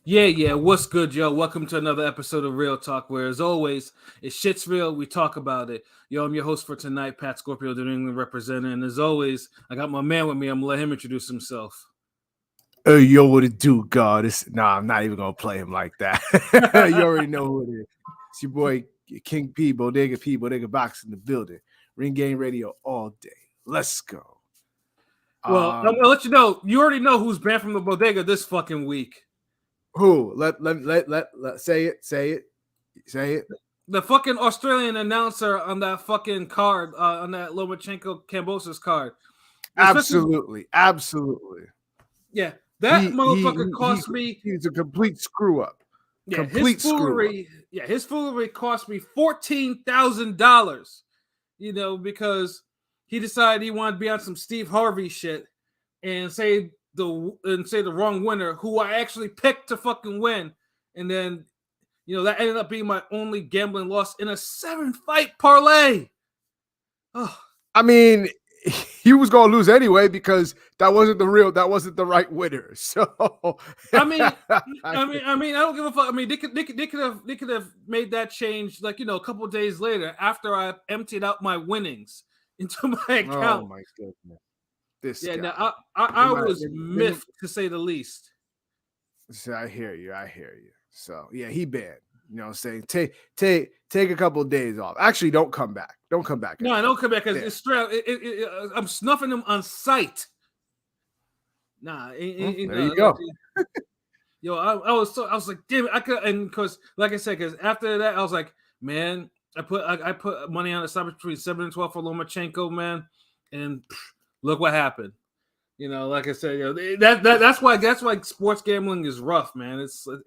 Yeah. What's good, yo? Welcome to another episode of Real Talk, where, as always, it's shit's real. We talk about it. Yo, I'm your host for tonight, Pat Scorpio, the New England representative. And as always, I got my man with me. I'm gonna let him introduce himself. Hey, yo, what it do, God? I'm not even gonna play him like that. You already know who it is. It's your boy King P, Bodega Box in the building. Ring Game Radio all day. Let's go. Well, I'm gonna let you know. You already know who's banned from the bodega this fucking week. Who? Let say it. The fucking Australian announcer on that fucking card, on that Lomachenko Kambosos card. Absolutely. Yeah, that motherfucker cost me. He's a complete screw up. Yeah, his foolery cost me $14,000. Because he decided he wanted to be on some Steve Harvey shit and say the wrong winner, who I actually picked to fucking win, and then that ended up being my only gambling loss in a 7-fight parlay. Oh. I mean, he was gonna lose anyway because that wasn't the right winner. So I don't give a fuck. I mean, they could have made that change like a couple of days later after I emptied out my winnings into my account. Oh my goodness. This guy. Now I was miffed, to say the least. So I hear you. So yeah, he banned. You know what I'm saying? Take a couple of days off. Actually, don't come back. No, I don't come back because it's straight. I'm snuffing them on sight. Nah, there you go. Yo, I was like, damn it, I could, and because like I said, because after that I was like, man, I put money on the side between 7 and 12 for Lomachenko, man, and look what happened. Like I said, that's why sports gambling is rough, man. It's a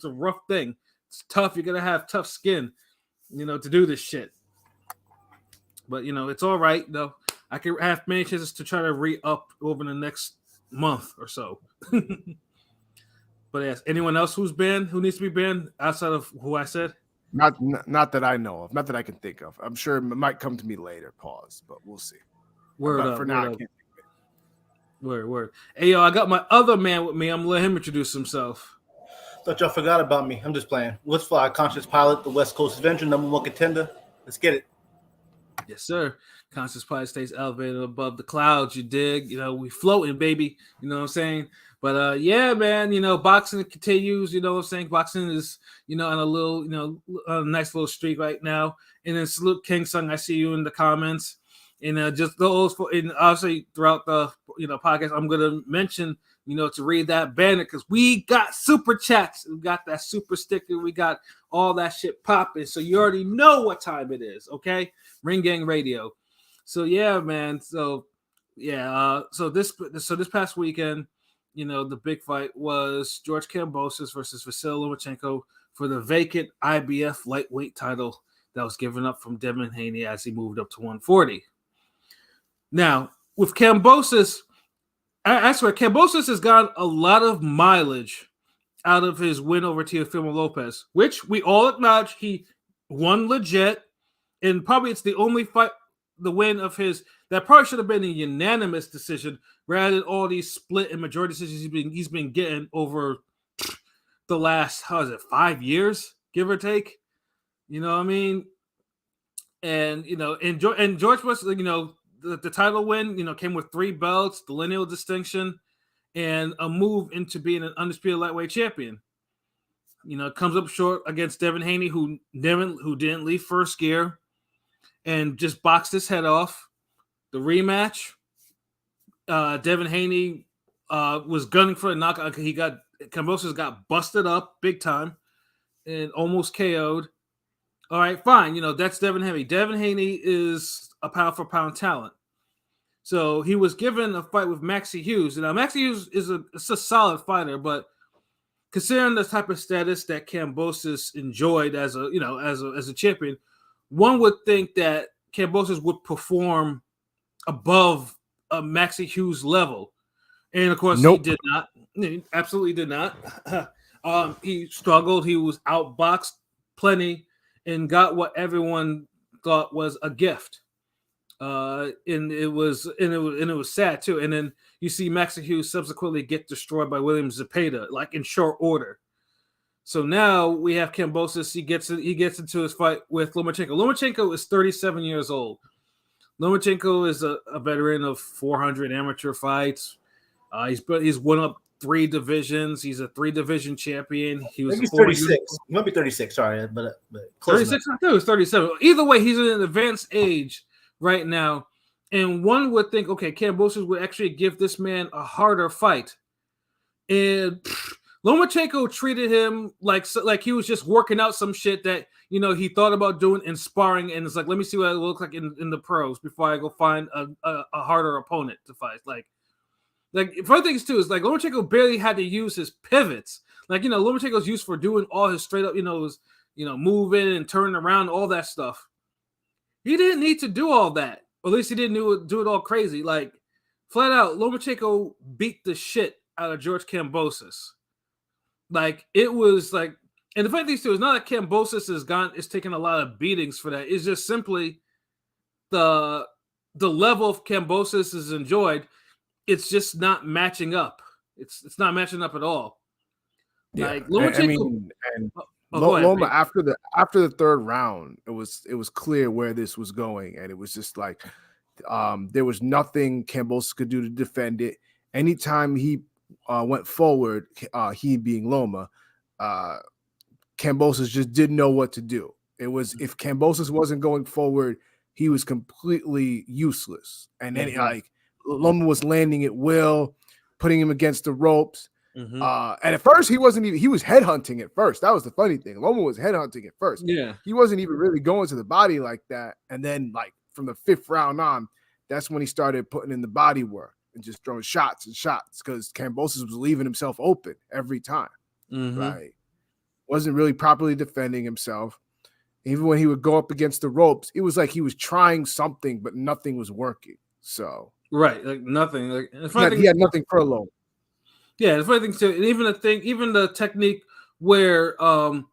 rough thing. It's tough. You're gonna have tough skin, to do this shit. But it's all right though. I can have many chances to try to re-up over the next month or so. But yes, anyone else who needs to be banned outside of who I said? Not that I know of, not that I can think of. I'm sure it might come to me later. Pause, but we'll see. For now, I can't think of it. Word. Hey yo, I got my other man with me. I'm gonna let him introduce himself. Thought y'all forgot about me. I'm just playing. What's Fly? Conscious Pilot, the West Coast Avenger, #1 contender. Let's get it. Yes, sir. Conscious Pilot stays elevated above the clouds. You dig? We floating, baby. You know what I'm saying? But yeah, man. Boxing continues. You know what I'm saying? Boxing is on a little, a nice little streak right now. And then salute King Sung. I see you in the comments. And just those and obviously throughout the podcast, I'm gonna mention to read that banner because we got super chats, we got that super sticker, we got all that shit popping. So you already know what time it is, okay? Ring Gang Radio. So yeah, man. So yeah, so this past weekend, the big fight was George Kambosos versus Vasily Lomachenko for the vacant IBF lightweight title that was given up from Devin Haney as he moved up to 140. Now, with Kambosos, I swear, Kambosos has got a lot of mileage out of his win over Teofimo Lopez, which we all acknowledge he won legit, and probably it's the only fight, the win of his, that probably should have been a unanimous decision rather than all these split and majority decisions he's been getting over the last, 5 years, give or take? You know what I mean? And, and George was, the title win, came with 3 belts, the lineal distinction, and a move into being an undisputed lightweight champion. Comes up short against Devin Haney, who didn't leave first gear and just boxed his head off. The rematch, Devin Haney was gunning for a knockout. Kambosos got busted up big time and almost KO'd. All right, fine. That's Devin Haney. Devin Haney is a pound for pound talent. So he was given a fight with Maxie Hughes. Now, Maxie Hughes is a solid fighter, but considering the type of status that Kambosos enjoyed as a champion, one would think that Kambosos would perform above a Maxie Hughes level. And of course, nope. He did not. He absolutely did not. He struggled. He was outboxed plenty and got what everyone thought was a gift. And it was sad too. And then you see Maxie Hughes subsequently get destroyed by William Zepeda, like in short order. So now we have Kambosos. He gets into his fight with Lomachenko. Lomachenko is 37 years old. Lomachenko is a veteran of 400 amateur fights. He's won up 3 divisions. He's a 3-division champion. He was Maybe a former 36. He might be 36. Sorry, but close 36. I thought it was 37. Either way, he's in an advanced age right now, and one would think, okay, Kambosos would actually give this man a harder fight, and Lomachenko treated him like he was just working out some shit that he thought about doing in sparring, and it's like, let me see what it looks like in the pros before I go find a harder opponent to fight. Like funny things too is like Lomachenko barely had to use his pivots. Like Lomachenko's used for doing all his straight up, moving and turning around, all that stuff. He didn't need to do all that. Or at least he didn't do it all crazy. Like flat out, Lomachenko beat the shit out of George Kambosos. Like it was like, and the funny thing too is not that Kambosos is taking a lot of beatings for that. It's just simply the level of Kambosos is enjoyed. It's just not matching up. It's not matching up at all. Yeah, like Lomachenko. Loma after the third round, it was clear where this was going, and it was just like there was nothing Kambosos could do to defend it. Anytime he went forward, he being Loma, Kambosos just didn't know what to do. It was if Kambosos wasn't going forward, he was completely useless. And then Loma was landing at will, putting him against the ropes. And at first he was headhunting at first. That was the funny thing. Loma was headhunting at first. Yeah. He wasn't even really going to the body like that. And then like from the 5th round on, that's when he started putting in the body work and just throwing shots because Kambosos was leaving himself open every time. Right. Wasn't really properly defending himself. Even when he would go up against the ropes, it was like he was trying something, but nothing was working. So right, like nothing. Like he had nothing for Loma. Yeah, the funny thing too, and even the technique where and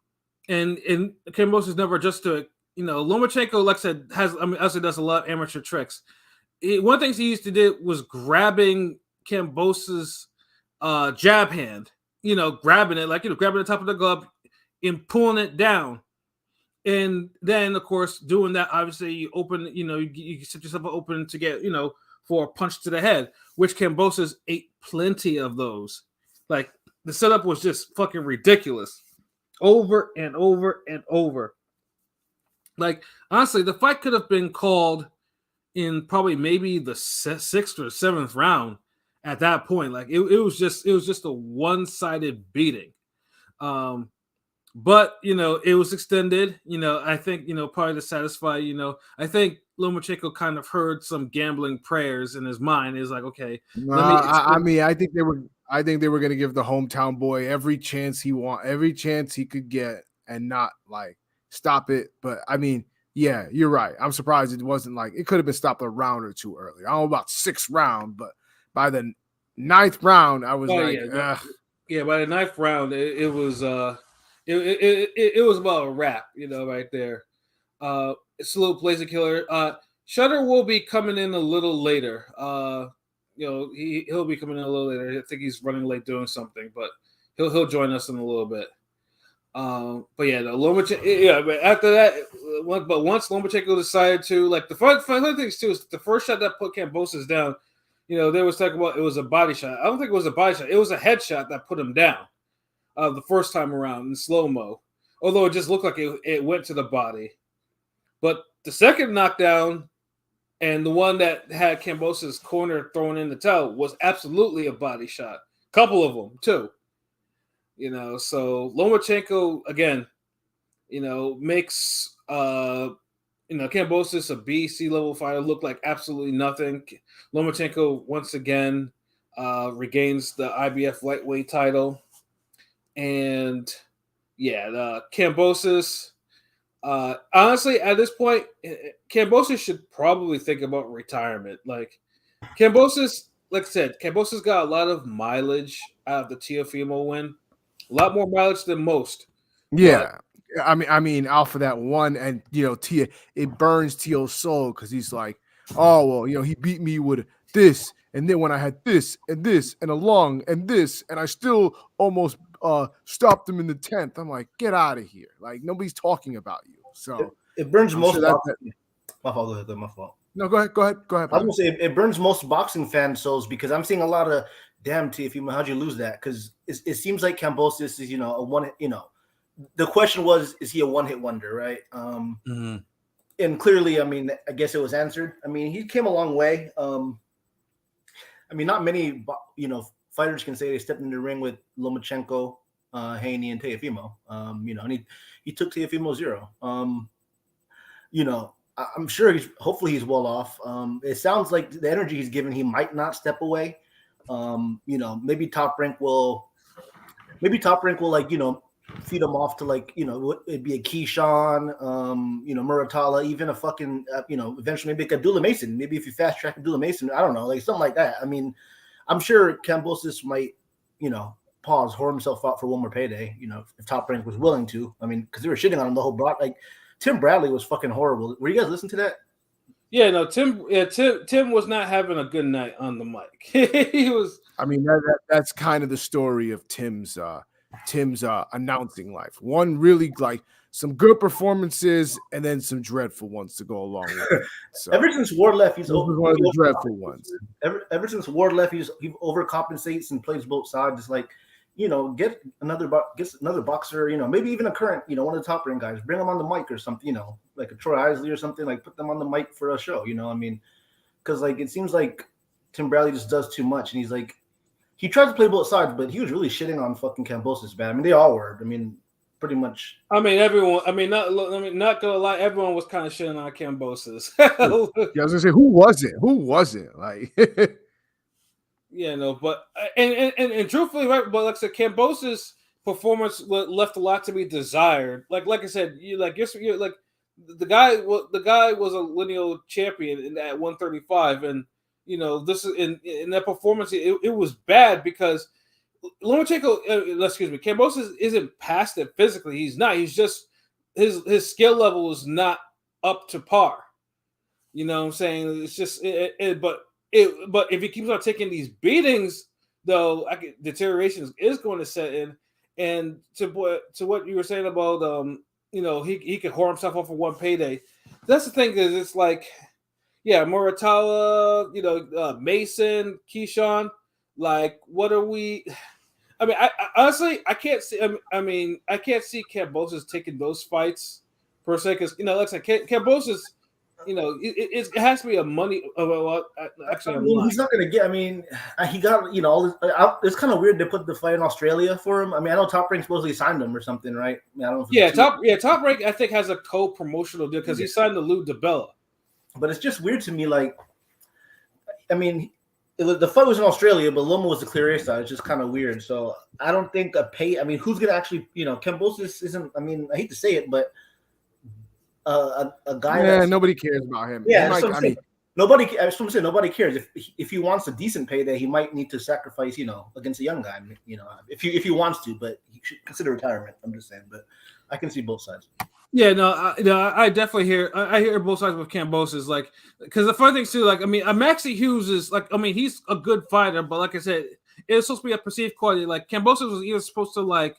Kambosos never adjusted to it. Lomachenko, like I said, also does a lot of amateur tricks. One of the things he used to do was grabbing Kambosos' jab hand, grabbing it, grabbing the top of the glove and pulling it down. And then, of course, doing that, obviously, you open, you set yourself open to get, for a punch to the head, which Kambosos ate plenty of those. Like, the setup was just fucking ridiculous. Over and over and over. Like, honestly, the fight could have been called in probably maybe the 6th or 7th round at that point. Like, it was just a one-sided beating. But it was extended. I think probably to satisfy. I think Lomachenko kind of heard some gambling prayers in his mind. He's like, okay, I think they were going to give the hometown boy every chance he could get, and not like stop it. But I mean, yeah, you're right. I'm surprised it wasn't like it could have been stopped a round or two earlier. I don't know about 6th round, but by the 9th round, I was by the 9th round, it was. It was about a wrap, right there. Salute Blazer Killer. Shutter will be coming in a little later. He'll be coming in a little later. I think he's running late doing something, but he'll join us in a little bit. But yeah, Lomachenko. Yeah, but after that, once Lomachenko decided to the fun things too is the first shot that put Kambosos down. They was talking about it was a body shot. I don't think it was a body shot. It was a headshot that put him down. The first time around in slow-mo, although it just looked like it went to the body. But the second knockdown and the one that had Kambosos' corner thrown in the towel was absolutely a body shot. Couple of them, too. So Lomachenko, again, makes, Kambosos, a B, C-level fighter, look like absolutely nothing. Lomachenko, once again, regains the IBF lightweight title. And the Kambosos, honestly, at this point, Kambosos should probably think about retirement. Like Kambosos, like I said, Kambosos got a lot of mileage out of the Teofimo win, a lot more mileage than most. Yeah, but, I mean, out for that one, and it burns Teo's soul because he's like, oh well, he beat me with this, and then when I had this and this and a lung and this, and I still almost stopped him in the 10th. I'm like, get out of here. Like, nobody's talking about you. So it burns I'm most sure boxing. My fault. Go ahead. My fault. No, go ahead. I was gonna say it burns most boxing fan souls because I'm seeing a lot of damn Teofimo, how'd you lose that? Because it seems like Kambosos is a one. The question was, is he a one hit wonder, right? And clearly, I mean, I guess it was answered. I mean, he came a long way. I mean, not many fighters can say they stepped in the ring with Lomachenko, Haney, and Teofimo. And he took Teofimo 0. I'm sure hopefully he's well off. It sounds like the energy he's given, he might not step away. Maybe Top Rank will feed him off to it'd be a Keyshawn, Muratalla, even a fucking eventually maybe like Abdullah Mason. Maybe if you fast track Abdullah Mason, I don't know, like something like that. I mean, I'm sure Kambosos might, whore himself out for one more payday, if Top Rank was willing to. I mean, because they were shitting on him the whole block. Like Tim Bradley was fucking horrible. Were you guys listening to that? Yeah, no, Tim was not having a good night on the mic. He was. I mean, that's kind of the story of Tim's announcing life. One really like some good performances and then some dreadful ones to go along with it. So, ever since Ward left, he's one of the dreadful ones. Ever since Ward left, he overcompensates and plays both sides. Just like, get another boxer, maybe even a current, one of the Top Ring guys, bring them on the mic or something, like a Troy Isley or something, like put them on the mic for a show, I mean, because like it seems like Tim Bradley just does too much, and he's like, he tried to play both sides, but he was really shitting on fucking Kambosos, man. I mean, they all were. I mean, pretty much. I mean, everyone. I mean, not gonna lie, everyone was kind of shitting on Kambosos. Yeah, I was gonna say, who wasn't? Like, yeah, no, but and truthfully, right? But like I said, Kambosos' performance left a lot to be desired. Like I said, you're like the guy was a lineal champion at 135, and this is in that performance, it was bad because Lomachenko, Kambosos isn't past it physically. He's not. He's just his skill level is not up to par. You know what I'm saying? It's just but if he keeps on taking these beatings, though, deterioration is going to set in. And to what you were saying about he could whore himself off for one payday. That's the thing, is it's like, yeah, Muratalla, Mason, Keyshawn, like, what are we? I mean, I honestly, I can't see. I can't see Kambosos taking those fights per se, because like I said, Kambosos, it has to be a money. Actually, he's not gonna get. I mean, he got all this. It's kind of weird to put the fight in Australia for him. I mean, I know Top Rank supposedly signed him or something, right? I mean, I don't know. Top Rank I think has a co-promotional deal because he signed to Lou DiBella. But it's just weird to me. Like, I mean, the fight was in Australia, but Loma was the clear side. It's just kind of weird. So I don't think I mean, who's gonna actually? Kambosos isn't. I mean, I hate to say it, but a guy. Yeah, nobody cares about him. Yeah, nobody. I was going to say nobody cares. If he wants a decent payday, he might need to sacrifice, against a young guy. If he wants to, but he should consider retirement. I'm just saying, but I can see both sides. Yeah, no, I definitely hear. I hear both sides with Kambosos, like, because the funny thing too, like, I mean, Maxie Hughes is like, I mean, he's a good fighter, but like I said, it's supposed to be a perceived quality. Like Kambosos was either supposed to like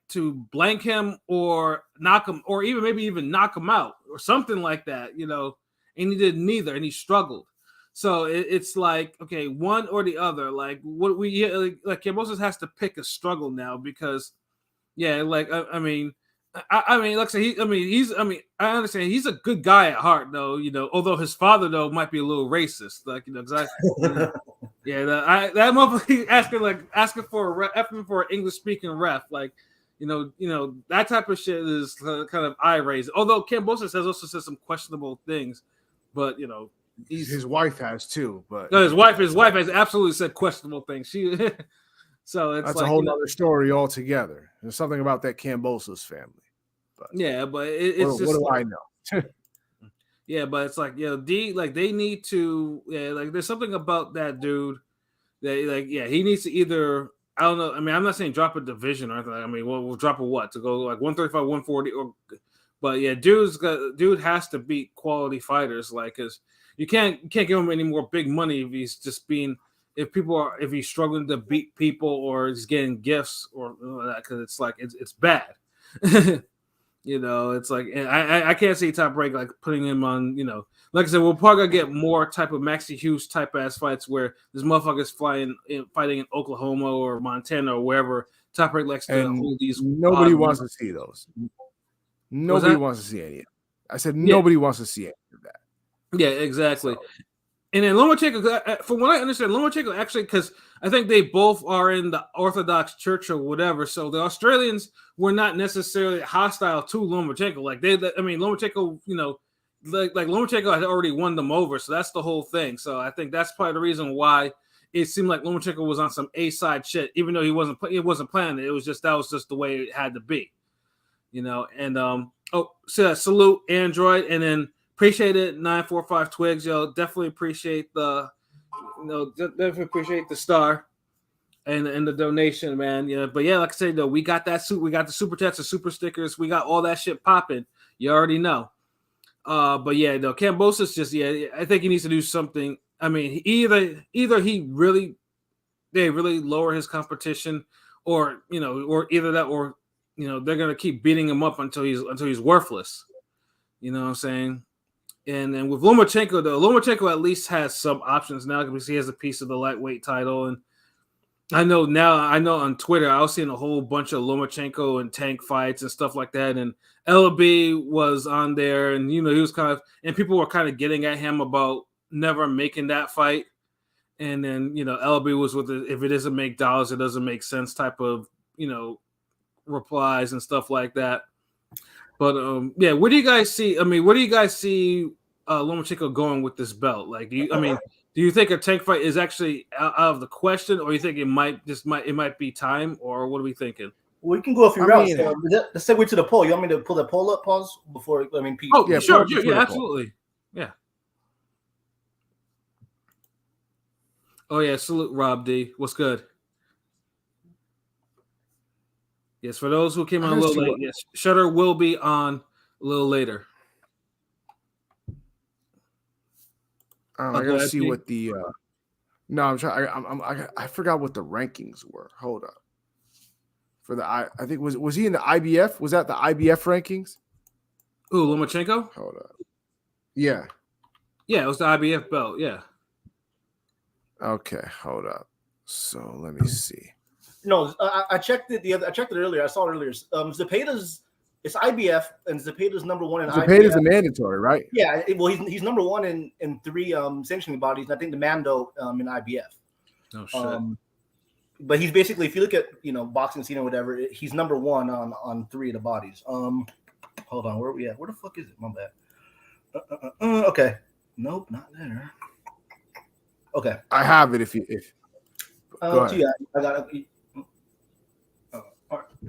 to blank him or knock him, or maybe even knock him out or something like that, and he did neither, and he struggled. So it's like, okay, one or the other. Like what like Kambosos has to pick a struggle now because, yeah, like I mean, like I said, I understand he's a good guy at heart, though. Although his father though might be a little racist, like yeah, that motherfucker asking for an English speaking ref, like that type of shit is kind of eye raising. Although Kambosos has also said some questionable things, but his wife has too. But no, his wife has absolutely said questionable things. So it's that's like, a whole other story altogether. There's something about that Kambosos family. But yeah, but it's what do I know? Yeah, but it's like, they need to, like, there's something about that dude that, like, yeah, he needs to either, I don't know. I mean, I'm not saying drop a division or anything. I mean, we'll drop a what to go like 135, 140, but yeah, dude has to beat quality fighters, like, because you can't give him any more big money if he's just being if he's struggling to beat people or he's getting gifts or that, because it's like it's bad. It's like, and I can't see Top Rank like putting him on. Like I said, we're probably gonna get more type of Maxie Hughes type ass fights where this motherfucker's fighting in Oklahoma or Montana or wherever. Top Rank likes to hold these. Nobody wants to see those. Nobody wants to see any of it. I said nobody wants to see any of that. Yeah, exactly. So. And then Lomachenko, from what I understand, Lomachenko actually, because I think they both are in the Orthodox Church or whatever, so the Australians were not necessarily hostile to Lomachenko. Like Lomachenko, like Lomachenko had already won them over, so that's the whole thing. So I think that's probably the reason why it seemed like Lomachenko was on some A-side shit, even though he wasn't planning it. It was just the way it had to be, And salute Android, and then. Appreciate it, 945 Twigs, yo. Definitely appreciate definitely appreciate the star and the donation, man. Yeah, but yeah, like I said, though, we got the super chats, the super stickers, we got all that shit popping. You already know. But yeah, no, Kambosos I think he needs to do something. I mean, either they really lower his competition, or either that, or they're gonna keep beating him up until he's worthless. You know what I'm saying? And with Lomachenko, though, Lomachenko at least has some options now because he has a piece of the lightweight title. And I know on Twitter, I was seeing a whole bunch of Lomachenko and Tank fights and stuff like that. And LB was on there, and he was and people were kind of getting at him about never making that fight. And then LB was with it, if it doesn't make dollars, it doesn't make sense type of replies and stuff like that. But what do you guys see? I mean, where do you guys see Lomachenko going with this belt? Like, do you think a Tank fight is actually out of the question, or you think it might be time, or what are we thinking? We can go a few rounds. Let's segue to the poll. You want me to pull the poll up? Pause before. Pete. Oh yeah, sure, yeah, absolutely, yeah. Oh yeah, salute Rob D. What's good? Yes, for those who came on a little late, yes, Shutter will be on a little later. I gotta see what the. No, I'm trying. I forgot what the rankings were. Hold up. For the I think was he in the IBF? Was that the IBF rankings? Ooh, Lomachenko? Hold up. Yeah. Yeah, it was the IBF belt. Yeah. Okay, hold up. So let me see. No, I checked it I checked it earlier. I saw it earlier. Zepeda's it's IBF, and Zepeda's number one in IBF. Zepeda's a mandatory, right? Yeah. Well, he's number one in 3 sanctioning bodies, and I think the Mando in IBF. Oh shit. But he's basically, if you look at boxing scene or whatever, he's number one on 3 of the bodies. Hold on, where are we at? Where the fuck is it? My bad. Okay. Nope, not there. Okay. I have it. If go ahead. Yeah, I got it.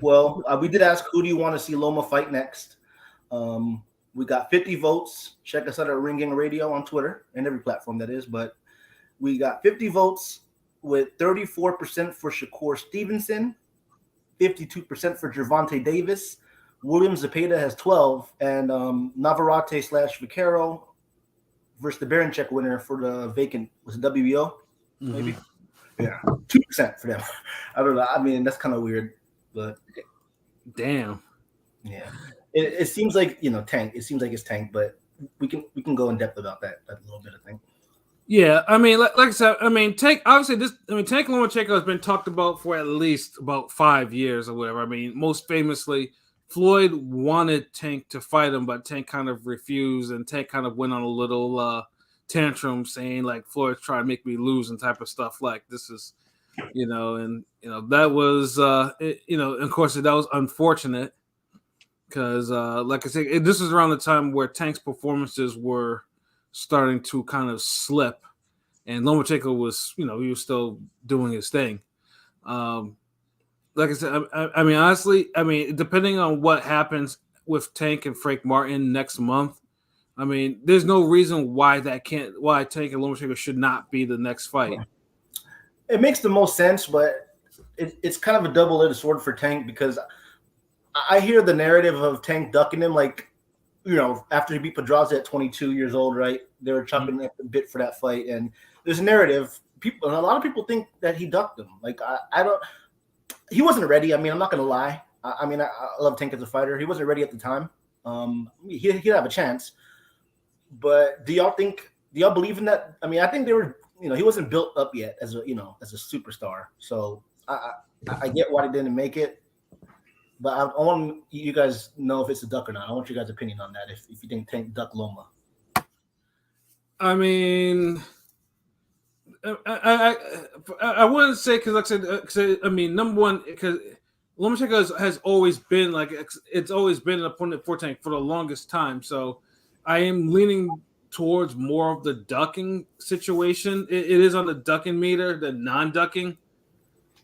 Well, we did ask, who do you want to see Loma fight next? We got 50 votes. Check us out at Ring Gang Radio on Twitter and every platform that is. But we got 50 votes with 34% for Shakur Stevenson, 52% for Gervonta Davis. William Zepeda has 12, and Navarrete / Vaquero versus the Berinchyk winner for the vacant was WBO, maybe. Mm-hmm. Yeah, 2% for them. I don't know. I mean, that's kind of weird. But damn, yeah, it seems like Tank. It seems like it's Tank, but we can go in depth about that a little bit, I think. Yeah, I mean, like I said, I mean, Tank. Obviously, Tank Lomachenko has been talked about for at least about 5 years or whatever. I mean, most famously, Floyd wanted Tank to fight him, but Tank kind of refused, and Tank kind of went on a little tantrum, saying like Floyd's trying to make me lose and type of stuff. Like this is. That was, of course, that was unfortunate because, like I said, this was around the time where Tank's performances were starting to kind of slip, and Lomachenko was, he was still doing his thing. Like I said, I mean, honestly, depending on what happens with Tank and Frank Martin next month, I mean, there's no reason why Tank and Lomachenko should not be the next fight. It makes the most sense, but it's kind of a double-edged sword for Tank because I hear the narrative of Tank ducking him, like, after he beat Pedraza at 22 years old, right? They were chopping at the bit for that fight, and there's a narrative. a lot of people think that he ducked him. Like I don't. He wasn't ready. I mean, I'm not gonna lie. I mean, I love Tank as a fighter. He wasn't ready at the time. He'd have a chance. But do y'all believe in that? I mean, I think they were. He wasn't built up yet as a superstar. So I get why they didn't make it. But I want you guys know if it's a duck or not. I want your guys' opinion on that. If you think Tank duck Loma. I mean, I wouldn't say because, like I said, I mean, number one, because Lomachenko has always been like it's always been an opponent for Tank for the longest time. So I am leaning towards more of the ducking situation. It is on the ducking meter than non-ducking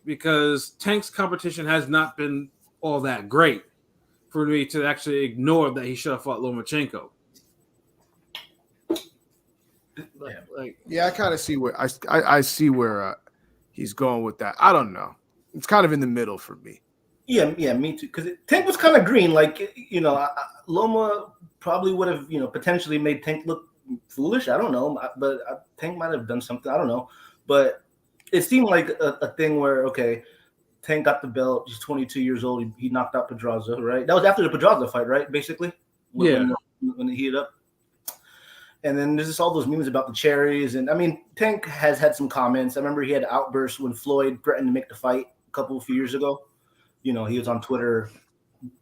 because Tank's competition has not been all that great for me to actually ignore that he should have fought Lomachenko. Yeah, I kind of see where I see where he's going with that. I don't know. It's kind of in the middle for me. Yeah, me too. Because Tank was kind of green. Like Loma probably would have potentially made Tank look foolish. I don't know, but Tank might have done something. I don't know, but it seemed like a thing where Tank got the belt. He's 22 years old. He knocked out Pedraza, right? That was after the Pedraza fight, right? Basically, when he heated up. And then there's just all those memes about the cherries. And I mean, Tank has had some comments. I remember he had outbursts when Floyd threatened to make the fight a few years ago. He was on Twitter,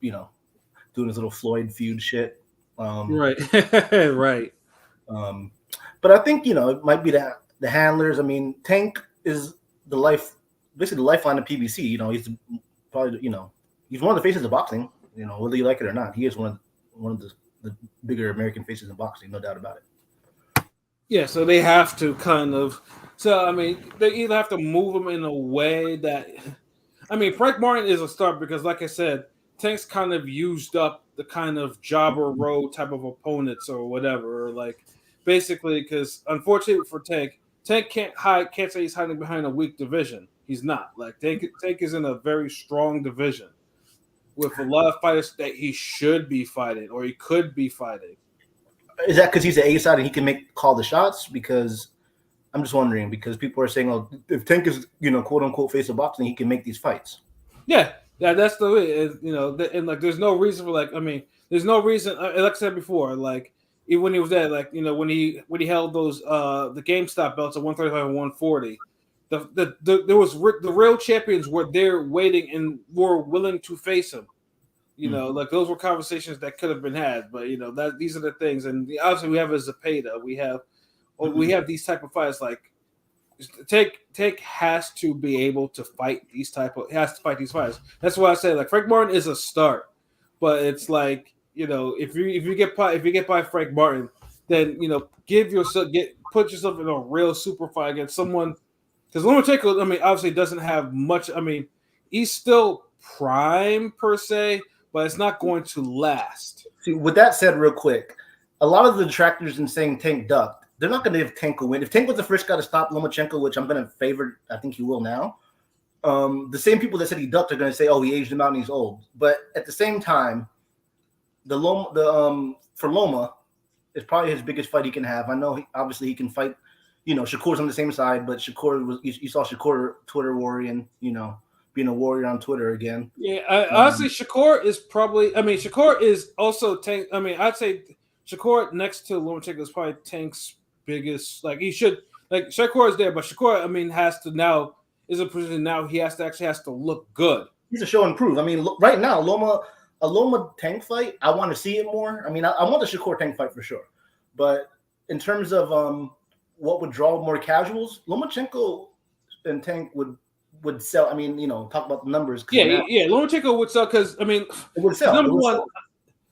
doing his little Floyd feud shit. Right. Right. But I think, it might be the handlers. I mean, Tank is basically the lifeline of PBC. He's probably, he's one of the faces of boxing, whether you like it or not. He is one of the bigger American faces in boxing, no doubt about it. Yeah, so they have to kind of. So I mean, they either have to move him in a way that. I mean, Frank Martin is a start because, like I said, Tank's kind of used up the kind of jobber road type of opponents or whatever. Like, basically, because unfortunately for Tank can't say he's hiding behind a weak division. He's not. Like Tank is in a very strong division with a lot of fighters that he should be fighting or he could be fighting. Is that because he's the A side and he can call the shots? Because I'm just wondering, because people are saying, "Oh, if Tank is, quote unquote, face of boxing, he can make these fights." Yeah, that's the way. And like, there's no reason for there's no reason. Like I said before, like even when he was there, like when he held those the GameStop belts at 135 and 140, the real champions were there waiting and were willing to face him. Like those were conversations that could have been had, but that these are the things, and obviously we have a Zepeda, we have these type of fights. Like Tank has to be able to fight these these fights. That's why I say like Frank Martin is a start, but it's like if you get by Frank Martin, then put yourself in a real super fight against someone, because Lomachenko, I mean, obviously doesn't have much. I mean, he's still prime per se, but it's not going to last. See, with that said, real quick, a lot of the detractors in saying Tank ducked, they're not going to give Tank a win. If Tank was the first guy to stop Lomachenko, which I'm going to favor, I think he will now. The same people that said he ducked are going to say, "Oh, he aged him out and he's old." But at the same time, for Loma, it's probably his biggest fight he can have. I know obviously he can fight. Shakur's on the same side, but Shakur you saw Shakur Twitter warring, being a warrior on Twitter again. Yeah, honestly, Shakur is probably. I mean, Shakur is also Tank. I mean, I'd say Shakur next to Lomachenko is probably Tank's biggest. Like he should. Like Shakur is there, but Shakur, I mean, has to now is a position now he has to look good. He's a show and prove. I mean, right now, a Loma Tank fight, I want to see it more. I mean, I want the Shakur Tank fight for sure, but in terms of what would draw more casuals, Lomachenko and Tank would sell. I mean, talk about the numbers. Yeah. Lomachenko would sell because I mean, it would sell. Number one,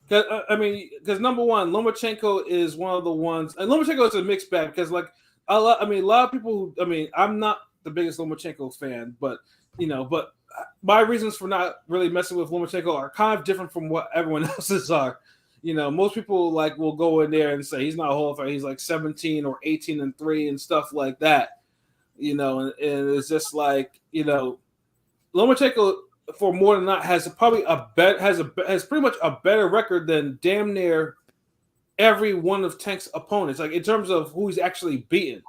because number one, Lomachenko is one of the ones, and Lomachenko is a mixed bag because like a lot of people. I mean, I'm not the biggest Lomachenko fan, but my reasons for not really messing with Lomachenko are kind of different from what everyone else's are. Most people will go in there and say he's not a Hall of Fame. He's like 17 or 18-3 and stuff like that. And it's just like Lomachenko for more than not has probably has pretty much a better record than damn near every one of Tank's opponents. Like in terms of who he's actually beaten,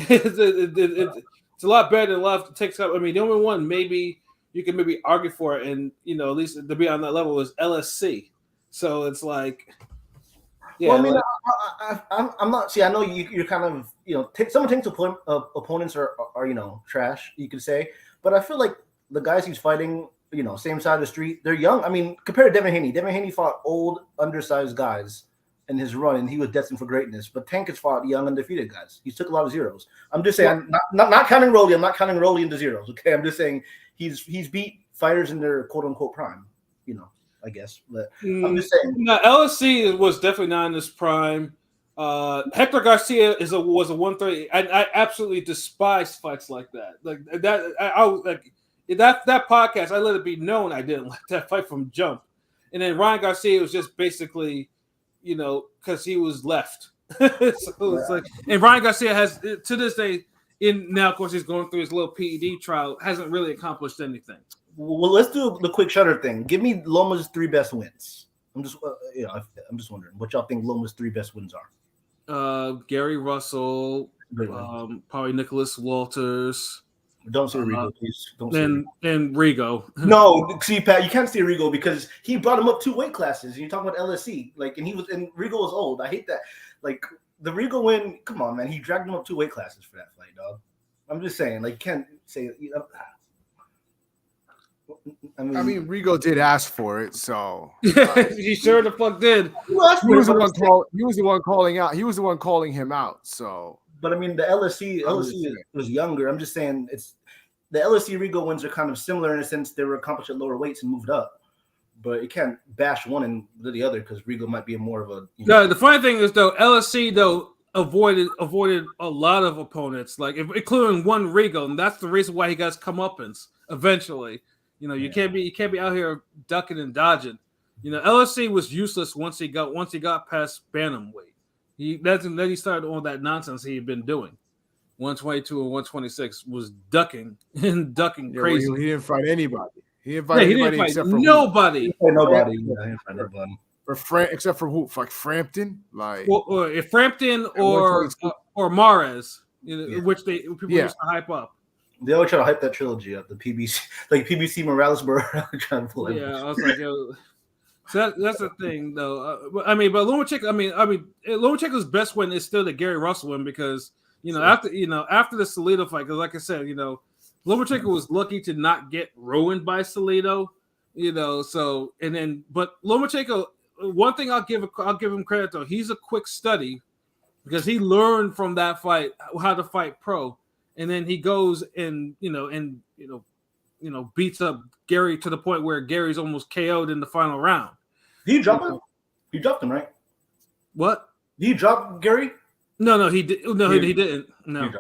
it's a lot better than a lot of takes up. I mean, the only one maybe you can maybe argue for it, and at least to be on that level is LSC. So it's like, yeah. Well, I mean, I'm not. See, I know you're kind of some of the opponents are trash, you could say, but I feel like the guys he's fighting, same side of the street, they're young. I mean, compared to Devin Haney. Devin Haney fought old, undersized guys in his run, and he was destined for greatness. But Tank has fought young, undefeated guys. He took a lot of zeros. I'm just saying, not counting Rolly. I'm not counting Rolly into zeros. Okay, I'm just saying he's beat fighters in their quote unquote prime. I guess, but I'm just saying. Now, LSC was definitely not in his prime. Hector Garcia was a 130. I absolutely despise fights like that. Like that, I was like that podcast. I let it be known I didn't like that fight from jump. And then Ryan Garcia was just basically, because he was left. So it's like, and Ryan Garcia has to this day. Now, of course, he's going through his little PED trial. Hasn't really accomplished anything. Well, let's do the quick shutter thing. Give me Loma's 3 best wins. I'm just wondering what y'all think Loma's 3 best wins are. Gary Russell, probably Nicholas Walters. Don't say Rigo, please. Don't say Rigo. And Rigo. No, see, Pat, you can't say Rigo because he brought him up 2 weight classes. You're talking about LSC, and Rigo was old. I hate that. Like the Rigo win. Come on, man. He dragged him up 2 weight classes for that fight, dog. I'm just saying, you can't say. I mean, Rigo did ask for it, so he sure the fuck did. He was the one calling out. He was the one calling him out. So, but I mean, the LSC was younger. I'm just saying, it's the LSC Rigo wins are kind of similar in a sense. They were accomplished at lower weights and moved up, but you can't bash one and the other because Rigo might be more of a. No, the funny thing is though, LSC avoided a lot of opponents, including one Rigo, and that's the reason why he got his comeuppance eventually. You can't be out here ducking and dodging. LSC was useless once he got past bantamweight. Then he started all that nonsense he had been doing. 122 and 126 was ducking and ducking crazy. He didn't fight anybody. He didn't fight anybody except for nobody. Nobody. He didn't fight nobody. Except for who? Like Frampton, or if Frampton or Mares, which people used to hype up. They always try to hype that trilogy up, the PBC, PBC Morales, trying to pull. Yeah, I was like, yo. So that's the thing, though. But Lomachenko, Lomachenko's best win is still the Gary Russell win because after the Salido fight, because like I said, Lomachenko was lucky to not get ruined by Salido, So but Lomachenko, one thing I'll give him credit though, he's a quick study because he learned from that fight how to fight pro. And then he goes and beats up Gary to the point where Gary's almost KO'd in the final round. Did you drop him? You dropped him, right? What? Did you drop Gary? No, he did. No, he didn't. No,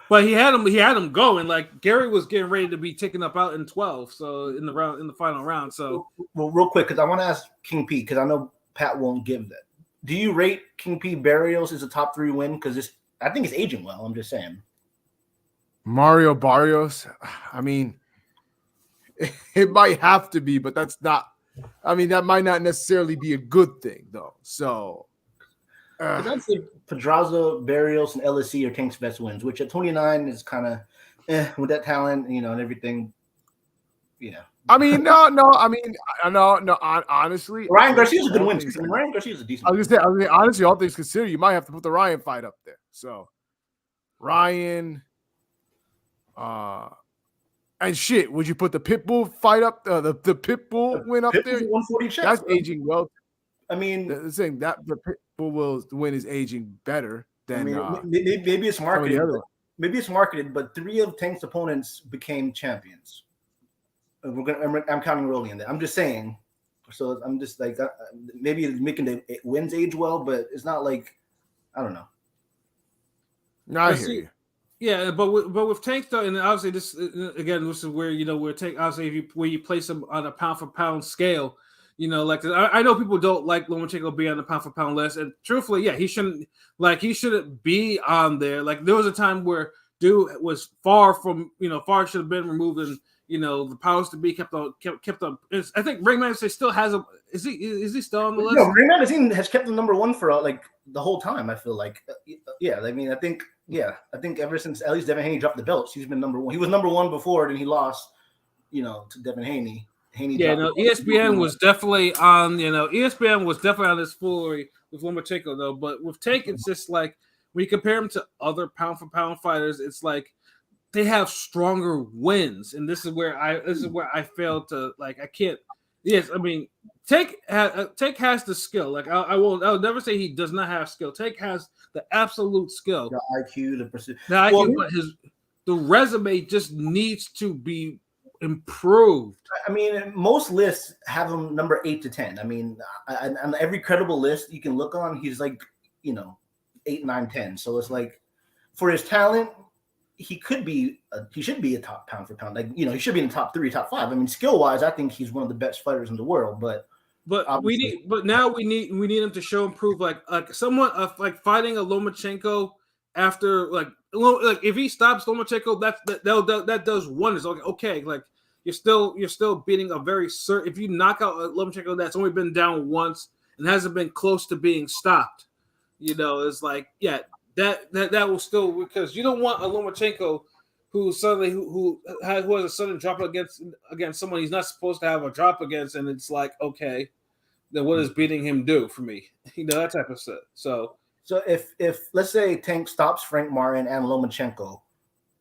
but he had him going. Gary was getting ready to be taken up out in 12. So in the final round. So real quick, because I want to ask King P because I know Pat won't give that. Do you rate King P Barrios as a top 3 win? Because I think it's aging well. I'm just saying. Mario Barrios, I mean, it might have to be, but that's not. I mean, that might not necessarily be a good thing, though. So, I'd say Pedraza, Barrios, and LSC are Tank's best wins, which at 29 is kind of with that talent, and everything. Yeah. I mean, no. I mean, no. Honestly, Ryan Garcia's a good win. Ryan Garcia's a decent. I was gonna say, honestly, all things considered, you might have to put the Ryan fight up there. So, Ryan. And shit, would you put the Pitbull fight up? The Pitbull win up there? 140 check. That's aging well. I mean, the thing that the Pitbull win is aging better than. Maybe it's marketed. Maybe it's marketed, but 3 of Tank's opponents became champions. I'm counting Rolly in there. I'm just saying. So I'm just maybe it's making the wins age well, but it's not I don't know. No, I hear you. Yeah, but with Tank though, and obviously this is where where Tank obviously where you place him on a pound for pound scale, I know people don't like Lomachenko be on the pound for pound list, and truthfully, yeah, he shouldn't be on there. There was a time where dude was far should have been removed, and the powers to be kept on. I think Ring Magazine still has him. Is he still on the list? No, Ring Magazine has kept him number 1 for the whole time. I feel like, yeah. I mean, I think Yeah, I think ever since at least Devin Haney dropped the belts, he's been number one. He was number one before, then he lost, to Devin Haney. Haney Yeah, dropped no, the ESPN was definitely on. ESPN was definitely on this foolery with Lomachenko though. But with Tank, it's just like when you compare him to other pound for pound fighters, it's like they have stronger wins, and this is where I failed to like. I can't. Yes, I mean Tank has the skill. Like I'll never say he does not have skill. Tank has the absolute skill, the IQ, the pursuit. the IQ, but the resume just needs to be improved. I mean, most lists have him number 8 to 10. I mean, on every credible list you can look on, he's like 8, 9, 10. So it's like for his talent, he should be a top pound for pound. Like he should be in the top 3, top 5. I mean, skill wise, I think he's one of the best fighters in the world. But now we need him to show and prove like someone like fighting a Lomachenko after like if he stops Lomachenko, that does wonders. Okay, like you're still beating a very certain. If you knock out a Lomachenko that's only been down once and hasn't been close to being stopped, it's like that will still, because you don't want a Lomachenko who suddenly who has a sudden drop against someone he's not supposed to have a drop against, and it's like, okay, then what does beating him do for me? That type of stuff. So if let's say Tank stops Frank Martin and Lomachenko,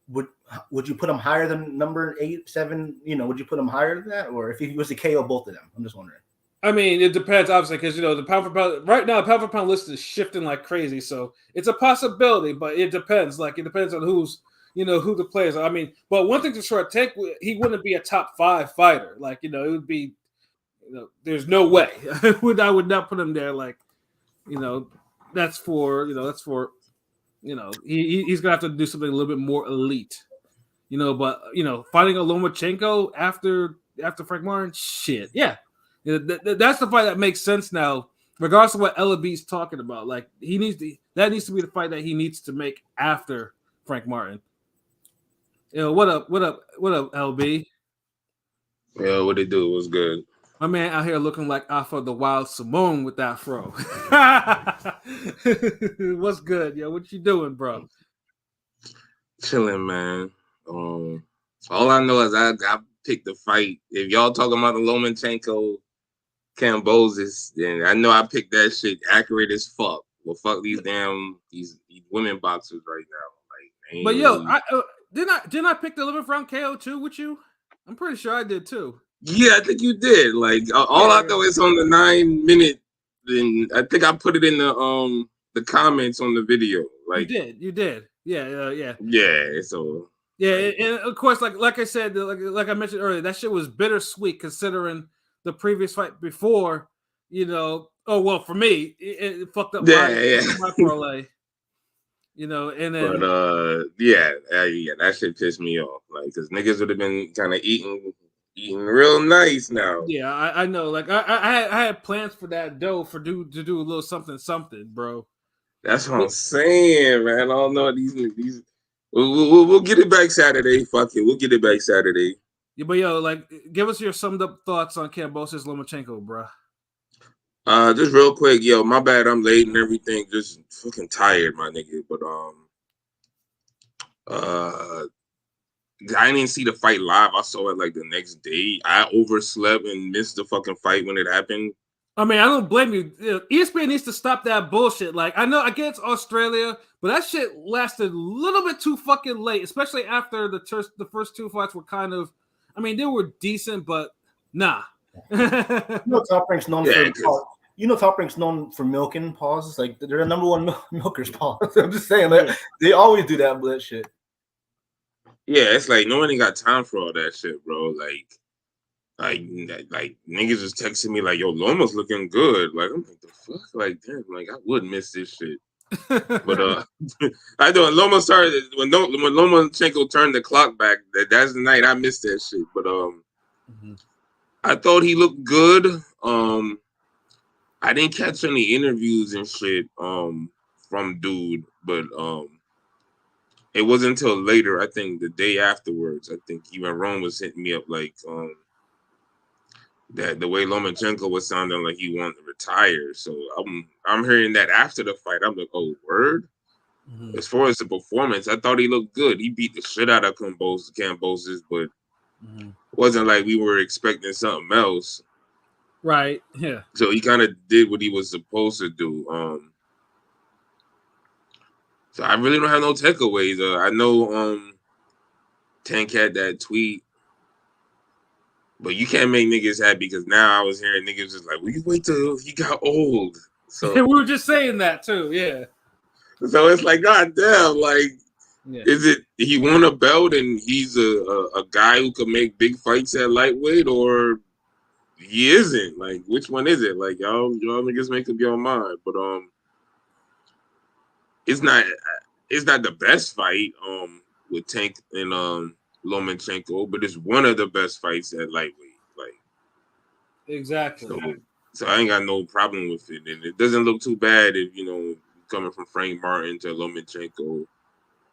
would you put him higher than number 8, 7? Would you put him higher than that, or if he was to KO both of them? I'm just wondering. I mean, it depends, obviously, because the pound for pound right now, the pound for pound list is shifting like crazy. So it's a possibility, but it depends. Like it depends on who the players are. I mean, but one thing to sure, Tank, he wouldn't be a top 5 fighter. Like it would be, there's no way I would not put him there. Like that's for he's gonna have to do something a little bit more elite. But fighting a Lomachenko after Frank Martin, shit, yeah. That's the fight that makes sense now, regardless of what LB's talking about. Like that needs to be the fight that he needs to make after Frank Martin. What up, LB? Yeah, what it do? It was good. My man out here looking like Alpha the Wild Simone with that fro. What's good, yo? What you doing, bro? Chilling, man. All I know is I picked the fight. If y'all talking about the Lomachenko Kambosos, then I know I picked that shit accurate as fuck. Well, fuck these women boxers right now. Like, but yo, didn't I pick the 11th round KO too with you? I'm pretty sure I did too. Yeah, I think you did. Like all I know is on the 9-minute. Then I think I put it in the comments on the video. Like you did. Yeah. Yeah. So yeah, and of course, like I said, like I mentioned earlier, that shit was bittersweet considering the previous fight before. Oh well, for me, it fucked up my parlay. And then that shit pissed me off. Like, because niggas would have been kind of eating real nice now. Yeah, I know. Like I had plans for that dough to do a little something, bro. That's what I'm saying, man. I don't know these. We'll get it back Saturday. Fuck it, we'll get it back Saturday. Yeah, but yo, like, give us your summed up thoughts on Kambosos Lomachenko, bro. Just real quick, yo, my bad. I'm late and everything. Just fucking tired, my nigga. But I didn't see the fight live. I saw it like the next day. I overslept and missed the fucking fight when it happened. I mean, I don't blame you. ESPN needs to stop that bullshit. Like, I know, I get it's Australia, but that shit lasted a little bit too fucking late, especially after the first 2 fights were kind of, I mean, they were decent, but nah. Top Rank's known for Top Rank's known for milking pauses. Like, they're the number one milkers pause. I'm just saying that they always do that bullshit. Yeah, it's like no one ain't got time for all that shit, bro. Like niggas was texting me like, "Yo, Loma's looking good." Like, I'm like, the fuck, like, damn, like I would miss this shit. But I know when Loma started when Lomachenko turned the clock back. That's the night I missed that shit. But I thought he looked good. I didn't catch any interviews and shit from dude, but it wasn't until later. I think the day afterwards. I think even Rome was hitting me up like that the way Lomachenko was sounding like he wanted to retire. So I'm hearing that after the fight. I'm like, oh, word. Mhm. As far as the performance, I thought he looked good. He beat the shit out of Kambosos, but Mhm. it wasn't like we were expecting something else. Right. Yeah. So he kind of did what he was supposed to do. So I really don't have no takeaways. I know Tank had that tweet, but you can't make niggas happy because now I was hearing niggas just like, "Will you wait till he got old?" So we were just saying that too. Yeah. so it's like, God damn, like, Yeah. is it he won a belt and he's a guy who can make big fights at lightweight, or he isn't? Like, which one is it? Like, y'all niggas make up your mind. But it's not the best fight with Tank and Lomachenko, but it's one of the best fights at lightweight. Like, Exactly. so I ain't got no problem with it, and it doesn't look too bad if coming from Frank Martin to Lomachenko.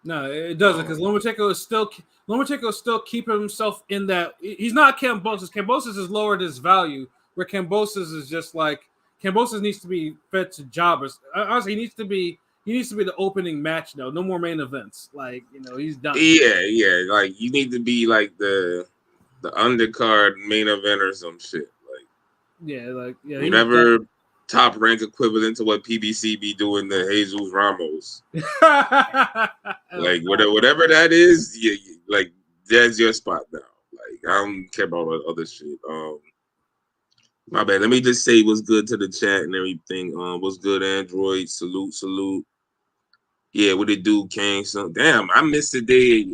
No, it doesn't, because Lomachenko is still keeping himself in that. He's not Kambosos. Kambosos has lowered his value, where Kambosos is just like Kambosos needs to be fed to jobbers. Honestly, he needs to be the opening match now. No more main events. Like, he's done. Yeah. Like, you need to be like the undercard main event or some shit. Like, whatever top rank equivalent to what PBC be doing to Jesus Ramos. Like, whatever that is, like, that's your spot now. Like, I don't care about all other shit. My bad. Let me just say what's good to the chat and everything. What's good, Android? Salute. Yeah, what it do, Kang? So damn, I missed the day.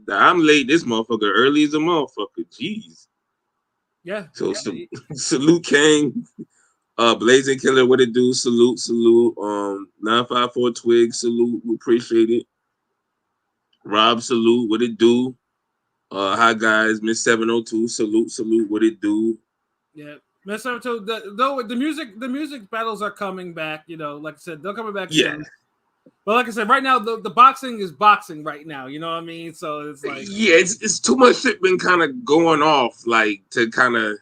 I'm late. This motherfucker early as a motherfucker. Jeez. Yeah. So salute, Kang. Blazing Killer, what it do? Salute. 954 Twig, salute. We appreciate it. Rob, salute. What it do? Hi guys, Miss 702, salute. What it do? Yeah. Miss 702. Though the music battles are coming back. Like I said, they're coming back soon. But like I said, right now the boxing is boxing right now. You know what I mean? So it's like, yeah, it's too much shit been kind of going off, like, to kind of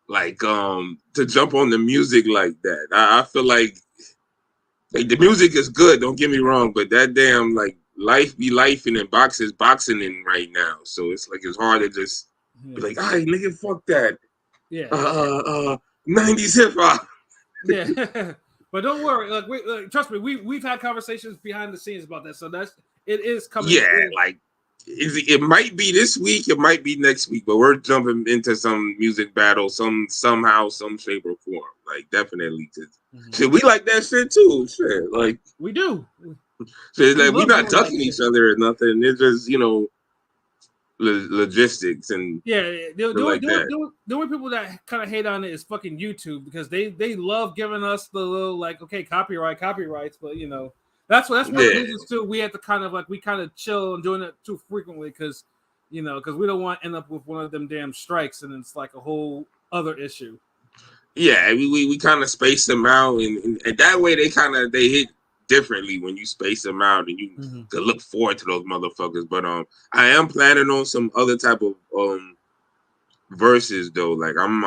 like to jump on the music like that. I feel like the music is good. Don't get me wrong, but that damn, like, life be lifing and boxing in right now. So it's like it's hard to just be like, all right, nigga, fuck that. Yeah. 90s hip hop. Yeah. But don't worry, trust me, we've had conversations behind the scenes about that, so it is coming. Yeah, like it might be this week, it might be next week, but we're jumping into some music battle, somehow, some shape or form. Like, definitely, shit, we like that shit too. Shit, like, we do. Shit, like, we're not ducking each other or nothing. It's just logistics and the only people that kind of hate on it is fucking YouTube, because they love giving us the little, like, okay, copyrights, but that's what reasons too. We have to kind of we kind of chill and doing it too frequently, because we don't want to end up with one of them damn strikes, and it's like a whole other issue. Yeah, we kind of space them out, and that way they hit differently when you space them out, and you can look forward to those motherfuckers. But I am planning on some other type of verses though. Like, I'm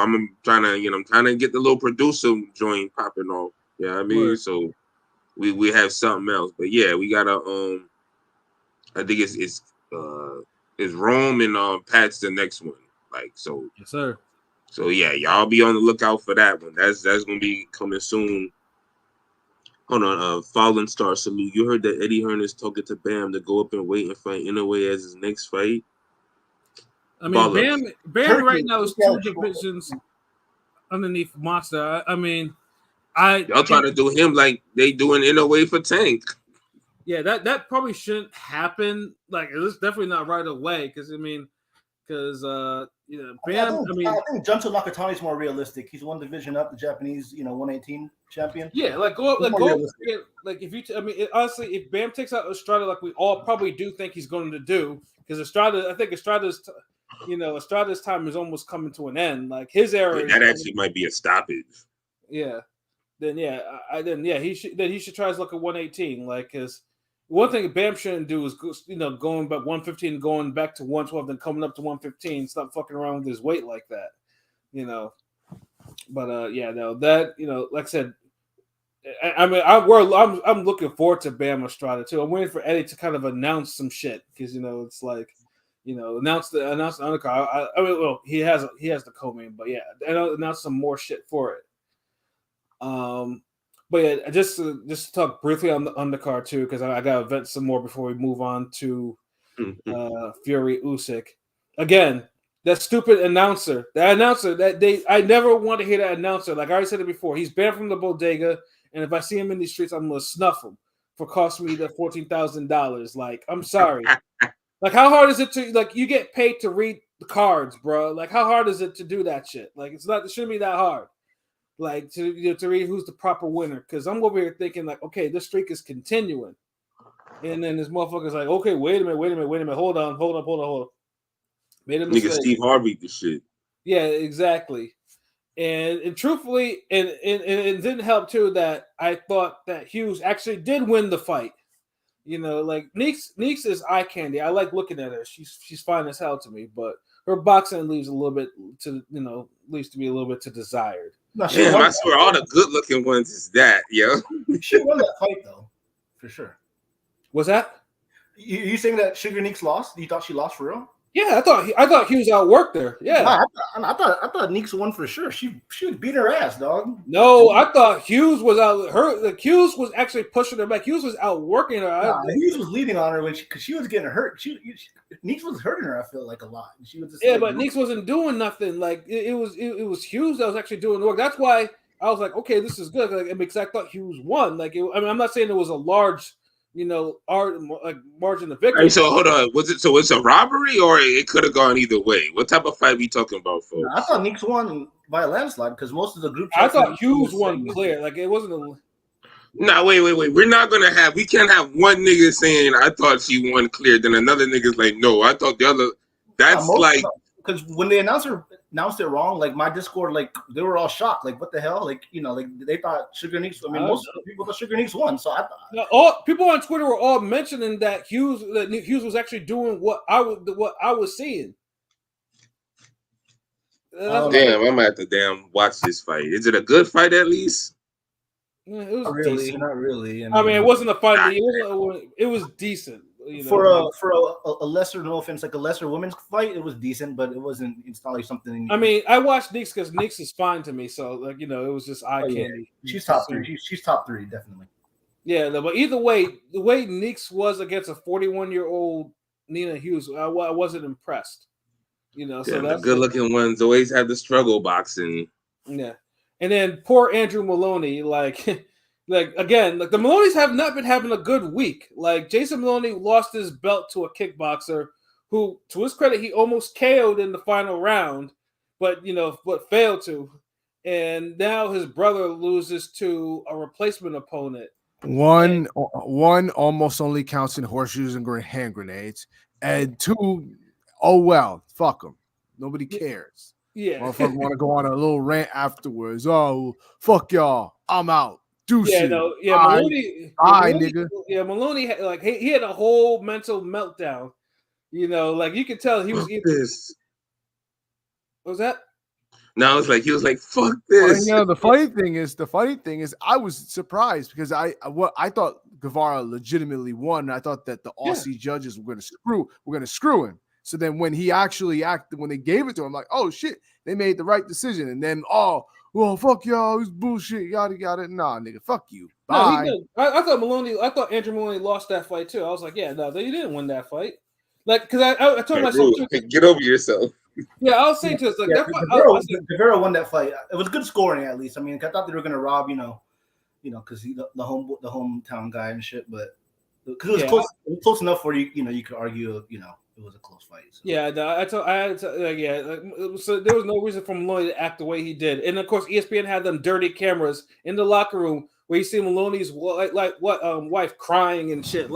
trying to get the little producer joint popping off. Yeah, you know what I mean? Word. So we have something else. But yeah, we gotta I think it's Rome and Pat's the next one. Like, so. Yes, sir. So yeah, y'all be on the lookout for that one. That's gonna be coming soon. Hold on, Fallen Star, salute. You heard that Eddie Hearn is talking to Bam to go up and wait and fight Inoue as his next fight? I mean, Bam right now is 2 divisions underneath Monster. I mean, y'all trying to do him like they doing Inoue for Tank. Yeah, that probably shouldn't happen. Like, it's definitely not right away, because Bam. I think Junto Nakatani is more realistic. He's 1 division up, the Japanese, 118 champion. Yeah, if you, honestly, if Bam takes out Estrada, like we all probably do think he's going to do, because Estrada's time is almost coming to an end. Like, his era. That actually might be a stoppage. Yeah. He should try his luck at 118. Like, because one thing Bam shouldn't do is going back 115, going back to 112, then coming up to 115. Stop fucking around with his weight like that, But that like I said, I mean, I'm looking forward to Bam Estrada too. I'm waiting for Eddie to kind of announce some shit because it's like, announce the undercard. I mean, well, he has the co-main, but yeah, announce some more shit for it. But yeah, just to talk briefly on the undercard too, because I gotta vent some more before we move on to Fury Usyk. Again, that stupid announcer. That announcer I never want to hear that announcer. Like I already said it before, he's banned from the bodega, and if I see him in these streets, I'm gonna snuff him for costing me the $14,000. Like, I'm sorry. Like, how hard is it to you get paid to read the cards, bro? Like, how hard is it to do that shit? Like, it shouldn't be that hard. Like to read who's the proper winner, because I'm over here thinking like, okay, this streak is continuing, and then this motherfucker's like, okay, wait a minute, hold on. Made a mistake. Nigga, Steve Harvey, the shit. Yeah, exactly. And truthfully, and it didn't help too that I thought that Hughes actually did win the fight. Like Neeks is eye candy. I like looking at her. She's fine as hell to me, but her boxing leaves a little bit to leaves to be a little bit to desired. No, Damn, I swear all the good looking ones is that, yo. She won that fight though, for sure. Was that? You saying that Sugar Neeks lost? You thought she lost for real? Yeah, I thought Hughes outworked her. Yeah, I thought Neeks won for sure. She was beating her ass, dog. No, I thought Hughes was out. Hughes was actually pushing her back. Hughes was outworking her. Hughes was leading on her because she was getting hurt. Neeks was hurting her. I feel like a lot. And she was just but Neeks wasn't doing nothing. Like it was Hughes that was actually doing the work. That's why I was like, okay, this is good. Like, because I thought Hughes won. Like, I'm not saying it was a large. Margin of victory. Right, so hold on, so it's a robbery or it could have gone either way? What type of fight are we talking about, folks? I thought Neeks won by a landslide because most of the group. I thought Hughes won clear. Like it wasn't a. No, wait. We can't have one nigga saying I thought she won clear, then another nigga's like, no, I thought the other. That's like because when the announcer announced it wrong, like my Discord, like they were all shocked, like what the hell, like like they thought Sugar Neeks. I mean, most people thought Sugar Neeks won, so I thought all people on Twitter were all mentioning that Hughes was actually doing what I was seeing. Damn, I'm at the watch this fight. Is it a good fight at least? Yeah, it was not really. I mean, it wasn't a fight. It was decent. For a lesser, no offense, like a lesser women's fight, it was decent, but it wasn't. It's not like something. I mean, I watched Neeks because Neeks is fine to me, so it was just eye candy. Yeah. She's top three. She's top three, definitely. Yeah, but either way, the way Neeks was against a 41-year-old Nina Hughes, I wasn't impressed. So the good-looking ones always have the struggle boxing. Yeah, and then poor Andrew Maloney, again, the Maloneys have not been having a good week. Like Jason Maloney lost his belt to a kickboxer who, to his credit, he almost KO'd in the final round, but failed to. And now his brother loses to a replacement opponent. One almost only counts in horseshoes and hand grenades, and two, oh well, fuck them. Nobody cares. Yeah, motherfucker want to go on a little rant afterwards. Oh, fuck y'all, I'm out. Maloney, nigga. Yeah, Maloney had, he had a whole mental meltdown. You could tell he was this. What was that? No, it's like he was like, "Fuck this." The funny thing is, I was surprised because I thought Guevara legitimately won. And I thought that the Aussie judges were gonna screw him. So then when he actually acted, when they gave it to him, I'm like, oh shit, they made the right decision. And then well, fuck y'all, it's bullshit, yada yada. Nah, nigga, fuck you. Bye. No, I thought Andrew Maloney lost that fight too. I was like, yeah, no, they didn't win that fight. Like, because I told myself, get over yourself. Yeah, I was saying to us, like, Guevara won that fight. It was good scoring at least. I mean, I thought they were gonna rob, because the hometown guy and shit, but because it was close enough where you could argue, it was a close fight. So. Yeah, so there was no reason for Maloney to act the way he did, and of course ESPN had them dirty cameras in the locker room where you see Maloney's wife crying and shit,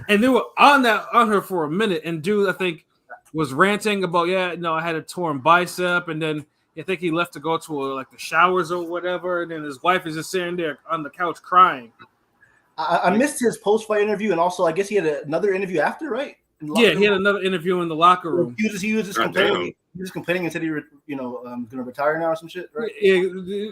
and they were on her for a minute, and dude I think was ranting about I had a torn bicep, and then I think he left to go to the showers or whatever, and then his wife is just sitting there on the couch crying. I missed his post-fight interview, and also I guess he had another interview after, right? Yeah, he had another interview in the locker room. He was just complaining. He's just complaining and said going to retire now or some shit, right? Yeah,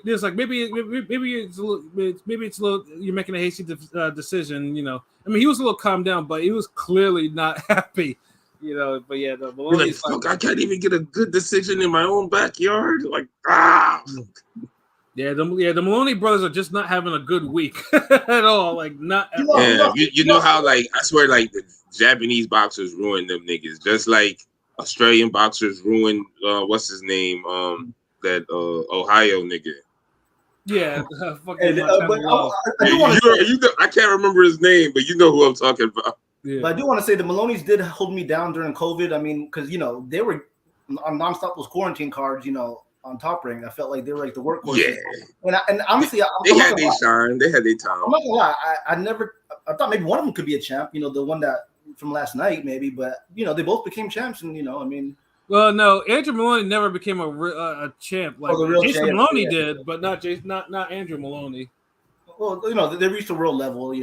it's like maybe it's a little you're making a hasty decision. I mean, he was a little calmed down, but he was clearly not happy. But yeah, the Maloney's fuck, I can't even get a good decision in my own backyard. Like, ah. Yeah, the Maloney brothers are just not having a good week at all. Like, not at all. Yeah, you know how, like, I swear, like, the Japanese boxers ruin them niggas, just like Australian boxers ruin what's his name, that Ohio nigga. Yeah, fucking. I can't remember his name, but you know who I'm talking about. Yeah. But I do want to say the Maloney's did hold me down during COVID. I mean, because they were on nonstop those quarantine cards, on Top Ring. I felt like they were like the workhorses. Yeah. And honestly, they had their shine. They had their time. I'm not gonna lie. I thought maybe one of them could be a champ. The one that from last night, maybe. But they both became champs, and I mean. Well, no, Andrew Maloney never became a champ. Like Jason Maloney did, but not Andrew Maloney. Well, they reached the world level.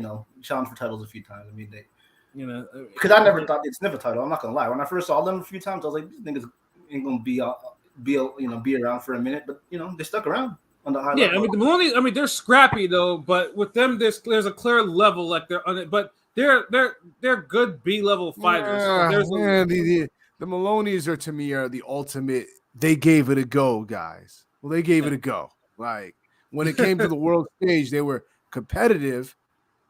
Challenged for titles a few times. I mean, they. Because I never thought they'd sniff a title. I'm not gonna lie. When I first saw them a few times, I was like, these niggas ain't gonna be around for a minute. But they stuck around on the high level. I mean the Maloney. I mean they're scrappy though, but with them there's a clear level. Like they're on it, but they're good B-level fighters. The Maloney's to me are the ultimate. They gave it a go, guys. Well, they gave it a go. Like when it came to the world stage, they were competitive.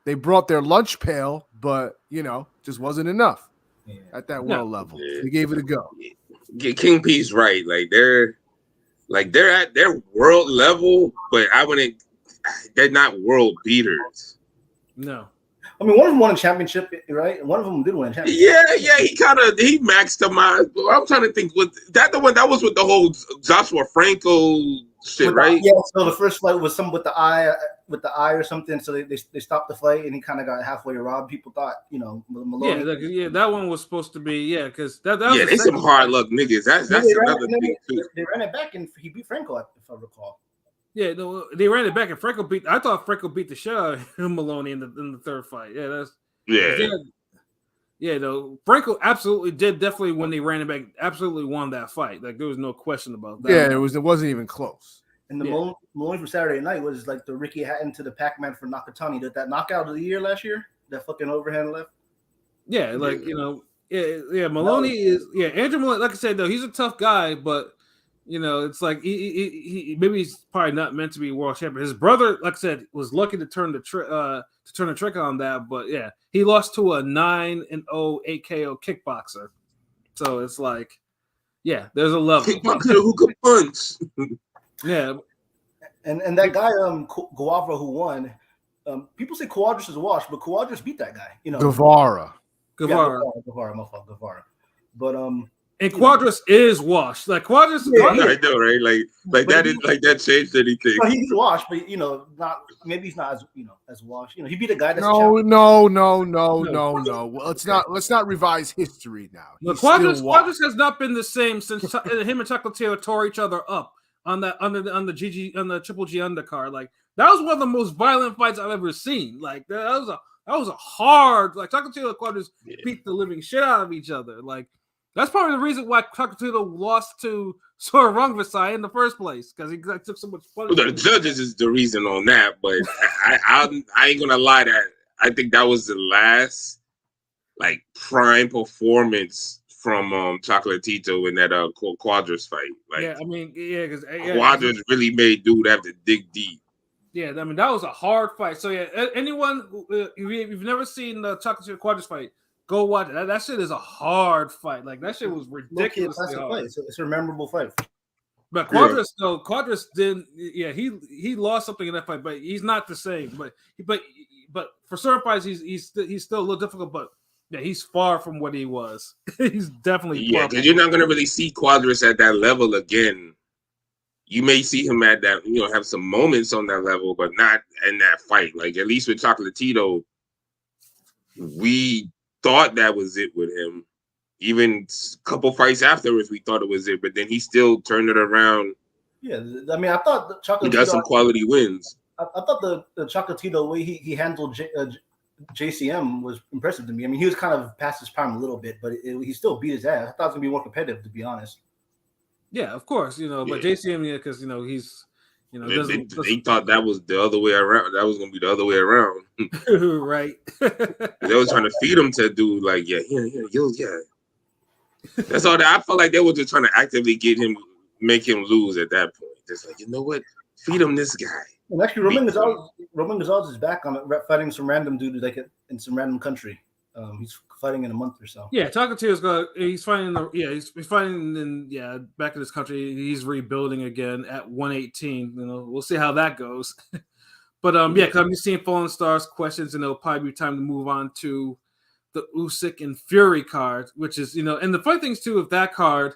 They brought their lunch pail, but just wasn't enough at that world level. Yeah. They gave it a go. Yeah, King P's right. Like they're at their world level, but they're not world beaters. No. I mean, one of them won a championship, right? One of them did win a championship. Yeah, he maxed them out. I'm trying to think, was that the one that was with the whole Joshua Franco shit, right? Yeah, so the first fight was some with the eye or something. So they stopped the fight and he kind of got halfway robbed. People thought, Maloney. That one was supposed to be, because that was they some hard luck niggas. That's another thing too. They ran it back and he beat Franco, if I recall. Yeah, they ran it back and Franco beat. I thought Franco beat the shit out of Maloney in the third fight. Franco absolutely did. Definitely when they ran it back, absolutely won that fight. Like there was no question about that. Yeah, it wasn't even close. And the Maloney from Saturday night was like the Ricky Hatton to the Pac-Man for Nakatani. That knockout of the year last year, that fucking overhand left. Yeah, like Maloney is Andrew Maloney. Like I said though, he's a tough guy, but. It's like he maybe he's probably not meant to be world champion. His brother, like I said, was lucky to turn the trick on that. But yeah, he lost to a 9-0 8KO kickboxer. So it's like, there's a level. Kickboxer who could punch. Yeah, and that guy Guavra who won. People say Cuadras is a wash, but Cuadras beat that guy. Guevara. Guevara. But And Cuadras is washed. Like Cuadras, I know, right? Like that is like that changed anything. Well, he's washed, but not maybe he's not as washed. He beat a guy that's no. Well, let's not revise history now. Cuadras has not been the same since him and Chocolatito tore each other up on the Triple G undercard. Like that was one of the most violent fights I've ever seen. Like that was a hard like Chocolatito and Cuadras beat the living shit out of each other. Like. That's probably the reason why Chocolatito lost to Sora Rungvisai in the first place because he took so much fun. The judges is the reason on that, but I ain't gonna lie that I think that was the last like prime performance from Chocolatito in that Cuadras fight. Like, because Cuadras really made dude have to dig deep. Yeah, I mean that was a hard fight. So anyone if you've never seen the Chocolatito Cuadras fight. Go watch it. That shit is a hard fight. Like that shit was ridiculously hard. It's a memorable fight. But Cuadras didn't. Yeah, he lost something in that fight, but he's not the same. But for certain fights, he's still a little difficult. But yeah, he's far from what he was. He's definitely because you're not gonna really see Cuadras at that level again. You may see him at that, have some moments on that level, but not in that fight. Like at least with Chocolatito, we thought that was it with him. Even a couple fights afterwards, we thought it was it, but then he still turned it around. Yeah, I mean, I thought the Chocolatito. He got some quality wins. I thought the Chocolatito way he handled JCM was impressive to me. I mean, he was kind of past his prime a little bit, but he still beat his ass. I thought it was gonna be more competitive, to be honest. Yeah, of course, but Yeah. JCM, because he's, doesn't They thought that was the other way around. That was gonna be the other way around. right. They was trying to feed him to do like, yeah. That's all. I felt like they were just trying to actively make him lose at that point. Just like, you know what, feed him this guy. And actually, Roman Gonzalez is back on it, fighting some random dude like in some random country. He's fighting in a month or so. Yeah, Takatiro's is going. He's fighting he's fighting in back in his country. He's rebuilding again at 118. We'll see how that goes. But because I'm just seeing Fallen Stars questions, and it'll probably be time to move on to the Usyk and Fury card, which is and the funny things too of that card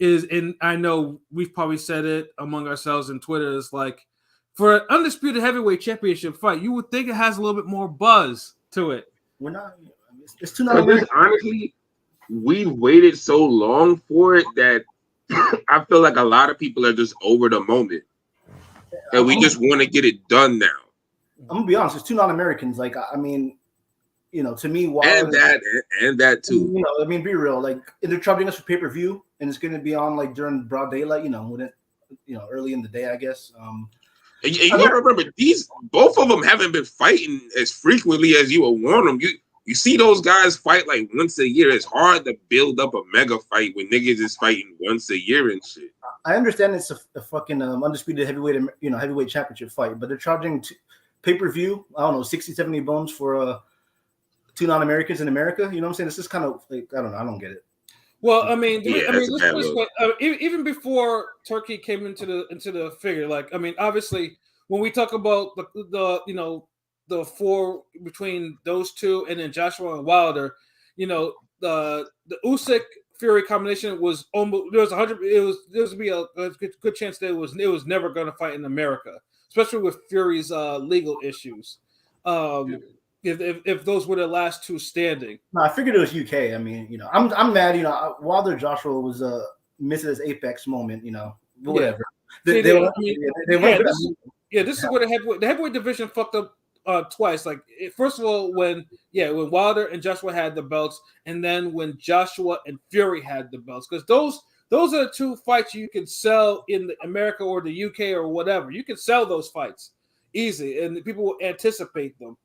is, and I know we've probably said it among ourselves in Twitter, is like for an undisputed heavyweight championship fight, you would think it has a little bit more buzz to it. We're not. It's too not. Honestly, we've waited so long for it that I feel like a lot of people are just over the moment, and we just want to get it done now. I'm gonna be honest. It's two non-Americans. Like, I mean, to me, and that too. Be real. Like, they're troubling us for pay-per-view, and it's gonna be on like during broad daylight. When early in the day, I guess. And you gotta remember, both of them haven't been fighting as frequently as you would want them. You see those guys fight like once a year. It's hard to build up a mega fight when niggas is fighting once a year and shit. I understand it's a fucking undisputed heavyweight championship fight, but they're charging pay-per-view, I don't know, 60, 70 bones for two non-Americans in America. You know what I'm saying? This is kind of like, I don't know. I don't get it. Well, even before Turkey came into the figure, like, obviously when we talk about the four between those two and then Joshua and Wilder, the Usyk Fury combination was almost there was be a good chance that it was never going to fight in America, especially with Fury's legal issues. If those were the last two standing. No, I figured it was UK. I'm mad. Wilder Joshua was missing his apex moment. Whatever. This is where the heavyweight division fucked up twice. Like, first of all, when Wilder and Joshua had the belts, and then when Joshua and Fury had the belts, because those are the two fights you can sell in America or the UK or whatever. You can sell those fights easy, and people will anticipate them.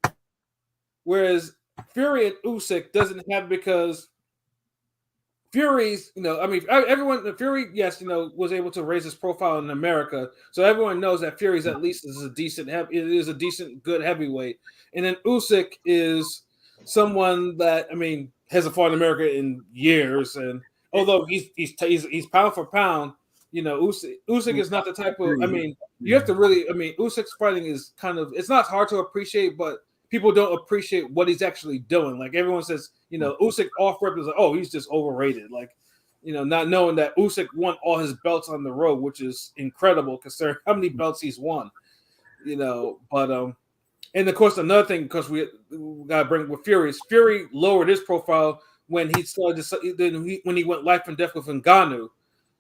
Whereas Fury and Usyk doesn't have, because Fury's, everyone, Fury, yes, was able to raise his profile in America, so everyone knows that Fury's at least is a decent good heavyweight, and then Usyk is someone that hasn't fought in America in years, and although he's pound for pound, Usyk is not the type of, you have to really, Usyk's fighting is kind of, it's not hard to appreciate, but people don't appreciate what he's actually doing. Like, everyone says, Usyk off rep is like, oh, he's just overrated. Like, not knowing that Usyk won all his belts on the road, which is incredible considering how many belts he's won. But and of course another thing, because we gotta bring with Fury lowered his profile when he started when he went life and death with Ngannou.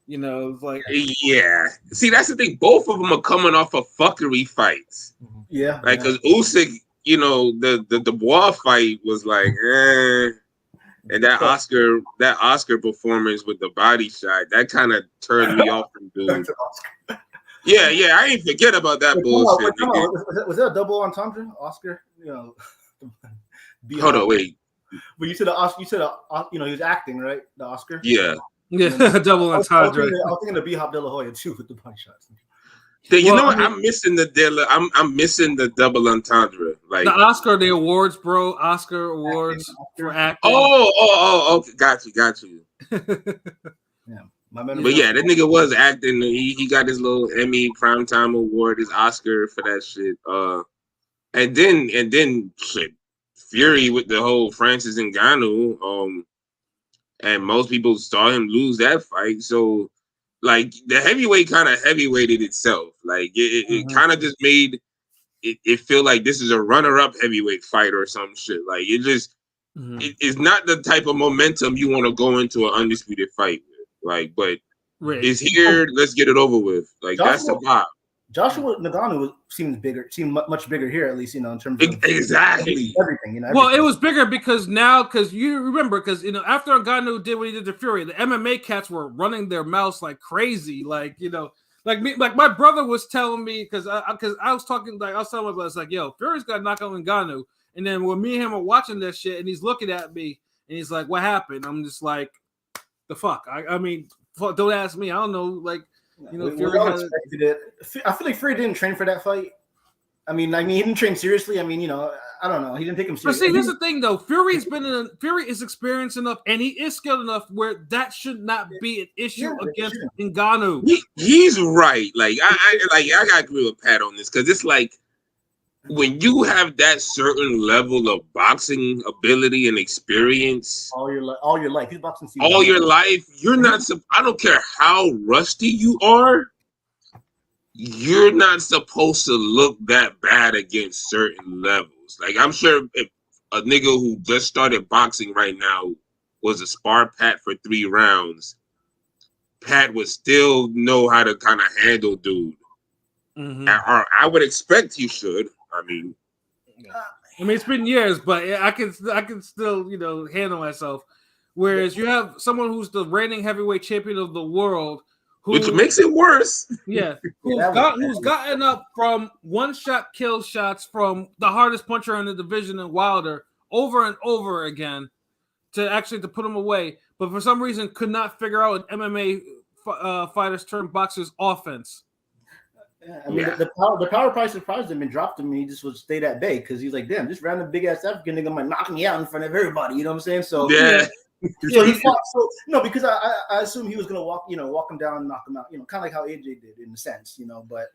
Like, yeah. See, that's the thing. Both of them are coming off of fuckery fights. Yeah. Like, because Usyk, the Dubois fight was like, and that Oscar performance with the body shot, that kind of turned me off from dude. Yeah, I ain't forget about that bullshit. Was that a double entendre, Oscar? Hold on, wait. But you said Oscar. You said he was acting, right? The Oscar. Yeah. Double entendre. I was thinking of B-Hop De La Hoya too with the body shots. You know what? I'm missing I'm missing the double entendre. Like the Oscar, the awards, bro. Oscar awards for acting. Oh, got you. Yeah, but yeah, that nigga was acting. He got his little Emmy Primetime Award, his Oscar for that shit. And then shit, Fury with the whole Francis Ngannou. And most people saw him lose that fight, so. Like, the heavyweight kind of heavyweighted itself. Like, it kind of just made it feel like this is a runner-up heavyweight fight or some shit. Like, it just it's not the type of momentum you want to go into an undisputed fight with. Like, but it's here. Let's get it over with. Like, that's the vibe. Joshua Nagano seemed much bigger here, at least, in terms of exactly everything. Well, it was bigger because you remember, because after Ngannou did what he did to Fury, the MMA cats were running their mouths like crazy, like my brother was telling me, because I was talking, like I was telling my brother, like, yo, Fury's got to knock out Ngannou, and then when me and him are watching this shit, and he's looking at me, and he's like, what happened? I'm just like, the fuck? I mean, don't ask me. I don't know, like. Fury expected it. I feel like Fury didn't train for that fight. I mean, he didn't train seriously. I mean, I don't know. He didn't take him seriously. But see, here's the thing, though. Fury is experienced enough, and he is skilled enough where that should not be an issue against Ngannou. He's right. Like I gotta agree with Pat on this, because it's like when you have that certain level of boxing ability and experience all your life, he's boxing all your life, you're not. I don't care how rusty you are. You're not supposed to look that bad against certain levels. Like, I'm sure if a nigga who just started boxing right now was a spar Pat for 3 rounds, Pat would still know how to kind of handle dude. Mm-hmm. Or I would expect he should. I mean, it's been years, but I can still handle myself. Whereas you have someone who's the reigning heavyweight champion of the world, which makes it worse. Yeah, who's gotten up from one-shot kill shots from the hardest puncher in the division in Wilder over and over again to put him away, but for some reason could not figure out an MMA fighters turned boxers offense. I mean, the power price surprised him and dropped him, and he just would stay that bay because he's like, damn, this random big ass African nigga might knock me out in front of everybody. You know what I'm saying? So yeah. So he fought. So no, because I assumed he was gonna walk him down and knock him out. Kind of like how AJ did in a sense. But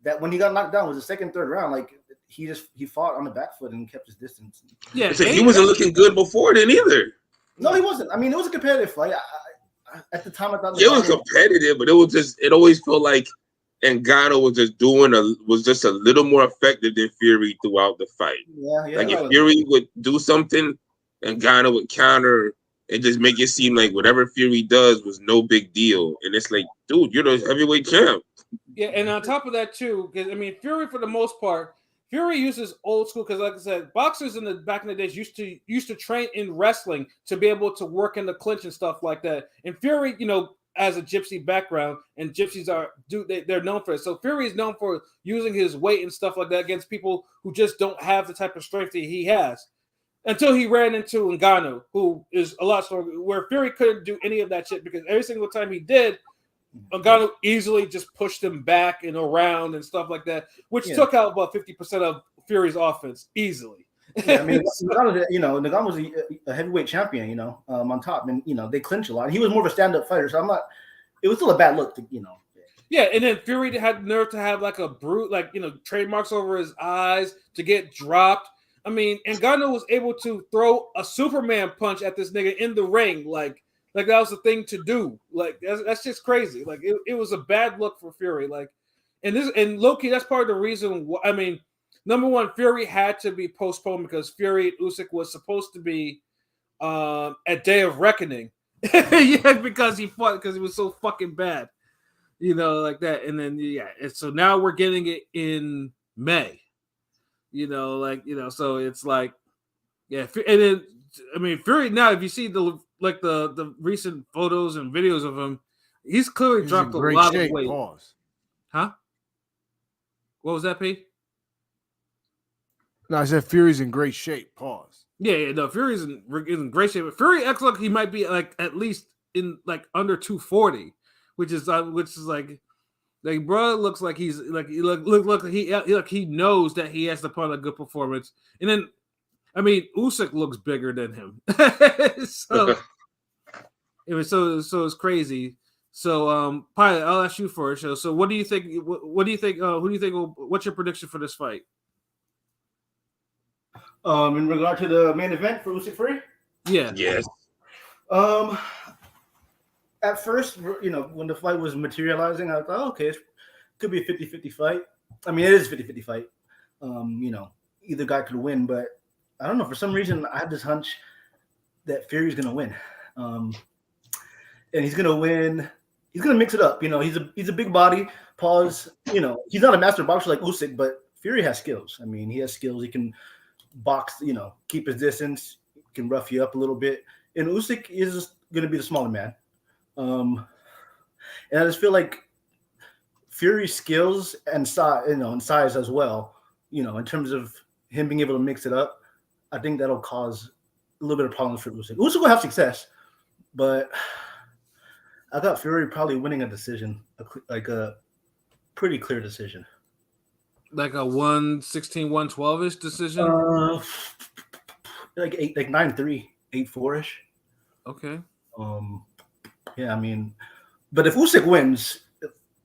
that when he got knocked down was the second, third round. Like he fought on the back foot and kept his distance. Yeah, he wasn't looking good before then either. No, he wasn't. I mean, it was a competitive fight. At the time, I thought it was competitive, but it always felt like Ngannou was just a little more effective than Fury throughout the fight. Yeah. Like if Fury would do something, Ngannou would counter and just make it seem like whatever Fury does was no big deal. And it's like, dude, you're the heavyweight champ. Yeah, and on top of that too, because Fury for the most part, Fury uses old school, because like I said, boxers back in the days used to train in wrestling to be able to work in the clinch and stuff like that. And Fury, as a gypsy background, and gypsies they're known for it. So Fury is known for using his weight and stuff like that against people who just don't have the type of strength that he has. Until he ran into Ngannou, who is a lot stronger, where Fury couldn't do any of that shit, because every single time he did, Ngannou easily just pushed him back and around and stuff like that, which took out about 50% of Fury's offense easily. Yeah, Ngannou was a heavyweight champion, on top, and they clinch a lot. And he was more of a stand-up fighter, so it was still a bad look to. Yeah, and then Fury had the nerve to have like a brute, trademarks over his eyes to get dropped. Ngannou was able to throw a Superman punch at this nigga in the ring, like that was the thing to do. Like that's just crazy. Like it was a bad look for Fury. Like, and low-key, that's part of the reason. Number one, Fury had to be postponed because Fury and Usyk was supposed to be at Day of Reckoning. Yeah, because he was so fucking bad, like that. And then and so now we're getting it in May. So it's like, yeah, and then Fury now, if you see the recent photos and videos of him, he's clearly dropped a lot of weight. Pause. Huh? What was that, P? No, I said Fury's in great shape. Pause. Yeah, no, Fury's in great shape. But Fury acts like he might be at least in under 240, which is like bro looks like he's he knows that he has to put on a good performance. And then Usyk looks bigger than him. So it's crazy. So Pilot, I'll ask you for a show. So what do you think? What do you think? Who do you think? What's your prediction for this fight? In regard to the main event for Usyk Fury? Yeah. Yes. At first, when the fight was materializing, I thought, okay, it could be a 50-50 fight. It is a 50-50 fight. Either guy could win, but I don't know. For some reason, I had this hunch that Fury's going to win. And he's going to win. he's gonna mix it up. You know, he's a big body. Pause. You know, he's not a master boxer like Usyk, but Fury has skills. I mean, he has skills. He can box. You know, keep his distance. Can rough you up a little bit. And Usyk is gonna be the smaller man. And I just feel like Fury's skills and size, and size as well. You know, in terms of him being able to mix it up, I think that'll cause a little bit of problems for Usyk. Usyk will have success, but I got Fury probably winning a decision, like a pretty clear decision. Like a 116, 112-ish decision? Like 9-3, 8-4-ish. Okay. Yeah, I mean, but if Usyk wins,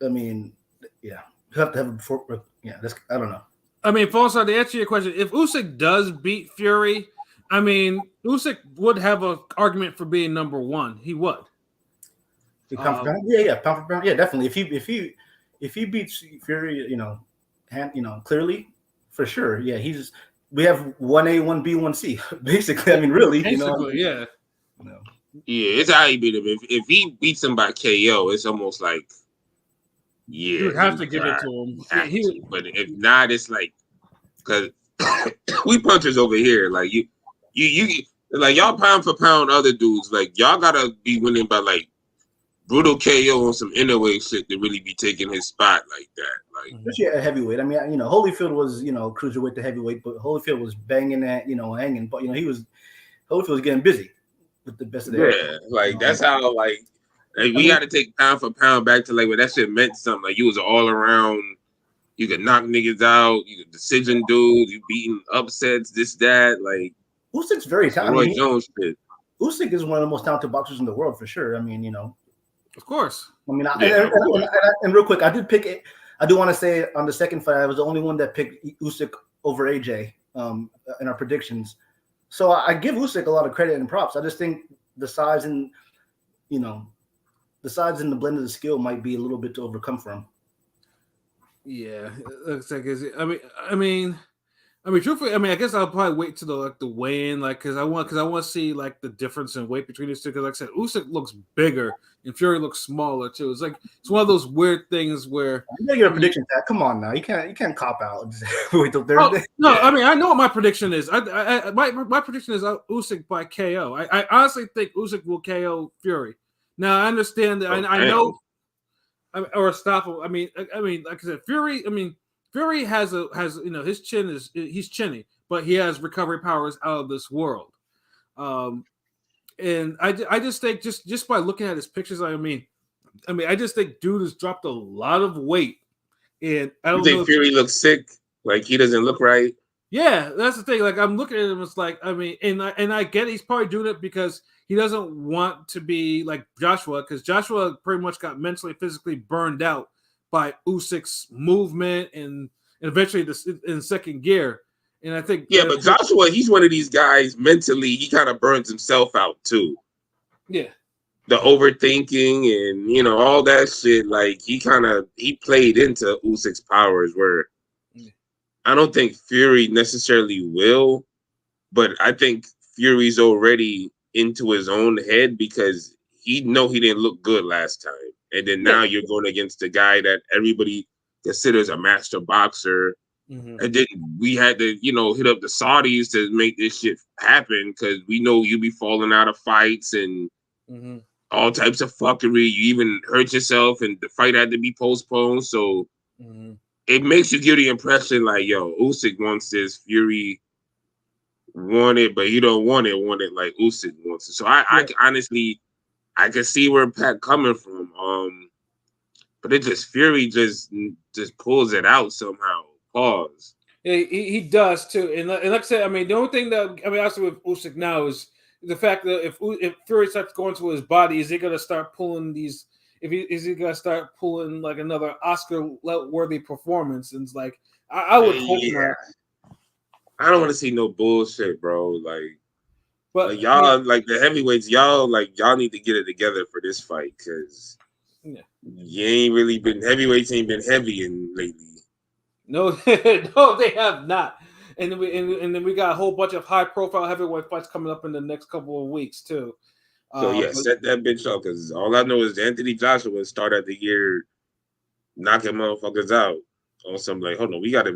I mean, yeah, you have to have it before. Yeah, I don't know. I mean, Falsar, to answer your question, if Usyk does beat Fury, I mean, Usyk would have an argument for being number one. He would. Pound for pound? Yeah, pound for pound. Yeah, definitely. If he beats Fury, clearly, for sure. Yeah, we have 1A, 1B, 1C. Basically, I mean, really. Basically, yeah. Yeah, it's how he beat him. If he beats him by KO, it's almost like, yeah, you would have to give it to him. But if not, it's like, because we punchers over here, like you like y'all pound for pound other dudes, like y'all gotta be winning by like brutal KO on some innerweight shit to really be taking his spot like that. Like, especially at heavyweight. I mean, Holyfield was cruiserweight to heavyweight, but Holyfield was banging at hanging, but Holyfield was getting busy with the best of the yeah, like that's how like we got to take pound for pound back to like where that shit meant something. Like you was all around, you could knock niggas out, you could decision dudes, you beating upsets, this that. Like Usyk's very talented. Roy Jones shit. Usyk is one of the most talented boxers in the world for sure. I mean, of course. I mean, and real quick, I did pick it. I do want to say on the second fight, I was the only one that picked Usyk over AJ in our predictions. So I give Usyk a lot of credit and props. I just think the size and the blend of the skill might be a little bit to overcome for him. Yeah, it looks like I mean, truthfully, I guess I'll probably wait till the weigh-in, because I want to see like the difference in weight between these two. Because like I said, Usyk looks bigger and Fury looks smaller too. It's like it's one of those weird things where you gotta get a prediction. Come on now, you can't cop out. Wait till Thursday. No, I mean I know what my prediction is. My prediction is Usyk by KO. I honestly think Usyk will KO Fury. Now I understand that. I know. Or stop. I mean, like I said, Fury. I mean, Fury has his chin he's chinny, but he has recovery powers out of this world. And I just think just by looking at his pictures, I mean, I just think dude has dropped a lot of weight, and I don't think Fury looks sick, like he doesn't look right. Yeah, that's the thing. Like I'm looking at him, it's like and I get he's probably doing it because he doesn't want to be like Joshua, because Joshua pretty much got mentally, physically burned out by Usyk's movement and eventually in second gear. And I think but Joshua, he's one of these guys mentally, he kind of burns himself out too. Yeah. The overthinking and all that shit, like he played into Usyk's powers where I don't think Fury necessarily will, but I think Fury's already into his own head because he didn't look good last time. And then now you're going against the guy that everybody considers a master boxer. Mm-hmm. And then we had to, hit up the Saudis to make this shit happen because we know you be falling out of fights and all types of fuckery. You even hurt yourself and the fight had to be postponed. So it makes you give the impression like, yo, Usyk wants this, Fury want it, but he don't want it like Usyk wants it. So I honestly, I can see where Pat coming from. But it just Fury just pulls it out somehow. Pause. Yeah, he does too. And like I said, the only thing that obviously with Usyk now is the fact that if Fury starts going to his body, is he gonna start pulling these? Is he gonna start pulling like another Oscar-worthy performance? And it's like I would hope not. I don't want to see no bullshit, bro. But y'all, like the heavyweights, y'all need to get it together for this fight because you ain't really been heavyweights ain't been heavy lately. No, no, they have not. And then we got a whole bunch of high-profile heavyweight fights coming up in the next couple of weeks too. So yeah, But set that bitch up because all I know is Anthony Joshua started the year knocking motherfuckers out on some like, hold on, we gotta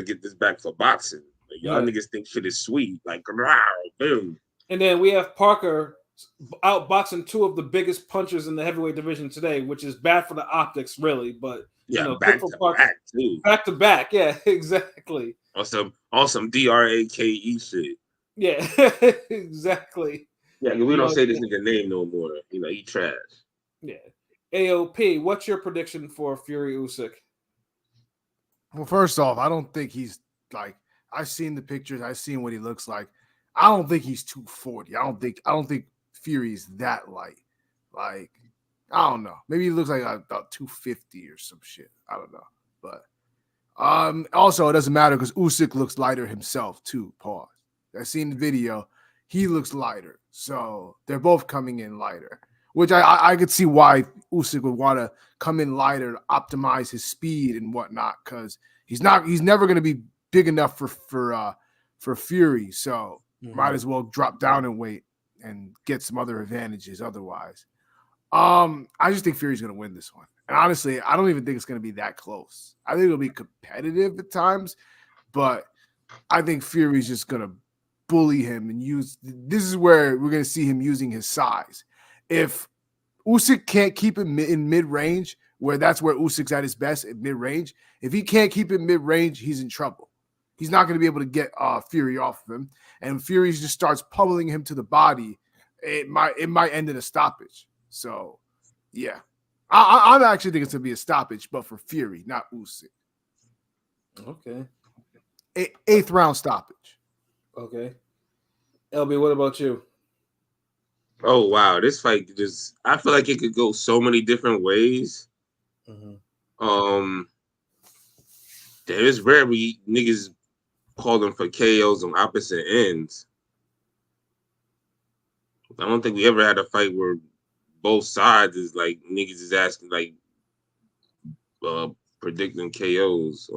get this back for boxing. Like, y'all yeah. niggas think shit is sweet, like wow, boom. And then we have Parker outboxing two of the biggest punchers in the heavyweight division today, which is bad for the optics, really. But Yeah, good back for to Parker. back too. Back to back, yeah, exactly. On some DRAKE shit. Yeah, exactly. Yeah, we don't say this nigga name no more. He trash. Yeah. AOP, what's your prediction for Fury Usyk? Well, first off, I don't think he's like, I've seen the pictures, I've seen what he looks like. I don't think he's 240. I don't think Fury's that light. Like, I don't know. Maybe he looks like about 250 or some shit. I don't know. But also it doesn't matter because Usyk looks lighter himself too. Pause. I've seen the video. He looks lighter. So they're both coming in lighter. Which I could see why Usyk would want to come in lighter to optimize his speed and whatnot, because he's never going to be big enough for Fury. So might as well drop down in weight and get some other advantages otherwise. I just think Fury's going to win this one. And honestly, I don't even think it's going to be that close. I think it'll be competitive at times, but I think Fury's just going to bully him and this is where we're going to see him using his size. If Usyk can't keep him in mid-range, where that's where Usyk's at his best, at mid-range, if he can't keep him mid-range, he's in trouble. He's not going to be able to get Fury off of him. And Fury just starts pummeling him to the body. It might end in a stoppage. So, yeah. I actually think it's going to be a stoppage, but for Fury, not Usyk. Okay. Eighth round stoppage. Okay. LB, what about you? Oh wow, this fight I feel like it could go so many different ways. It's rare we niggas call them for KOs on opposite ends. I don't think we ever had a fight where both sides is like niggas is asking like predicting KOs.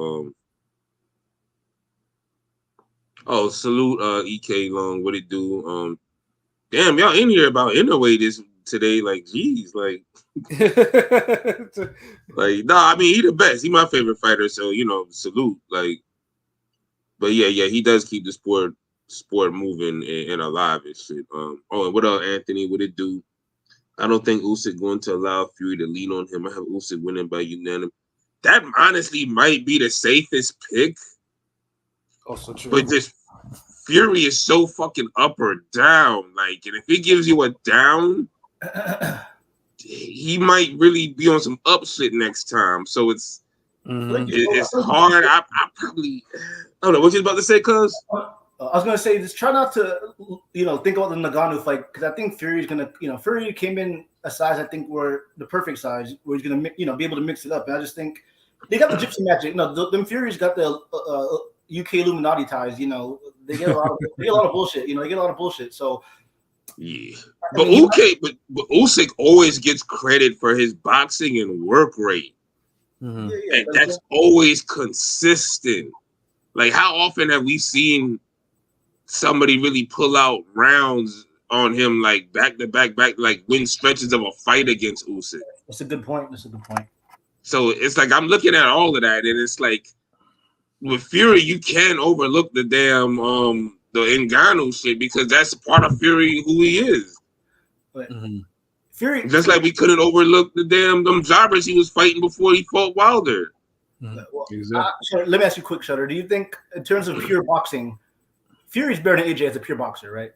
Salute EK Long, what it do? Damn, y'all in here about Inouye this today, like geez, like nah, I mean he the best. He my favorite fighter, so salute. Like, but yeah, he does keep the sport moving and alive and shit. And what up, Anthony? What it do? I don't think Usyk going to allow Fury to lean on him. I have Usyk winning by unanimous. That honestly might be the safest pick. Also true. But just Fury is so fucking up or down. Like, and if he gives you a down, he might really be on some up shit next time. So it's hard. I probably I don't know what you about to say, cuz. I was gonna say, just try not to, think about the Ngannou fight, because I think Fury's gonna, Fury came in a size, I think, where the perfect size, where he's gonna, be able to mix it up. And I just think they got the gypsy magic. No, them Fury's got the UK Illuminati ties. They get a lot of bullshit. They get a lot of bullshit. So yeah, but Usyk always gets credit for his boxing and work rate, and that's always consistent. Like, how often have we seen somebody really pull out rounds on him, like back to back, like win stretches of a fight against Usyk? That's a good point. So it's like I'm looking at all of that, and it's like with Fury, you can't overlook the damn the Ngannou shit, because that's part of Fury who he is. But Fury, just like we couldn't overlook the damn them jobbers he was fighting before he fought Wilder. Well, let me ask you quick, Shutter. Do you think, in terms of pure boxing, Fury's better than AJ as a pure boxer, right?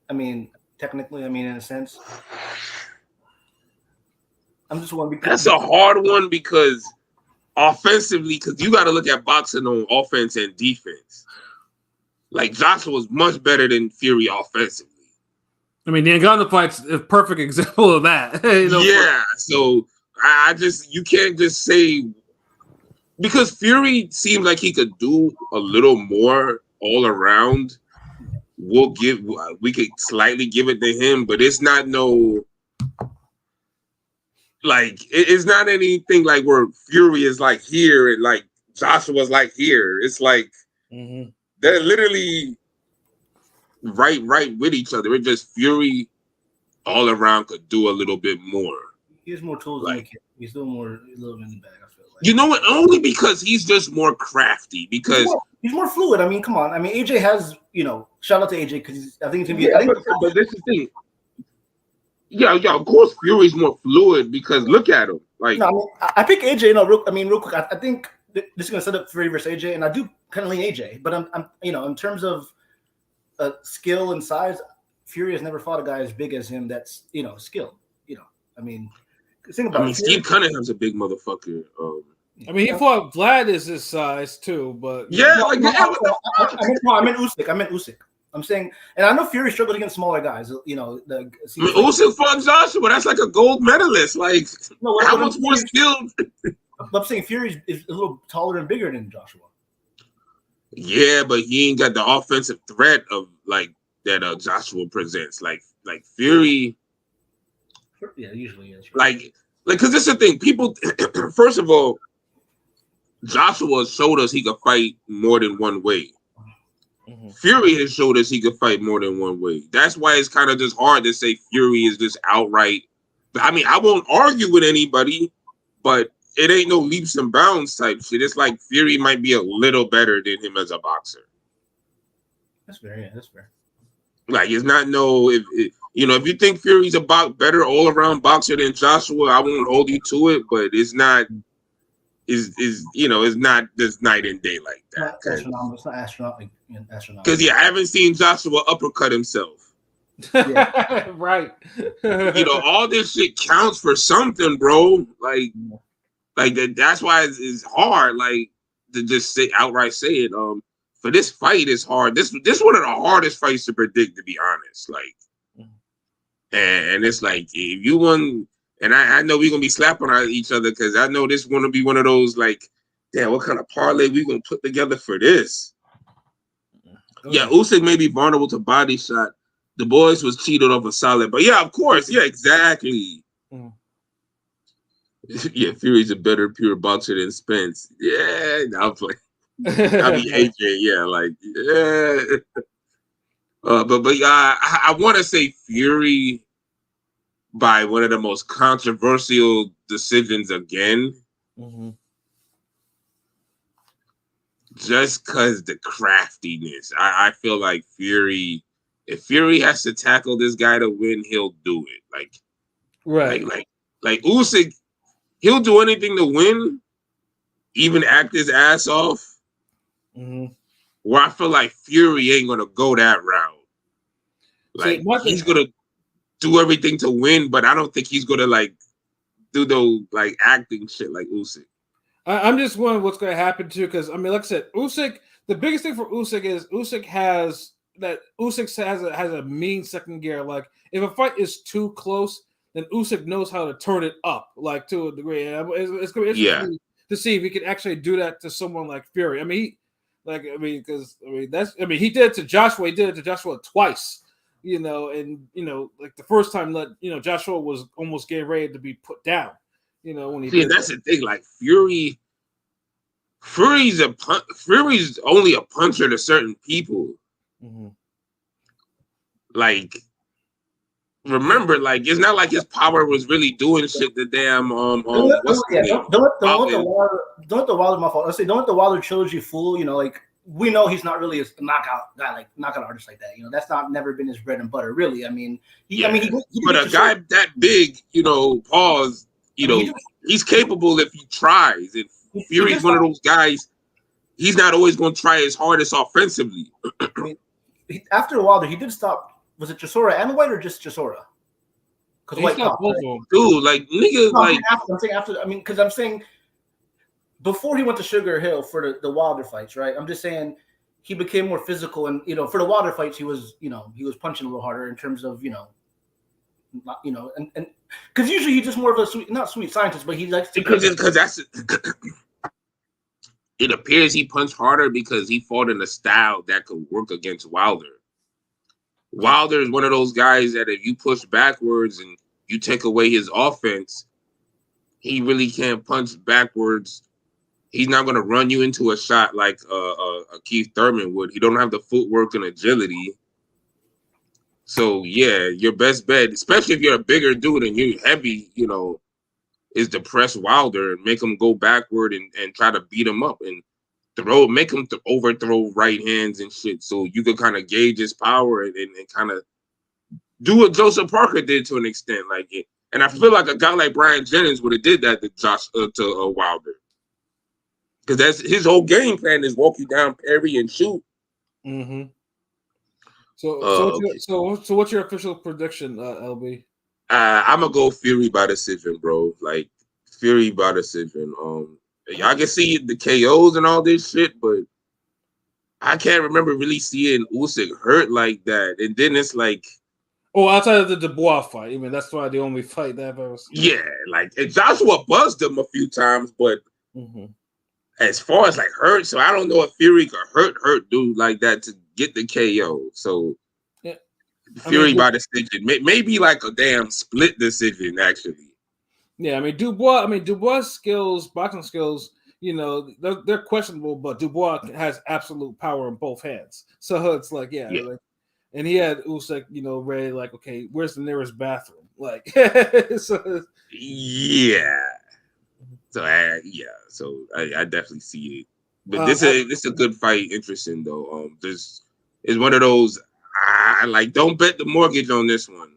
I mean, technically, in a sense. I'm just wondering. That's a hard one because offensively, because you got to look at boxing on offense and defense. Like, Joshua was much better than Fury offensively. I mean, the Ngannou fight's a perfect example of that. So you can't just say, because Fury seems like he could do a little more all around. We could slightly give it to him, but it's not it's not anything like where Fury is like here and like Joshua's like here. It's like they're literally right with each other. It just Fury all around could do a little bit more. He has more tools in the kit. He's still more a little in the bag. I feel like. You know what? Only because he's just more crafty. Because he's more fluid. I mean, come on. I mean, AJ has shout out to AJ because I think it's gonna be. But this is the thing. Yeah. Of course, Fury's more fluid because look at him. Like, no, I mean, I pick AJ. Real quick. I think this is gonna set up Fury versus AJ, and I do kind of lean AJ. But I'm in terms of skill and size, Fury has never fought a guy as big as him. That's skilled. I mean, think about it. Steve Cunningham's a big motherfucker. I mean, he fought Vlad is his size too, but I meant Usyk. I'm saying, and I know Fury struggled against smaller guys. Usyk fought Joshua. That's like a gold medalist. Like, how much more skilled? I'm saying Fury is a little taller and bigger than Joshua. Yeah, but he ain't got the offensive threat of like that Joshua presents. Like Fury. Yeah, usually is. Right. Like, because this is the thing. People, first of all, Joshua showed us he could fight more than one way. Mm-hmm. Fury has showed us he could fight more than one way. That's why it's kind of just hard to say Fury is just outright. I mean, I won't argue with anybody, but it ain't no leaps and bounds type shit. It's like Fury might be a little better than him as a boxer. That's fair. Yeah, that's fair. Like, it's not if you think Fury's a better all around boxer than Joshua, I won't hold you to it. But it's not. It's not just night and day like that. It's not astronomical. Because I haven't seen Joshua uppercut himself. Yeah. Right. All this shit counts for something, bro. Like that's why it's hard. Like to just outright say it. For this fight, it's hard. This one of the hardest fights to predict, to be honest. Like, and it's like if you won. And I know we're going to be slapping on each other because I know this is going to be one of those, like, damn, what kind of parlay we going to put together for this? Yeah, Usyk may be vulnerable to body shot. The boys was cheated off a solid. But, yeah, of course. Yeah, exactly. Mm. Yeah, Fury's a better pure boxer than Spence. Yeah, I'll play. I'll be AJ. Yeah, like, yeah. But I want to say Fury by one of the most controversial decisions again. Mm-hmm. Just because the craftiness. I feel like if Fury has to tackle this guy to win, he'll do it. Like, right. Like Usyk, he'll do anything to win, even act his ass off. Mm-hmm. Where I feel like Fury ain't going to go that route. Like, he's going to do everything to win, but I don't think he's gonna like do those like acting shit like Usyk. I'm just wondering what's gonna happen too, because I mean, like I said, Usyk. The biggest thing for Usyk is Usyk has a mean second gear. Like if a fight is too close, then Usyk knows how to turn it up, like to a degree. It's gonna be interesting to see if he can actually do that to someone like Fury. He did it to Joshua. He did it to Joshua twice. Like the first time Joshua was almost getting ready to be put down. When he did that's the thing. Like Fury's only a puncher to certain people. Mm-hmm. Like, remember, like it's not like his power was really doing shit. The damn don't let the Wilder my fault. Let's say don't let the Wilder trilogy fool. Like. We know he's not really a knockout guy, like knockout artist like that. That's never been his bread and butter, really. I mean, he but a guy that big, pause, he's capable if he tries. If Fury's one of those guys, he's not always going to try his hardest offensively. I mean, after Wilder, he did stop. Was it Chisora and White or just Chisora? Because White stopped, right? Dude, like nigga, like I'm saying after. I mean, because I'm saying. Before he went to Sugar Hill for the Wilder fights, right? I'm just saying he became more physical, and for the Wilder fights, he was punching a little harder in terms of and because usually he's just more of a not sweet scientist, but he likes to because that's it appears he punched harder because he fought in a style that could work against Wilder. Wilder is one of those guys that if you push backwards and you take away his offense, he really can't punch backwards. He's not going to run you into a shot like a Keith Thurman would. He don't have the footwork and agility. So yeah, your best bet, especially if you're a bigger dude and you're heavy, is to press Wilder and make him go backward and try to beat him up and make him overthrow right hands and shit. So you could kind of gauge his power and kind of do what Joseph Parker did to an extent, like it. And I feel like a guy like Brian Jennings would have did that to Wilder, because that's his whole game plan is walk you down, parry, and shoot. Mm-hmm. So what's your official prediction, LB? I'm gonna go Fury by decision, bro. Like Fury by decision. I can see the KOs and all this shit, but I can't remember really seeing Usyk hurt like that. And then it's like, outside of the Dubois fight, I mean, that's why the only fight that I've ever seen. Yeah, like and Joshua buzzed him a few times, but as far as like hurt, so I don't know if Fury could hurt dude like that to get the KO. So Fury by decision, maybe like a damn split decision, actually. Yeah, I mean Dubois skills, boxing skills, they're questionable, but Dubois has absolute power in both hands. So it's like, like, and he had Usyk, ready, like, okay, where's the nearest bathroom? Like, yeah. So I definitely see it. But this is a good fight. Interesting though. This is one of those. I like. Don't bet the mortgage on this one.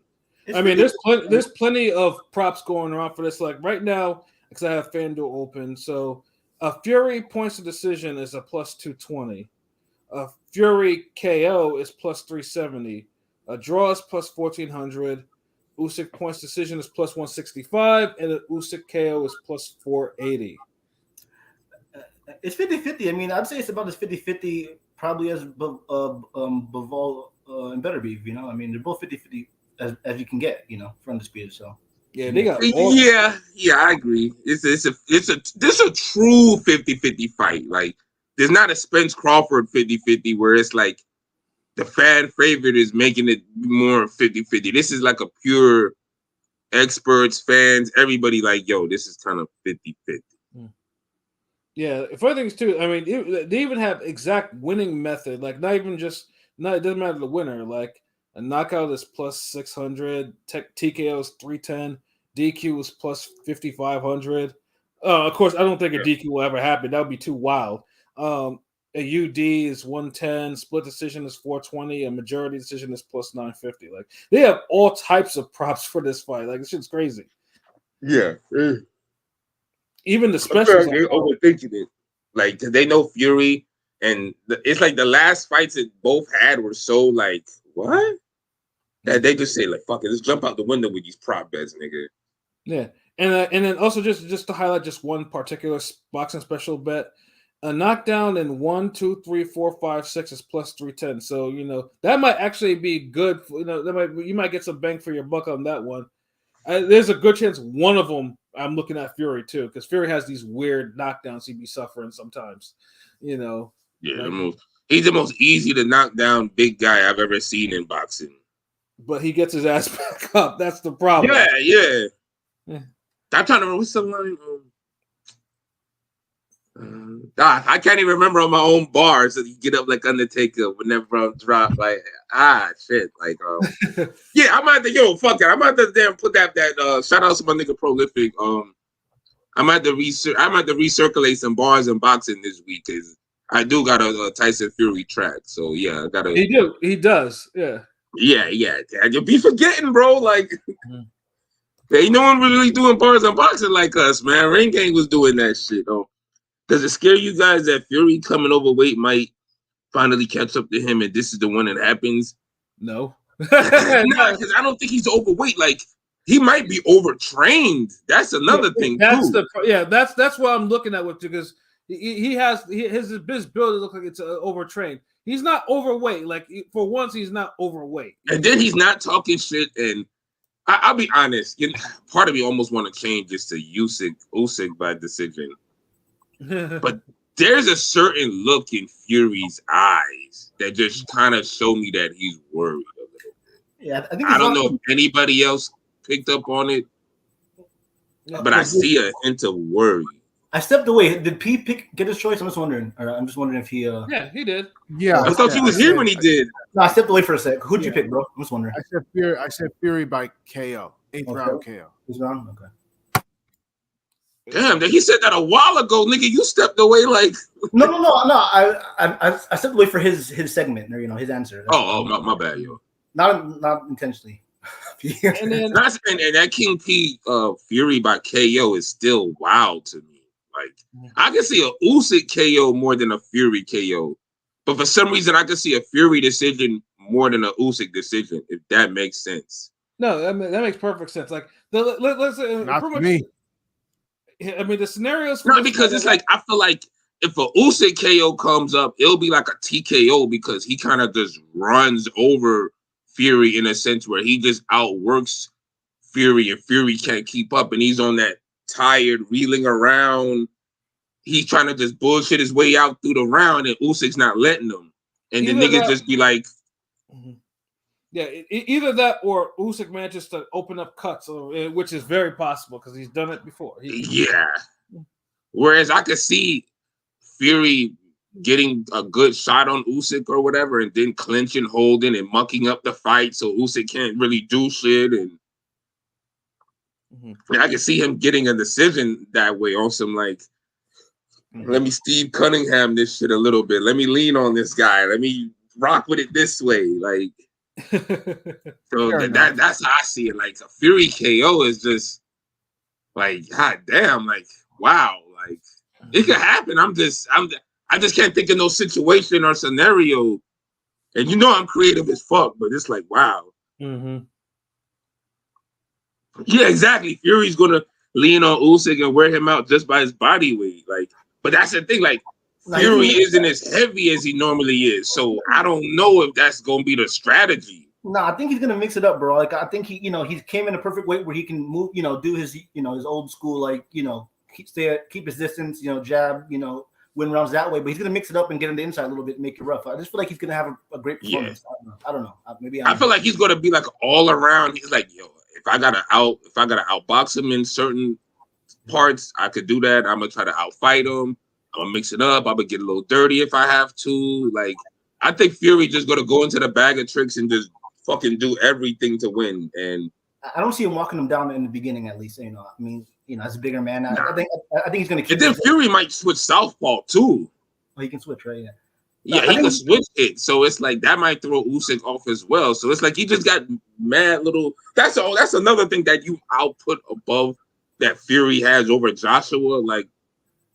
I mean, there's plenty of props going around for this. Like right now, because I have FanDuel open, so a Fury points to decision is a plus 220. A Fury KO is plus 370. A draw is plus 1400. Usyk points decision is plus 165, and an Usyk KO is plus 480. It's 50-50. I mean, I'd say it's about as 50-50 probably as Bivol and Beterbiev, I mean, they're both 50-50 as you can get, for Undisputed. So yeah, they got I agree. This is a true 50-50 fight. Like there's not a Spence Crawford 50-50 where it's like the fan favorite is making it more 50-50. This is like a pure experts, fans, everybody like, yo, this is kind of 50-50. Yeah, funny things too. I mean, they even have exact winning method. Like it doesn't matter the winner. Like a knockout is plus 600, TKO is 310, DQ is plus 5500. Of course, I don't think a DQ will ever happen. That would be too wild. A UD is 110, split decision is 420, a majority decision is plus 950. Like they have all types of props for this fight. Like this shit's crazy. Yeah. Even the specials. They're overthinking it. Like they know Fury, and it's like the last fights that both had were so like what that they just say like fuck it, let's jump out the window with these prop bets, nigga. Yeah, and then also just to highlight just one particular boxing special bet. A knockdown in 1, 2, 3, 4, 5, 6 is plus 310. So that might actually be good. You might get some bang for your buck on that one. There's a good chance one of them I'm looking at Fury too, because Fury has these weird knockdowns he be suffering sometimes. Yeah, he's the most easy to knock down big guy I've ever seen in boxing. But he gets his ass back up. That's the problem. Yeah. I'm trying to remember what's the line. I can't even remember on my own bar. So you get up like Undertaker whenever I'm dropped. Like shit. Like yeah, I'm at the fuck it. I'm at the damn put that shout out to my nigga Prolific. I'm at the recirculate some bars and boxing this week because I do got a Tyson Fury track. So yeah, I gotta. He does. Yeah. Yeah. You'll be forgetting, bro. Like. Ain't no one really doing bars and boxing like us, man. Ring Gang was doing that shit. Does it scare you guys that Fury coming overweight might finally catch up to him, and this is the one that happens? No, because I don't think he's overweight. Like he might be overtrained. That's another thing. That's too. That's what I'm looking at with because he has his build look like it's overtrained. He's not overweight. Like for once, he's not overweight. And then he's not talking shit. And I'll be honest. Part of me almost want to change this to Usyk by decision. But there's a certain look in Fury's eyes that just kind of show me that he's worried a little bit. Yeah, I don't know if anybody else picked up on it, but I see a hint of worry. I stepped away. Did P get his choice? I'm just wondering. If he. Yeah, he did. Yeah, I thought you was here when he did. No, I stepped away for a sec. Who'd you pick, bro? I'm just wondering. I said Fury by KO, 8th round KO. 8th round, okay. Damn, he said that a while ago, nigga. You stepped away like. No. I stepped away for his segment or his answer. Oh, my bad, yo. Not intentionally. And then and that King P Fury by KO is still wild to me. Like I can see a Usyk KO more than a Fury KO, but for some reason I can see a Fury decision more than a Usyk decision. If that makes sense. No, that makes perfect sense. Like let's Not for me. I mean, the scenarios. No, because it's like I feel like if a Usyk KO comes up, it'll be like a TKO because he kind of just runs over Fury in a sense where he just outworks Fury and Fury can't keep up and he's on that tired reeling around. He's trying to just bullshit his way out through the round and Usyk's not letting him. And the niggas just be like, yeah, either that or Usyk manages to open up cuts, which is very possible because he's done it before. Yeah. Whereas I could see Fury getting a good shot on Usyk or whatever, and then clinching, holding, and mucking up the fight, so Usyk can't really do shit. And I can see him getting a decision that way on some like, let me Steve Cunningham this shit a little bit. Let me lean on this guy. Let me rock with it this way. Like, so that's how I see it. Like a Fury KO is just like, god damn, like wow, like it could happen. I just can't think of no situation or scenario. And I'm creative as fuck, but it's like, wow. Mm-hmm. Yeah, exactly. Fury's gonna lean on Usyk and wear him out just by his body weight. Like, but that's the thing, like Fury isn't as heavy as he normally is. So I don't know if that's gonna be the strategy. No, I think he's gonna mix it up, bro. Like I think he came in a perfect weight where he can move, do his his old school, like, keep his distance, jab, win rounds that way, but he's gonna mix it up and get on the inside a little bit and make it rough. I just feel like he's gonna have a great performance. Yeah. I don't know. I feel like he's gonna be like all around. He's like, yo, if I gotta outbox him in certain parts, I could do that. I'm gonna try to outfight him. I'm gonna mix it up. I'm gonna get a little dirty if I have to. Like, I think Fury just gonna go into the bag of tricks and just fucking do everything to win. And I don't see him walking him down in the beginning, at least. I mean, as a bigger man, I think he's gonna keep. And then Fury might switch southpaw too. Oh, he can switch, right? Yeah. Yeah, he can switch it. So it's like that might throw Usyk off as well. So it's like he just got mad little. That's another thing that I'll put above that Fury has over Joshua, like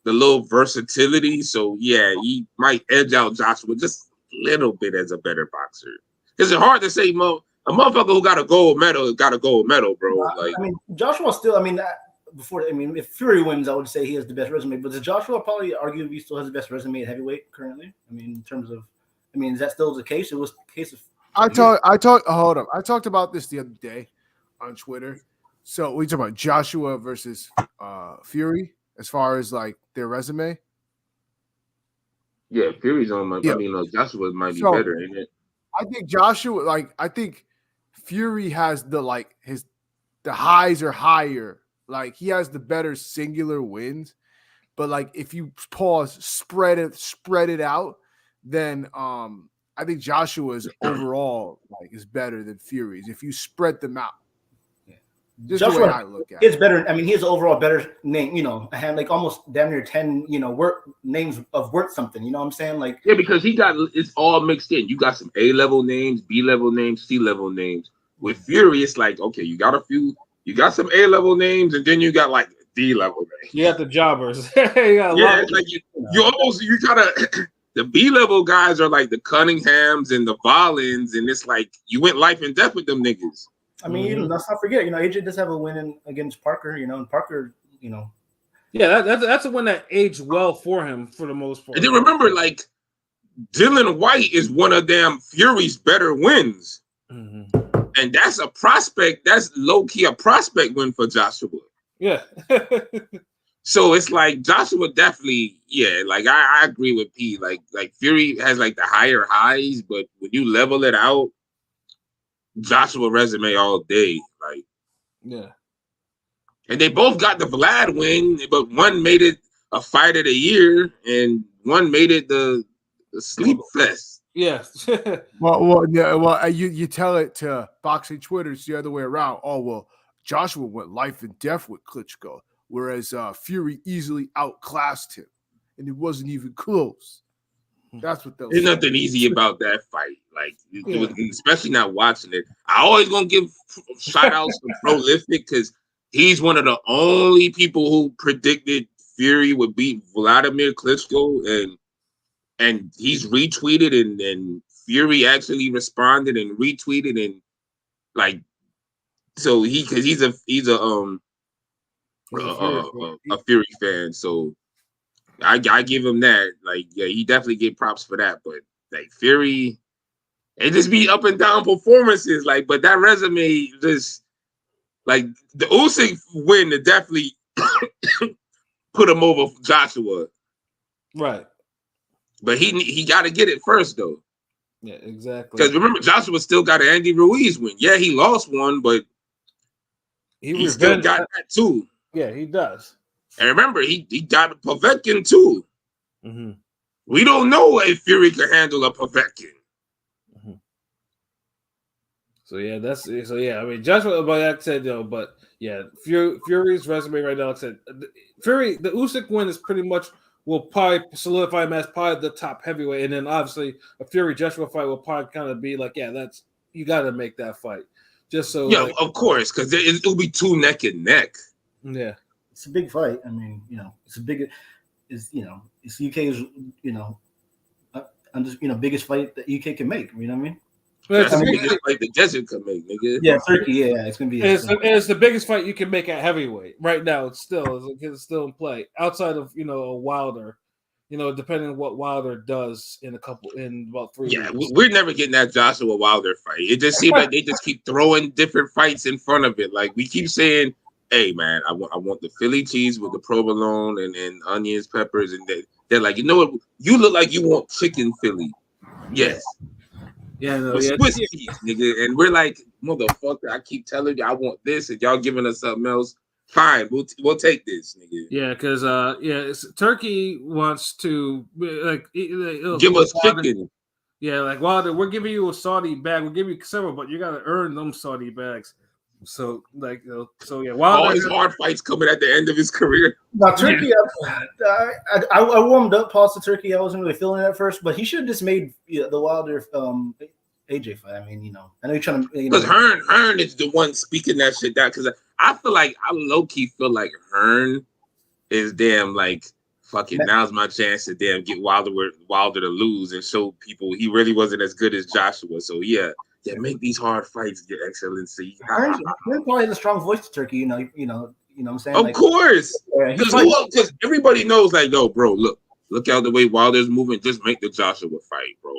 the little versatility. So yeah, he might edge out Joshua just a little bit as a better boxer. Because it's hard to say, a motherfucker who got a gold medal, bro. Like, I mean, Joshua still. If Fury wins, I would say he has the best resume. But does Joshua probably arguably still has the best resume at heavyweight currently? I mean, in terms of, is that still the case? It was the case of. Hold up. I talked about this the other day on Twitter. So we talk about Joshua versus Fury as far as like their resume. Yeah, Fury's on my. Yeah. Joshua might be better, ain't it? I think Joshua, I think Fury has the highs are higher. Like he has the better singular wins, but like if you spread it out, then I think Joshua's overall is better than Fury's if you spread them out. Yeah. Just Joshua, the way I look at it. It's better. I mean, he has overall better name. I had almost damn near 10 names of worth something. You know what I'm saying? Like yeah, because it's all mixed in. You got some A-level names, B-level names, C-level names. With Fury, it's like okay, you got a few. You got some A-level names, and then you got like D-level names. You got the jobbers. It's like you gotta the B-level guys are like the Cunninghams and the Volins, and it's like you went life and death with them niggas. I mean, let's not forget, AJ does have a win against Parker, and Parker, Yeah, that's a win that aged well for him for the most part. And then remember, like Dylan White is one of damn Fury's better wins. Mm-hmm. And that's a prospect. That's low-key a prospect win for Joshua. Yeah. So it's like Joshua definitely, like I agree with P. Like Fury has like the higher highs, but when you level it out, Joshua resume all day. Like, yeah. And they both got the Vlad win, but one made it a fight of the year, and one made it the sleep fest. Yes. You tell it to boxing Twitter, it's the other way around. Oh, well, Joshua went life and death with Klitschko, whereas Fury easily outclassed him, and it wasn't even close. That's what they'll There's say. nothing easy about that fight. Like, especially not watching it. I always gonna give shout outs to Prolific because he's one of the only people who predicted Fury would beat Vladimir Klitschko, and he's retweeted and Fury actually responded and retweeted and like so he's a Fury fan. So I give him that. Like, yeah, he definitely get props for that. But like Fury, it just be up and down performances. Like, but that resume just like the Usyk win to definitely put him over Joshua. Right. But he got to get it first though. Yeah, exactly. Because remember, Joshua still got an Andy Ruiz win. Yeah, he lost one, but he still got that too. Yeah, he does. And remember, he got Povetkin too. Mm-hmm. We don't know if Fury can handle a Povetkin. Mm-hmm. So yeah, I mean, Joshua, but like I said, but yeah, Fury's resume right now, like I said, Fury, the Usyk win is pretty much will probably solidify him as probably the top heavyweight, and then obviously a Fury Joshua fight will probably kind of be like, yeah, that's you got to make that fight, just so of course, because it'll be two neck and neck. Yeah, it's a big fight. I mean, it's it's UK's biggest fight that UK can make. You know what I mean? That's the biggest fight the desert can make, nigga. Yeah, Turkey. Yeah, it's gonna be. It's the biggest fight you can make at heavyweight right now. It's still in play outside of a Wilder. Depending on what Wilder does in about 3 weeks. Yeah, we're never getting that Joshua Wilder fight. It just seems like they just keep throwing different fights in front of it. Like we keep saying, "Hey, man, I want the Philly cheese with the provolone and onions, peppers," and they're like, you know what? You look like you want chicken Philly. Yes. Yeah, Swiss cheese, nigga. And we're like, motherfucker, I keep telling you I want this, and y'all giving us something else. Fine, we'll take this, nigga. Yeah, because Turkey wants to give us chicken. Yeah, like Wilder, we're giving you a Saudi bag. We'll give you several, but you got to earn them Saudi bags. So Wilder, all his hard fights coming at the end of his career. Now Turkey, I warmed up past to Turkey. I wasn't really feeling it at first, but he should have just made the Wilder AJ fight. I mean, I know you're trying to because Hearn is the one speaking that shit down. Because I low key feel like Hearn is damn like fucking. Now's my chance to damn get Wilder to lose and show people he really wasn't as good as Joshua. So yeah, make these hard fights, Your Excellency. Hearn probably has a strong voice to Turkey. You know what I'm saying? Of course, because everybody knows, like, no, bro, look out the way Wilder's moving. Just make the Joshua fight, bro.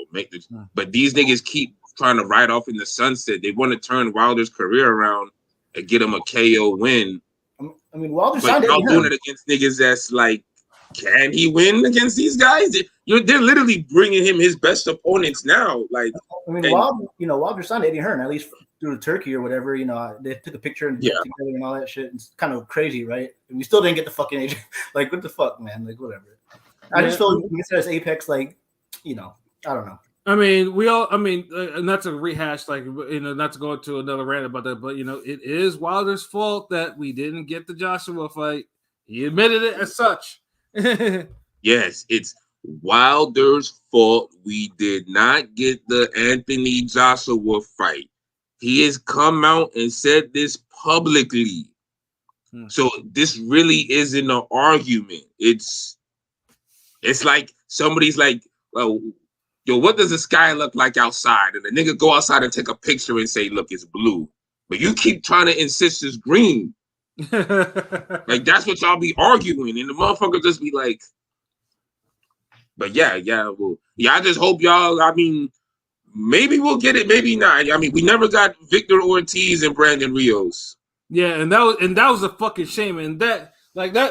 But these niggas keep trying to ride off in the sunset. They want to turn Wilder's career around and get him a KO win. I mean, Wilder but y'all doing it against niggas that's like, can he win against these guys? They're literally bringing him his best opponents now. Like, I mean, Wilder signed Eddie Hearn, at least through Turkey or whatever. They took a picture and together and all that shit. It's kind of crazy, right? And we still didn't get the fucking agent. Like, what the fuck, man? Like, whatever. I just feel like this as Apex, like, I don't know. I mean, not to rehash, like, not to go into another rant about that, but it is Wilder's fault that we didn't get the Joshua fight. He admitted it as such. Yes, it's Wilder's fault we did not get the Anthony Joshua fight. He has come out and said this publicly. So this really isn't an argument. It's like somebody's like, well, yo, what does the sky look like outside? And the nigga go outside and take a picture and say, look, it's blue. But you keep trying to insist it's green. Like, that's what y'all be arguing. And the motherfucker just be like, but I just hope y'all, I mean, maybe we'll get it, maybe not. I mean, we never got Victor Ortiz and Brandon Rios. Yeah, and that was a fucking shame. And that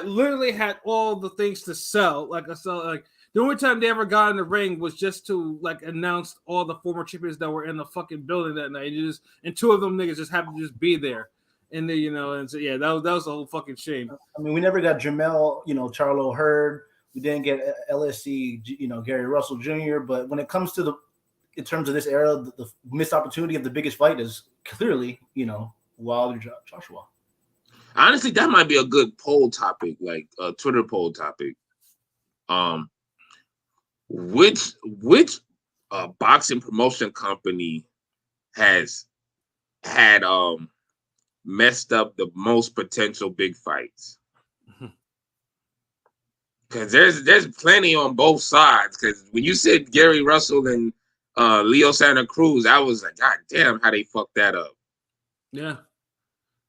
literally had all the things to sell. Like I saw, like the only time they ever got in the ring was just to like announce all the former champions that were in the fucking building that night. And two of them niggas just happened to just be there. And then, and so yeah, that was a whole fucking shame. I mean, we never got Jamel, Charlo Hurd. We didn't get LSC, Gary Russell Jr. But when it comes to in terms of this era, the missed opportunity of the biggest fight is clearly, Wilder Joshua. Honestly, that might be a good poll topic, like a Twitter poll topic. Which boxing promotion company has had messed up the most potential big fights? Because there's plenty on both sides. Because when you said Gary Russell and Leo Santa Cruz, I was like, God damn, how they fucked that up. Yeah.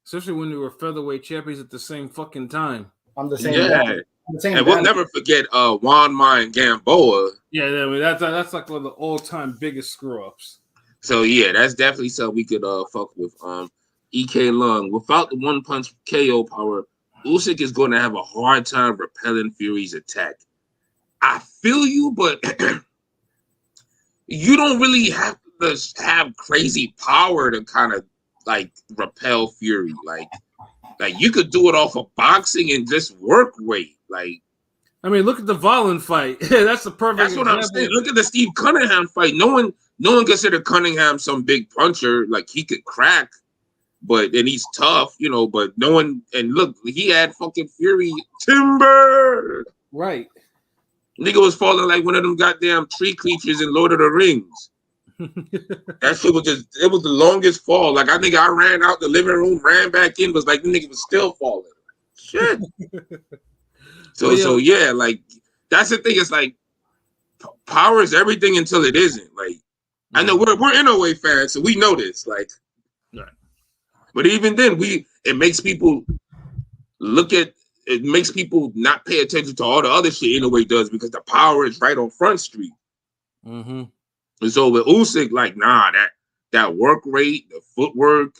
Especially when they were featherweight champions at the same fucking time. On the same and we'll never forget Juan Ma and Gamboa. Yeah, I mean, that's like one of the all-time biggest screw-ups. So yeah, that's definitely something we could fuck with. EK Lung, without the one-punch KO power, Usyk is going to have a hard time repelling Fury's attack. I feel you, but you don't really have to have crazy power to kind of like repel Fury. Like you could do it off of boxing and just work weight. Like, I mean, look at the Volin fight. That's the perfect. That's what I'm saying. Look at the Steve Cunningham fight. No one considered Cunningham some big puncher. Like he could crack. And he's tough, but no one, and look, he had fucking Fury timber. Right. Nigga was falling like one of them goddamn tree creatures in Lord of the Rings. That shit was it was the longest fall. Like, I think I ran out the living room, ran back in, was like, the nigga was still falling. Shit. So yeah, like, that's the thing. It's like, power is everything until it isn't. Like, I know we're NOA fans, so we know this. Like, right. But even then, it makes people makes people not pay attention to all the other shit NOA does because the power is right on Front Street. Mm-hmm. And so with Usyk, like, nah, that work rate, the footwork,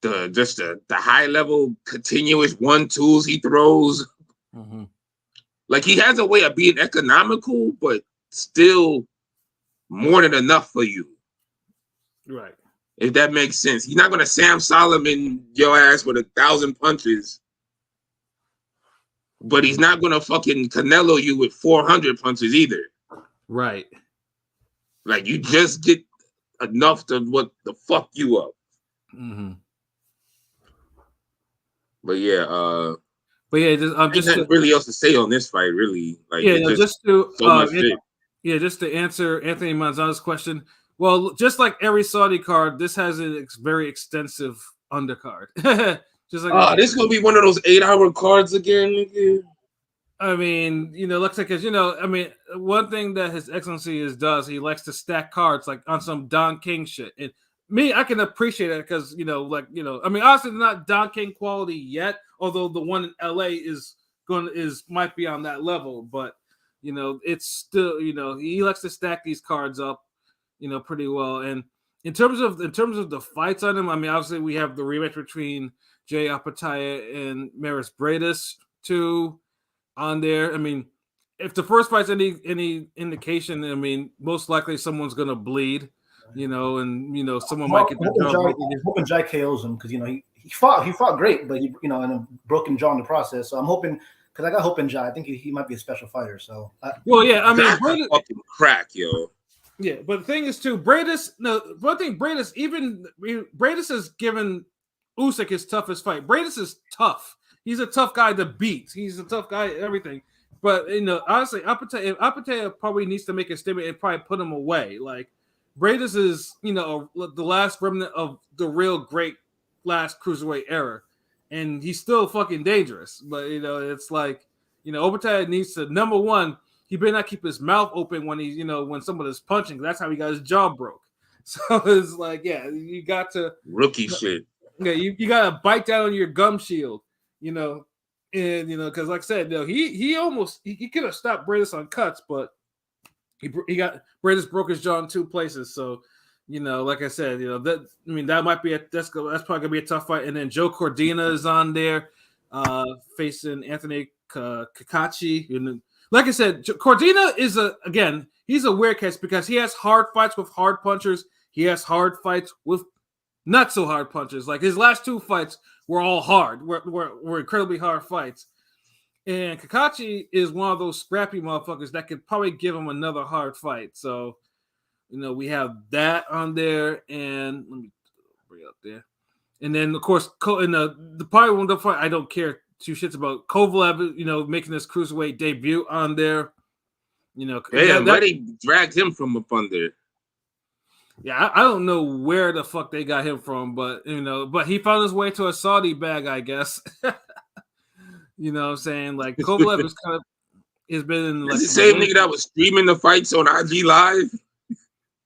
the high level continuous 1-2s he throws. Mm-hmm. Like, he has a way of being economical, but still more than enough for you. Right. If that makes sense. He's not going to Sam Solomon your ass with 1,000 punches. But he's not going to fucking Canelo you with 400 punches either. Right. Like, you just get enough to what the fuck you up. Mm-hmm. But yeah, just nothing really else to say on this fight, really. Like, just to so much shit. Yeah, just to answer Anthony Manzano's question. Well, just like every Saudi card, this has a very extensive undercard. Just like this is gonna be one of those 8-hour cards again, nigga. I mean, looks like, because I mean, one thing that His Excellency does, he likes to stack cards like on some Don King shit. And me, I can appreciate it because I mean, honestly, not Don King quality yet, although the one in LA might be on that level, but it's still, he likes to stack these cards up, pretty well. And in terms of the fights on him, I mean, obviously we have the rematch between Jay Apataya and Maris Bradis too on there. I mean, if the first fight's any indication, I mean, most likely someone's gonna bleed, and someone might get the job. I'm hoping Jai KOs him because he fought great, but he and a broken jaw in the process. So I'm hoping, because I got hope in Jai. I think he might be a special fighter. So well, yeah, I mean, Bradis, fucking crack, yo. Yeah, but the thing is too, Bradis. No, one thing, Bradis has given Usyk his toughest fight. Bradis is tough. He's a tough guy to beat. He's a tough guy at everything. But honestly, Apataya probably needs to make a statement and probably put him away. Like, Bradis is, the last remnant of the real great last cruiserweight era, and he's still fucking dangerous. But it's like, Apataya needs to, number one, he better not keep his mouth open when he's, when someone is punching. That's how he got his jaw broke. So it's like, yeah, you got to rookie shit. Yeah, you got to bite down on your gum shield, and because like I said, he could have stopped Bradis on cuts, but Bradis broke his jaw in 2 places. So, like I said, that might be that's probably gonna be a tough fight. And then Joe Cordina is on there, facing Anthony Kakachi. And like I said, Cordina is he's a weird case because he has hard fights with hard punchers. He has hard fights with not so hard punches. Like his last 2 fights were all hard, were incredibly hard fights. And Kakashi is one of those scrappy motherfuckers that could probably give him another hard fight. So, we have that on there, and let me bring it up there. And then, of course, in the probably one of the fight I don't care 2 shits about Kovalev, making his cruiserweight debut on there. Letty dragged him from up under. Yeah, I don't know where the fuck they got him from, but but he found his way to a Saudi bag, I guess. You know what I'm saying? Like Kovalev has been in like the same nigga that was streaming the fights on IG Live.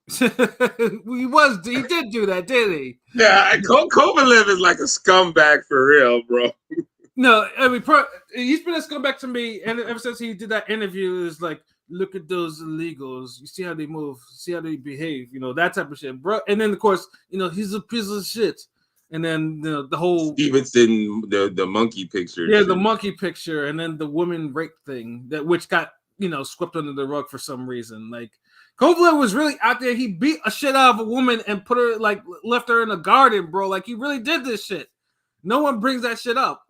He did do that, did he? Yeah, Kovalev is like a scumbag for real, bro. No, I mean he's been a scumbag to me, and ever since he did that interview, is like, look at those illegals. You see how they move, see how they behave, that type of shit, bro. And then of course, he's a piece of shit. And then the whole Stevenson, the monkey picture. Yeah, the monkey picture, and then the woman rape thing which got swept under the rug for some reason. Like Kovalev was really out there. He beat a shit out of a woman and put her left her in a garden, bro. Like he really did this shit. No one brings that shit up.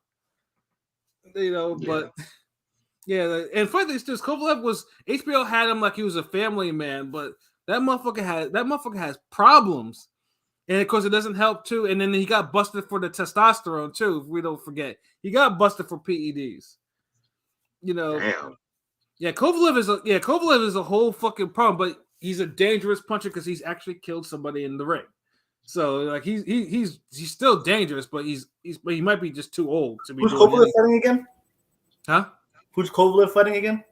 But yeah, and funny thing is, Kovalev was HBO had him like he was a family man, but that motherfucker has problems. And of course, it doesn't help too. And then he got busted for the testosterone too. If we don't forget, he got busted for PEDs. Damn. Yeah, Kovalev is a whole fucking problem. But he's a dangerous puncher because he's actually killed somebody in the ring. So like he's still dangerous, but he might be just too old to be. Who's Kovalev fighting again? Huh? Who's Kovalev fighting again?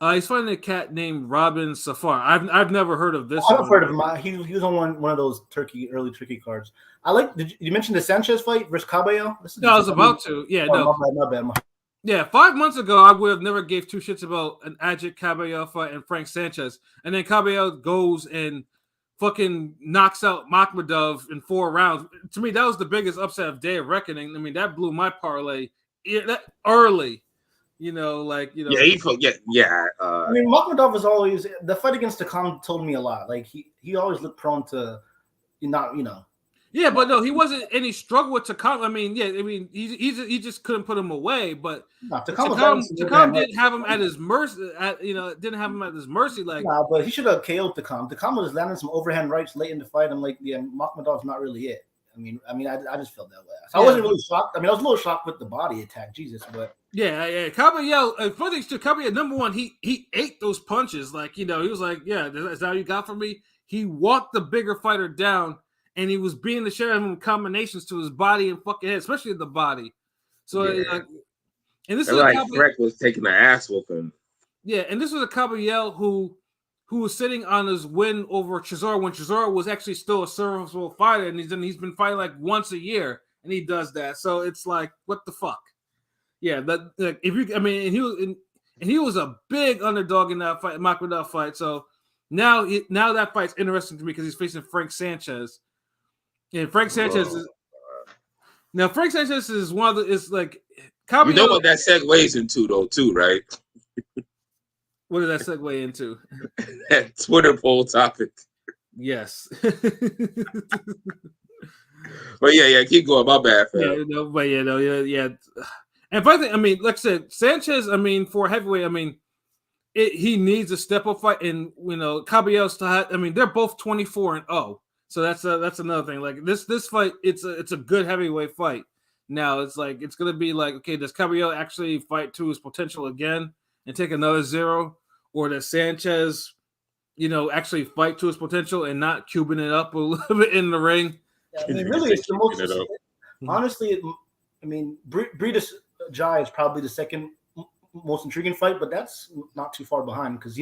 He's fighting a cat named Robin Safar. I've never heard of this. I've heard of him. He was on one of those early Turkey cards. Did you mention the Sanchez fight versus Cabello? No, I was about to. Yeah, no. My bad. Yeah, 5 months ago, I would have never gave 2 shits about an Ajit Cabello fight and Frank Sanchez. And then Cabello goes and fucking knocks out Makhmudov in 4 rounds. To me, that was the biggest upset of Day of Reckoning. I mean, that blew my parlay early. Yeah, I mean, Makhmudov was always the fight against Takam told me a lot. Like he always looked prone to not. Yeah, but no, he wasn't any struggle with Takam. I mean, he just couldn't put him away. But Takam didn't have him at his mercy. Didn't have him at his mercy. Like, nah, but he should have KO'd Takam. Takam was landing some overhand rights late in the fight. I'm like, yeah, Makhmudov's not really it. I just felt that way. So I wasn't really shocked. I mean, I was a little shocked with the body attack, Jesus, but yeah. Cabello, funny thing too, Cabello, number one, he ate those punches. Like, he was like, yeah, is that what you got for me? He walked the bigger fighter down, and he was beating the shit out of him combinations to his body and fucking head, especially the body. So, and this is like Freck was taking the ass whooping. Yeah, and this was a Cabello who was sitting on his win over Chisora when Chisora was actually still a serviceable fighter, and he's been fighting like once a year, and he does that. So it's like, what the fuck? Yeah, he was a big underdog in that fight, Makhmudov fight. So now that fight's interesting to me because he's facing Frank Sanchez, and Frank Sanchez is one of the Cabello, you know what that segues into though, too, right? What did that segue into? That Twitter poll topic. Yes. But yeah, keep going. My bad, fam. Yeah. And by the I mean, like I said, Sanchez, I mean, for heavyweight, I mean, he needs a step up fight, and Cabello still I mean, they're both 24-0. So that's another thing. Like this fight, it's a good heavyweight fight. Now it's like it's gonna be like, okay, does Cabello actually fight to his potential again and take another 0? Or does Sanchez, actually fight to his potential and not cubing it up a little bit in the ring? Yeah, I mean, really, it's the most. Honestly, I mean, Bridas Jai is probably the second most intriguing fight, but that's not too far behind because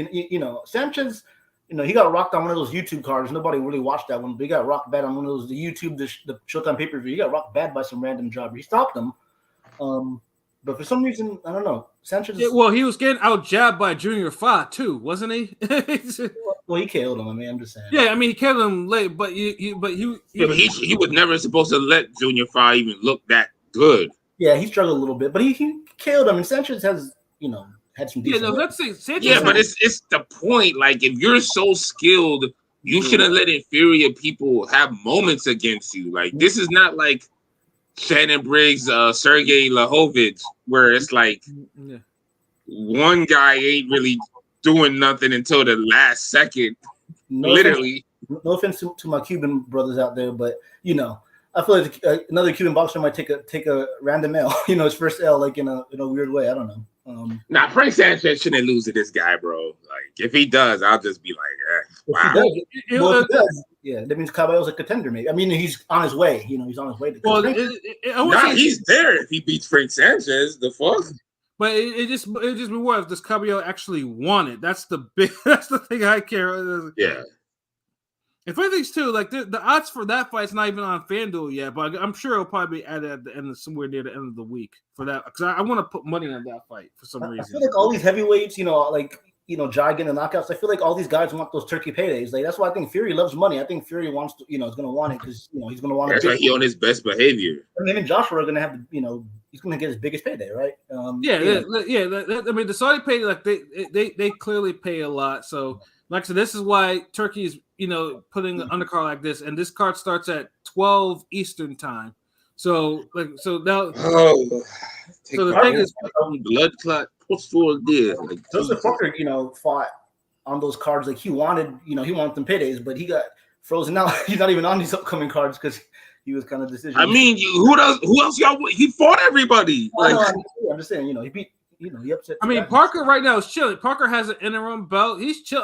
Sanchez, he got rocked on one of those YouTube cards. Nobody really watched that one, but he got rocked bad on one of those the Showtime pay-per-view. He got rocked bad by some random jobber. He stopped him. But for some reason, I don't know. Sanchez. Yeah, well, he was getting out jabbed by Junior Fa too, wasn't he? Well, he killed him. I mean, I'm just saying. Yeah, I mean, he killed him late, but he was never supposed to let Junior Fa even look that good. Yeah, he struggled a little bit, but he killed him. And Sanchez has, had some decent. Yeah, no, let's say Sanchez. Yeah, but it's the point. Like, if you're so skilled You shouldn't let inferior people have moments against you. Like this is not like Shannon Briggs, Sergey Lahovich, where it's like one guy ain't really doing nothing until the last second. Literally. No offense to my Cuban brothers out there, but I feel like another Cuban boxer might take a random L. His first L, like in a weird way. I don't know. Frank Sanchez shouldn't lose to this guy, bro. Like if he does, I'll just be like, wow. If he does, yeah, that means Caballo's a contender, maybe. I mean, he's on his way. He's on his way to. He's there if he beats Frank Sanchez. The fuck. But it just be more if does Caballo actually want it. That's the thing I care. Yeah. And funny things too, like the odds for that fight's not even on FanDuel yet, but I'm sure it'll probably be added at the end somewhere near the end of the week for that because I want to put money on that fight for some reason. I feel like all these heavyweights, Jai getting the knockouts. I feel like all these guys want those turkey paydays. Like that's why I think Fury loves money. I think Fury wants to, is going to want it because he's going to want. That's why he on his best behavior. I mean, Joshua are going to have, he's going to get his biggest payday, right? I mean, the Saudi pay like they clearly pay a lot. So, like I said, this is why Turkey is putting an undercard like this, and this card starts at 12 Eastern time. So now. Oh, so the thing is, blood clot. What's for this? Like Joseph Parker, fought on those cards like he wanted, he wanted them paydays, but he got frozen out. He's not even on these upcoming cards because he was kind of decision. I mean, who else y'all? He fought everybody. I'm just saying, he beat. He upset. I mean, Parker right now is chilling. Parker has an interim belt. He's chill.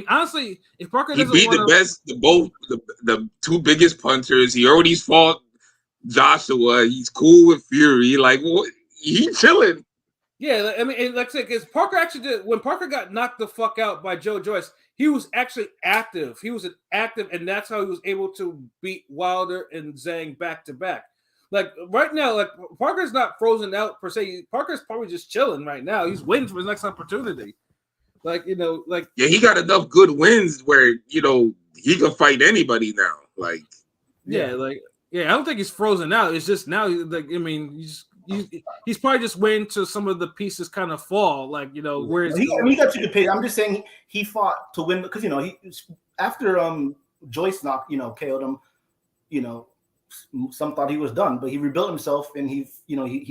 Honestly, if Parker doesn't beat the two biggest punchers. He already fought Joshua. He's cool with Fury. Like, he chilling. Yeah, I mean, like I said, because Parker actually did when Parker got knocked the fuck out by Joe Joyce. He was actually active. He was active, and that's how he was able to beat Wilder and Zhang back to back. Like right now, like Parker's not frozen out per se. Parker's probably just chilling right now. He's waiting for his next opportunity. Yeah, he got enough good wins where he can fight anybody now. Like, I don't think he's frozen out. It's just now, he's probably just waiting till some of the pieces kind of fall. Like, where is he got you to pay. I'm just saying he fought to win because he after Joyce KO'd him. Some thought he was done, but he rebuilt himself and he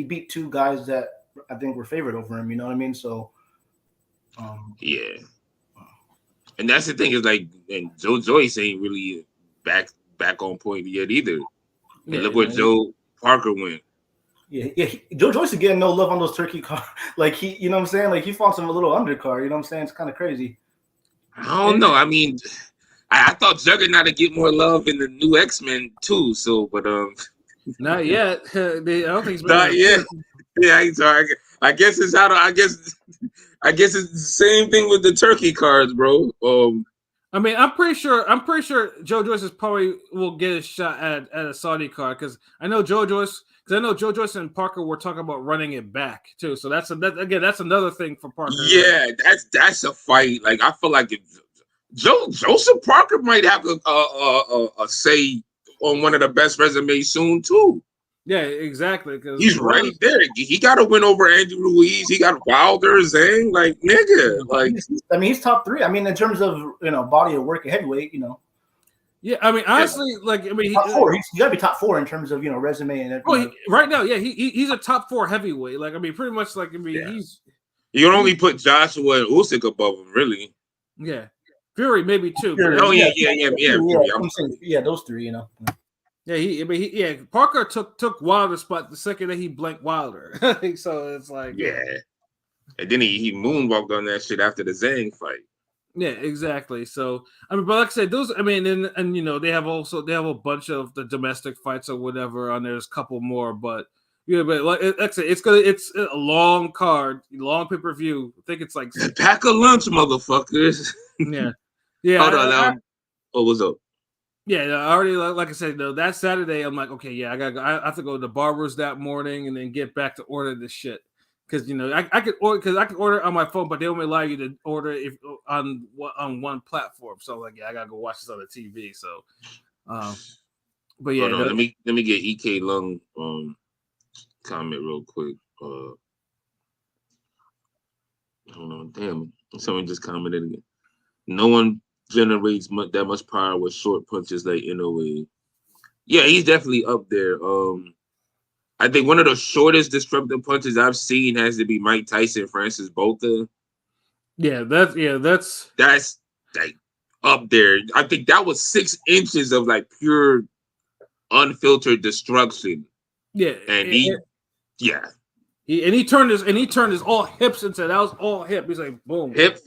beat two guys that I think were favored over him. You know what I mean? So, yeah. And that's the thing is like, and Joe Joyce ain't really back on point yet either. And look where Joe Parker went. Yeah. Joe Joyce is getting no love on those turkey cards. Like he, you know what I'm saying? Like he fought some a little undercard. You know what I'm saying? It's kind of crazy. I don't know. I mean, I thought Juggernaut would get more love in the new X-Men too. So, but not yet. I don't think he's not yet. Yeah, sorry. I guess it's how. I guess it's the same thing with the turkey cards, bro. I mean, I'm pretty sure Joe Joyce probably will get a shot at a Saudi card because I know Joe Joyce and Parker were talking about running it back too. So that's another thing for Parker. Yeah, that's a fight. Like I feel like if Joseph Parker might have a say on one of the best resumes soon too. Yeah, exactly. Because he's right there. He got to win over Andy Ruiz. He got Wilder, Zhang. Like nigga, like I mean, he's top three. I mean, in terms of body of work at heavyweight, Yeah, I mean, honestly, top four. He's got to be top four in terms of resume and everything. Right now, yeah, he's a top four heavyweight. Like I mean, pretty much like he's. You can only put Joshua and Usyk above him, really. Yeah. Fury maybe too. Fury, yeah, those three, Yeah, Parker took Wilder's spot the second that he blanked Wilder. So it's like and then he moonwalked on that shit after the Zhang fight. Yeah, exactly. So I mean, but like I said, those and they have a bunch of the domestic fights or whatever on there. There's a couple more, but like I said, it's a long card, long pay-per-view. I think it's like pack a lunch, motherfuckers. Yeah. Hold on. What's up? Yeah, I already like I said though. That Saturday, I'm like, okay, yeah, I have to go to the barbers that morning and then get back to order this shit because I could order on my phone, but they only allow you to order if on one platform. So like, yeah, I gotta go watch this on the TV. So, but yeah, let me get EK Lung comment real quick. Hold on, damn, someone just commented again. No one generates that much power with short punches like Inoue. Yeah, he's definitely up there. I think one of the shortest disruptive punches I've seen has to be Mike Tyson, Francis Botha. That's like up there. I think that was 6 inches of like pure unfiltered destruction. Yeah, and he turned his all hips into that was all hip. He's like boom. Hip.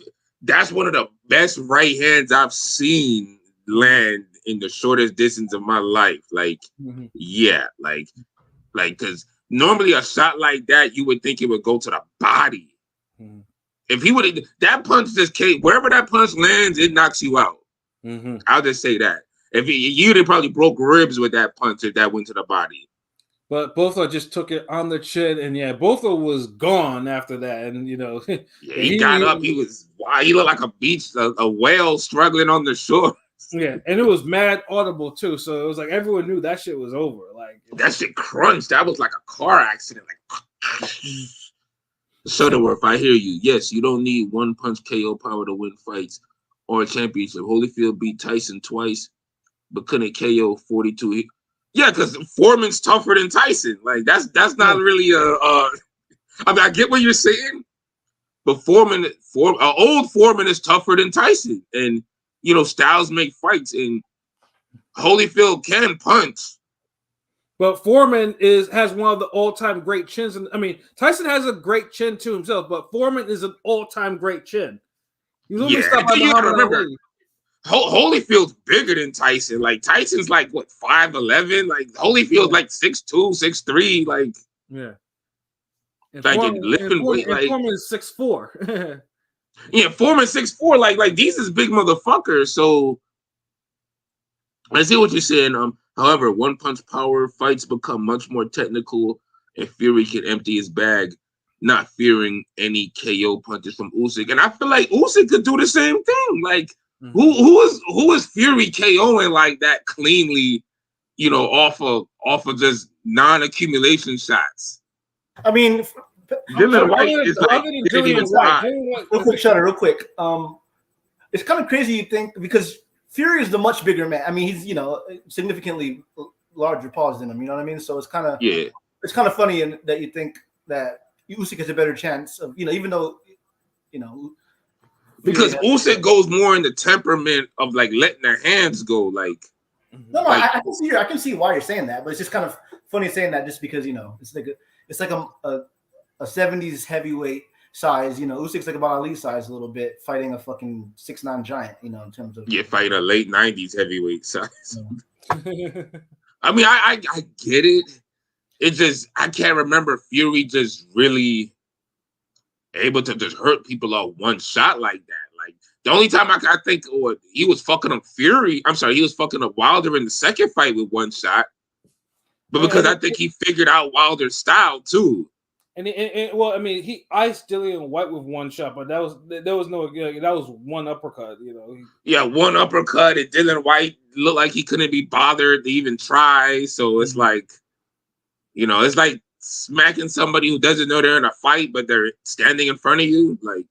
That's one of the best right hands I've seen land in the shortest distance of my life. Like, because normally a shot like that, you would think it would go to the body. Mm-hmm. If he would, that punch just came wherever that punch lands, it knocks you out. Mm-hmm. I'll just say that. If you'd have probably broke ribs with that punch if that went to the body. But Botha just took it on the chin, and Botha was gone after that. And he got up. He looked like a whale struggling on the shore. Yeah, and it was mad audible too. So it was like everyone knew that shit was over. Like that shit crunched. That was like a car accident. Like Shuttleworth, I hear you. Yes, you don't need one punch KO power to win fights or a championship. Holyfield beat Tyson twice, but couldn't KO 42. Yeah, because Foreman's tougher than Tyson. Like that's not really I mean, I get what you're saying, but old Foreman is tougher than Tyson, and styles make fights, and Holyfield can punch. But Foreman has one of the all-time great chins, and I mean Tyson has a great chin to himself, but Foreman is an all-time great chin. You gotta remember. Holyfield's bigger than Tyson. Like Tyson's like what 5'11". Like Holyfield's like 6'2", 6'3". Like And like Foreman, lifting weight. Like Foreman's 6'4". Foreman's 6'4". Like these is big motherfuckers. So I see what you're saying. However, one punch power fights become much more technical, and Fury can empty his bag, not fearing any KO punches from Usyk. And I feel like Usyk could do the same thing. Like. Mm-hmm. Who is Fury KOing like that cleanly, off of just non-accumulation shots? I mean, Dylan White is like real quick, Shutter, real quick. It's kind of crazy you think because Fury is the much bigger man. I mean, he's significantly larger paws than him. You know what I mean? So it's kind of it's kind of funny that you think that Usyk has a better chance of even though because Usyk goes more in the temperament of like letting their hands go. Like, I can see why you're saying that, but it's just kind of funny saying that just because it's like a 70s heavyweight size. Usyk's like about Ali size a little bit, fighting a fucking 6'9" giant. In terms of fighting a late 90s heavyweight size. Yeah. I mean, I get it. It just I can't remember Fury just really able to just hurt people off one shot like that. Like the only time I think he was fucking up Fury. I'm sorry, he was fucking up Wilder in the second fight with one shot. But because I think he figured out Wilder's style too. And well, I mean, he iced Dillian White with one shot, but that was one uppercut. One uppercut, and Dillian White looked like he couldn't be bothered to even try. So it's like, it's like smacking somebody who doesn't know they're in a fight, but they're standing in front of you. Like,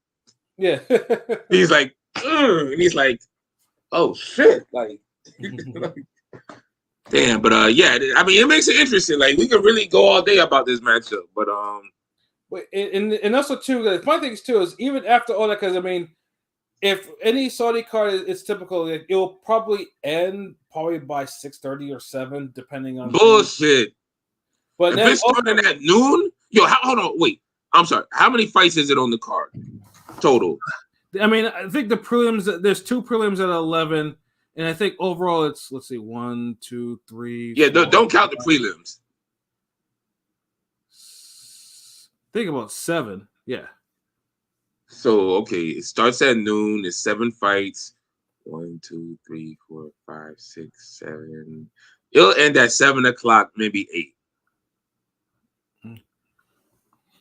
he's like, and he's like, oh shit, like, damn. But I mean, it makes it interesting. Like, we could really go all day about this matchup, but and also too, the funny thing too is even after all that, because I mean, if any Saudi card is typical, it will probably end by 6:30 or 7, depending on bullshit. But if it's starting at noon, hold on, wait. I'm sorry. How many fights is it on the card total? I mean, I think the prelims. There's 2 prelims at 11, and I think overall it's 1, 2, 3. Yeah, 4, don't count the prelims. Think about 7. Yeah. So it starts at noon. It's 7 fights. 1, 2, 3, 4, 5, 6, 7. It'll end at 7:00, maybe 8.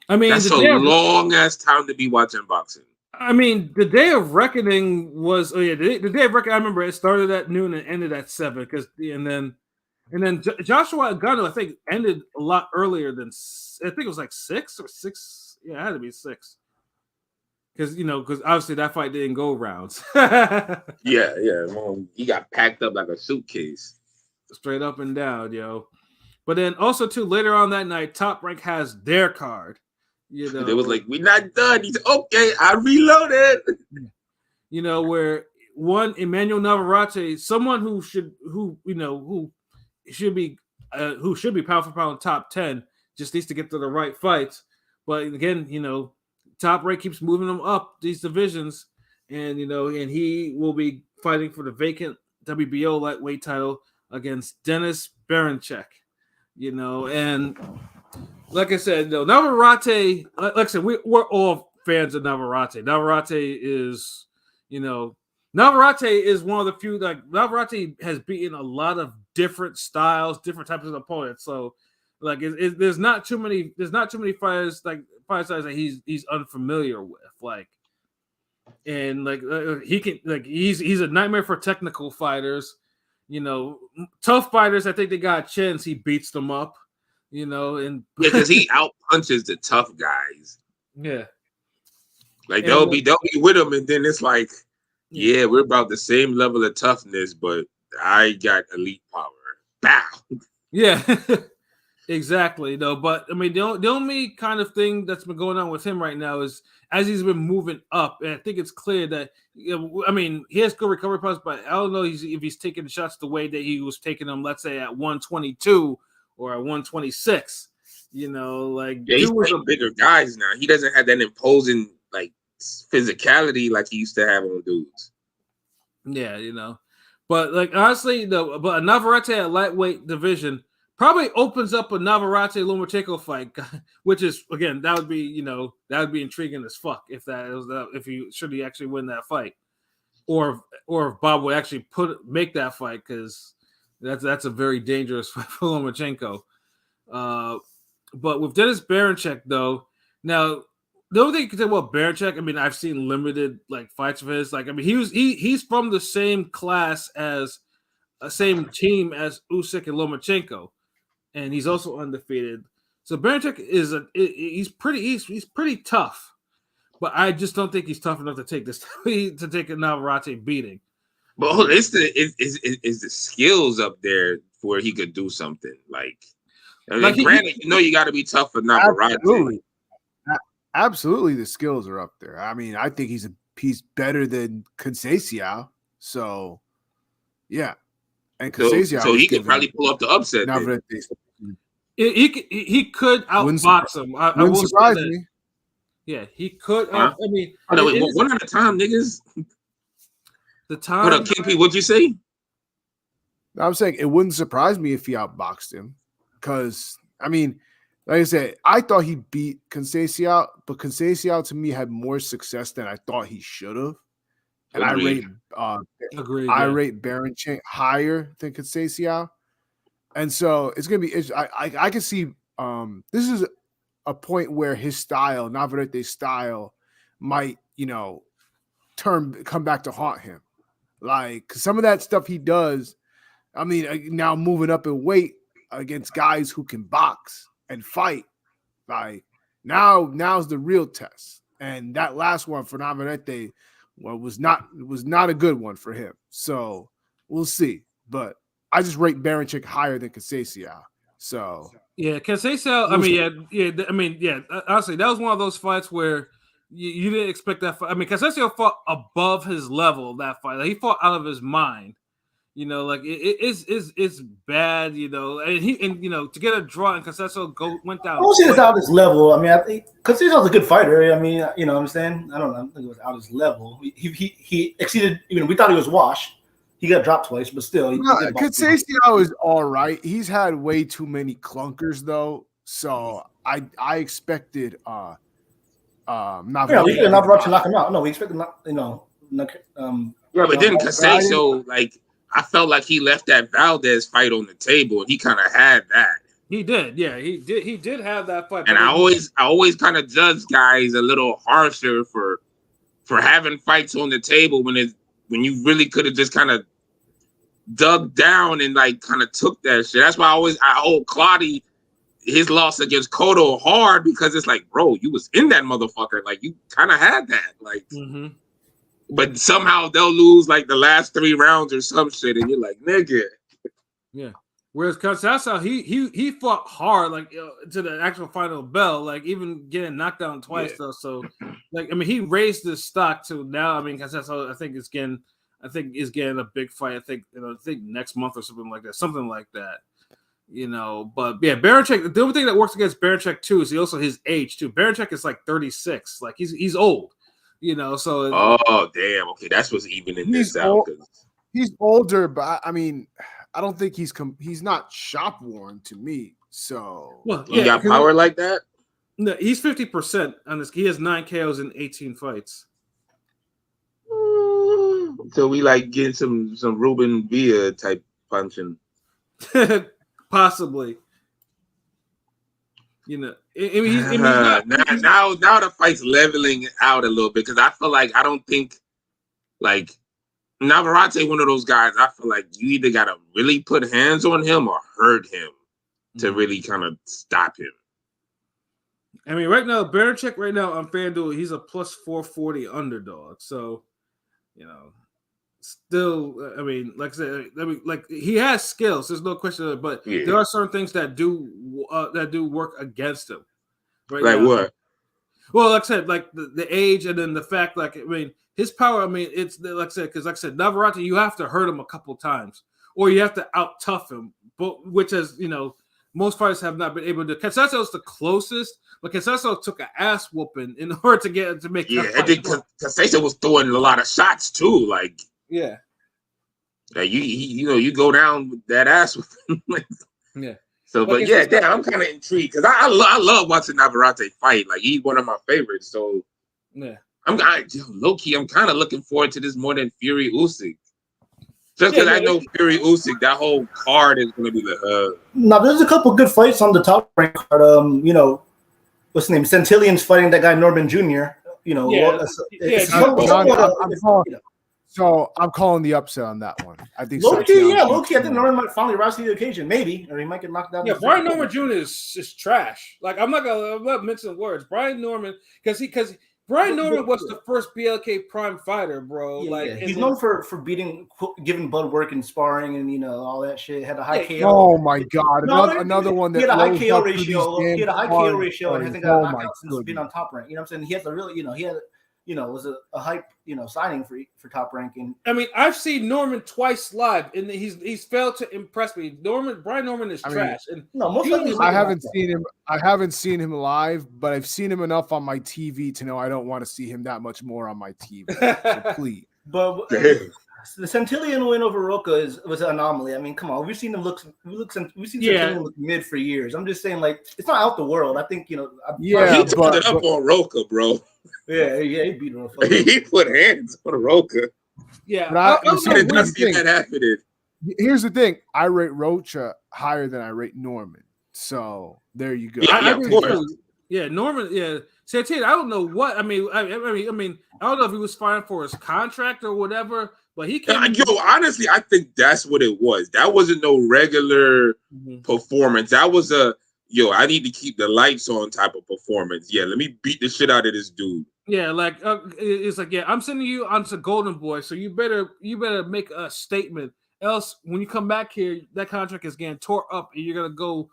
I mean, that's a long ass time to be watching boxing. I mean, the Day of Reckoning was the Day of Reckoning. I remember it started at noon and ended at 7 and then Joshua Ngannou I think ended a lot earlier than I think it was like 6 or 6. Yeah, it had to be 6. because obviously that fight didn't go rounds. Yeah. Well, he got packed up like a suitcase. Straight up and down, yo. But then also too later on that night, Top Rank has their card. They was like, "We're not done." He's okay. I reloaded. Where one Emmanuel Navarrete, someone who should be pound for pound top 10, just needs to get to the right fights. But again, Top Rank keeps moving them up these divisions, and he will be fighting for the vacant WBO lightweight title against Dennis Berinchyk. And like I said, Navarrete, like I said, we're all fans of Navarrete. Navarrete is one of the few, Navarrete has beaten a lot of different styles, different types of opponents. So there's not too many fighters that he's unfamiliar with. He can, he's a nightmare for technical fighters. Tough fighters, I think they got a chance. He beats them up, and because he out punches the tough guys. Yeah, they'll be with him, and then it's like, yeah, we're about the same level of toughness, but I got elite power. Bow. Yeah, exactly. But I mean, the only kind of thing that's been going on with him right now is as he's been moving up, and I think it's clear that he has good recovery powers, but I don't know if he's taking shots the way that he was taking them, let's say at 122 or at 126. He's fighting bigger guys now. He doesn't have that imposing physicality like he used to have on dudes. Yeah, but honestly, but a Navarrete at lightweight division probably opens up a Navarrete Lomachenko fight, which is, again, that would be intriguing as fuck if he actually win that fight, or if Bob would actually make that fight, because that's a very dangerous fight for Lomachenko. But with Dennis Berinchyk, though, now the only thing you can say about Berinchyk, I've seen limited fights of his. He's from the same class as same team as Usyk and Lomachenko, and he's also undefeated. So Berinchyk he's pretty tough, but I just don't think he's tough enough to take a Navarrete beating. But is the skills up there where he could do something granted, you got to be tough for Navarrete. Absolutely, the skills are up there. I think he's better than Conceição. So, yeah, and Conceição. So he could probably pull up the upset. He could outbox him. I wouldn't surprise me. Yeah, he could. One at a time, niggas. The time. What up, King P? What'd you say? I'm saying it wouldn't surprise me if he outboxed him, because like I said, I thought he beat Conceição, but Conceição to me had more success than I thought he should have. And I rate Berinchyk higher than Conceição. And so it's gonna be. I can see. This is a point where his style, Navarrete's style, might come back to haunt him. Cause some of that stuff he does. Now moving up in weight against guys who can box and fight, now's the real test. And that last one for Navarrete was not a good one for him. So we'll see. But I just rate Berinchyk higher than Conceição. So yeah, Conceição. Honestly, that was one of those fights where you didn't expect that fight. Conceição fought above his level that fight. He fought out of his mind. It's bad. And to get a draw and Conceição went down. I don't see this out of his level. I think Conceição's a good fighter. What I'm saying? I don't know. I think it was out of his level. He exceeded. We thought he was washed. He got dropped twice, but still. Conceição is all right. He's had way too many clunkers though. So I expected Navarrete. We expected Navarrete to knock him out. No, we expected Yeah, but then Conceição, I felt like he left that Valdez fight on the table, and he kind of had that. He did, yeah, he did have that fight. And I always kind of judge guys a little harsher for having fights on the table when you really could have just kind of dug down and kind of took that shit. That's why I hold Claudio his loss against Cotto hard because it's like, bro, you was in that motherfucker. Like, you kind of had that. Like, but somehow they'll lose like the last 3 rounds or some shit, and you're like, nigga. Yeah. Whereas Kambosos, he fought hard, like to the actual final bell, like even getting knocked down twice though. So, like, I mean, he raised his stock to now. I mean, Kambosos, I think is getting a big fight. I think next month or something like that. But yeah, Berinchyk. The only thing that works against Berinchyk too is also his age too. Berinchyk is like 36, like he's old. So oh damn, okay, that's what's evening this out. He's older, but I mean, I don't think he's not shop worn to me. So he got power like that. No, he's 50% on this. He has 9 KOs in 18 fights. So we like getting some Ruben Villa type punching. Possibly. Now the fight's leveling out a little bit because I feel like I don't think like Navarrete, one of those guys. I feel like you either gotta really put hands on him or hurt him to really kind of stop him. I mean, right now, Berinchyk on FanDuel, he's a plus 440 underdog. So, still, I mean, like I said, like he has skills. There's no question of it, but there are certain things that do work against him. Right like now. What? Well, like I said, like the age, and then the fact, like I mean, his power. I mean, it's like I said, because like I said, Navarrete, you have to hurt him a couple times, or you have to out tough him. But which is, most fighters have not been able to. Kambosos is the closest, but Kambosos took an ass whooping in order to make. Yeah, I think Kambosos was throwing a lot of shots too. Like. Yeah. You go down with that ass with him. Yeah. So, but yeah, I'm kind of intrigued because I love watching Navarrete fight. Like, he's one of my favorites. So, yeah, low key, I'm kind of looking forward to this more than Fury Usyk. Just because I know Fury Usyk, that whole card is going to be the. Now, there's a couple good fights on the top rank card. What's his name? Centillion's fighting that guy Norman Jr. So I'm calling the upset on that one. I think low-key, I think Norman might finally rise to the occasion, maybe, or he might get knocked down. Yeah, Brian Norman Jr. is trash. Like, I'm not mentioning words. Brian Norman, because Brian Norman was the first BLK Prime fighter, bro. He's known for giving Bud work and sparring and all that shit. Had a high KO. Oh my god, another one that he had a high KO ratio. He had a high KO ratio and hasn't got knocked out since being on Top Rank. You know what I'm saying? He has a really, he had. Was a hype, signing for Top Rank. And I mean, I've seen Norman twice live, and he's failed to impress me. Brian Norman is trash. And most likely I haven't seen him. I haven't seen him live, but I've seen him enough on my TV to know I don't want to see him that much more on my TV. So please. But the Centillion win over Roca was an anomaly. I mean, come on, we've seen Centillion look mid for years. I'm just saying, like, it's not out the world. I think he turned it up on Roca, bro. Yeah, he beat him. He put hands on Roca. Yeah, here's the thing: I rate Rocha higher than I rate Norman. So there you go. Norman. Yeah, Santana. I don't know what. I mean, I don't know if he was fighting for his contract or whatever. But he came. Honestly, I think that's what it was. That wasn't no regular performance. That was I need to keep the lights on type of performance. Yeah, let me beat the shit out of this dude. Yeah, like it's like, I'm sending you onto Golden Boy, so you better make a statement. Else, when you come back here, that contract is getting tore up, and you're gonna go.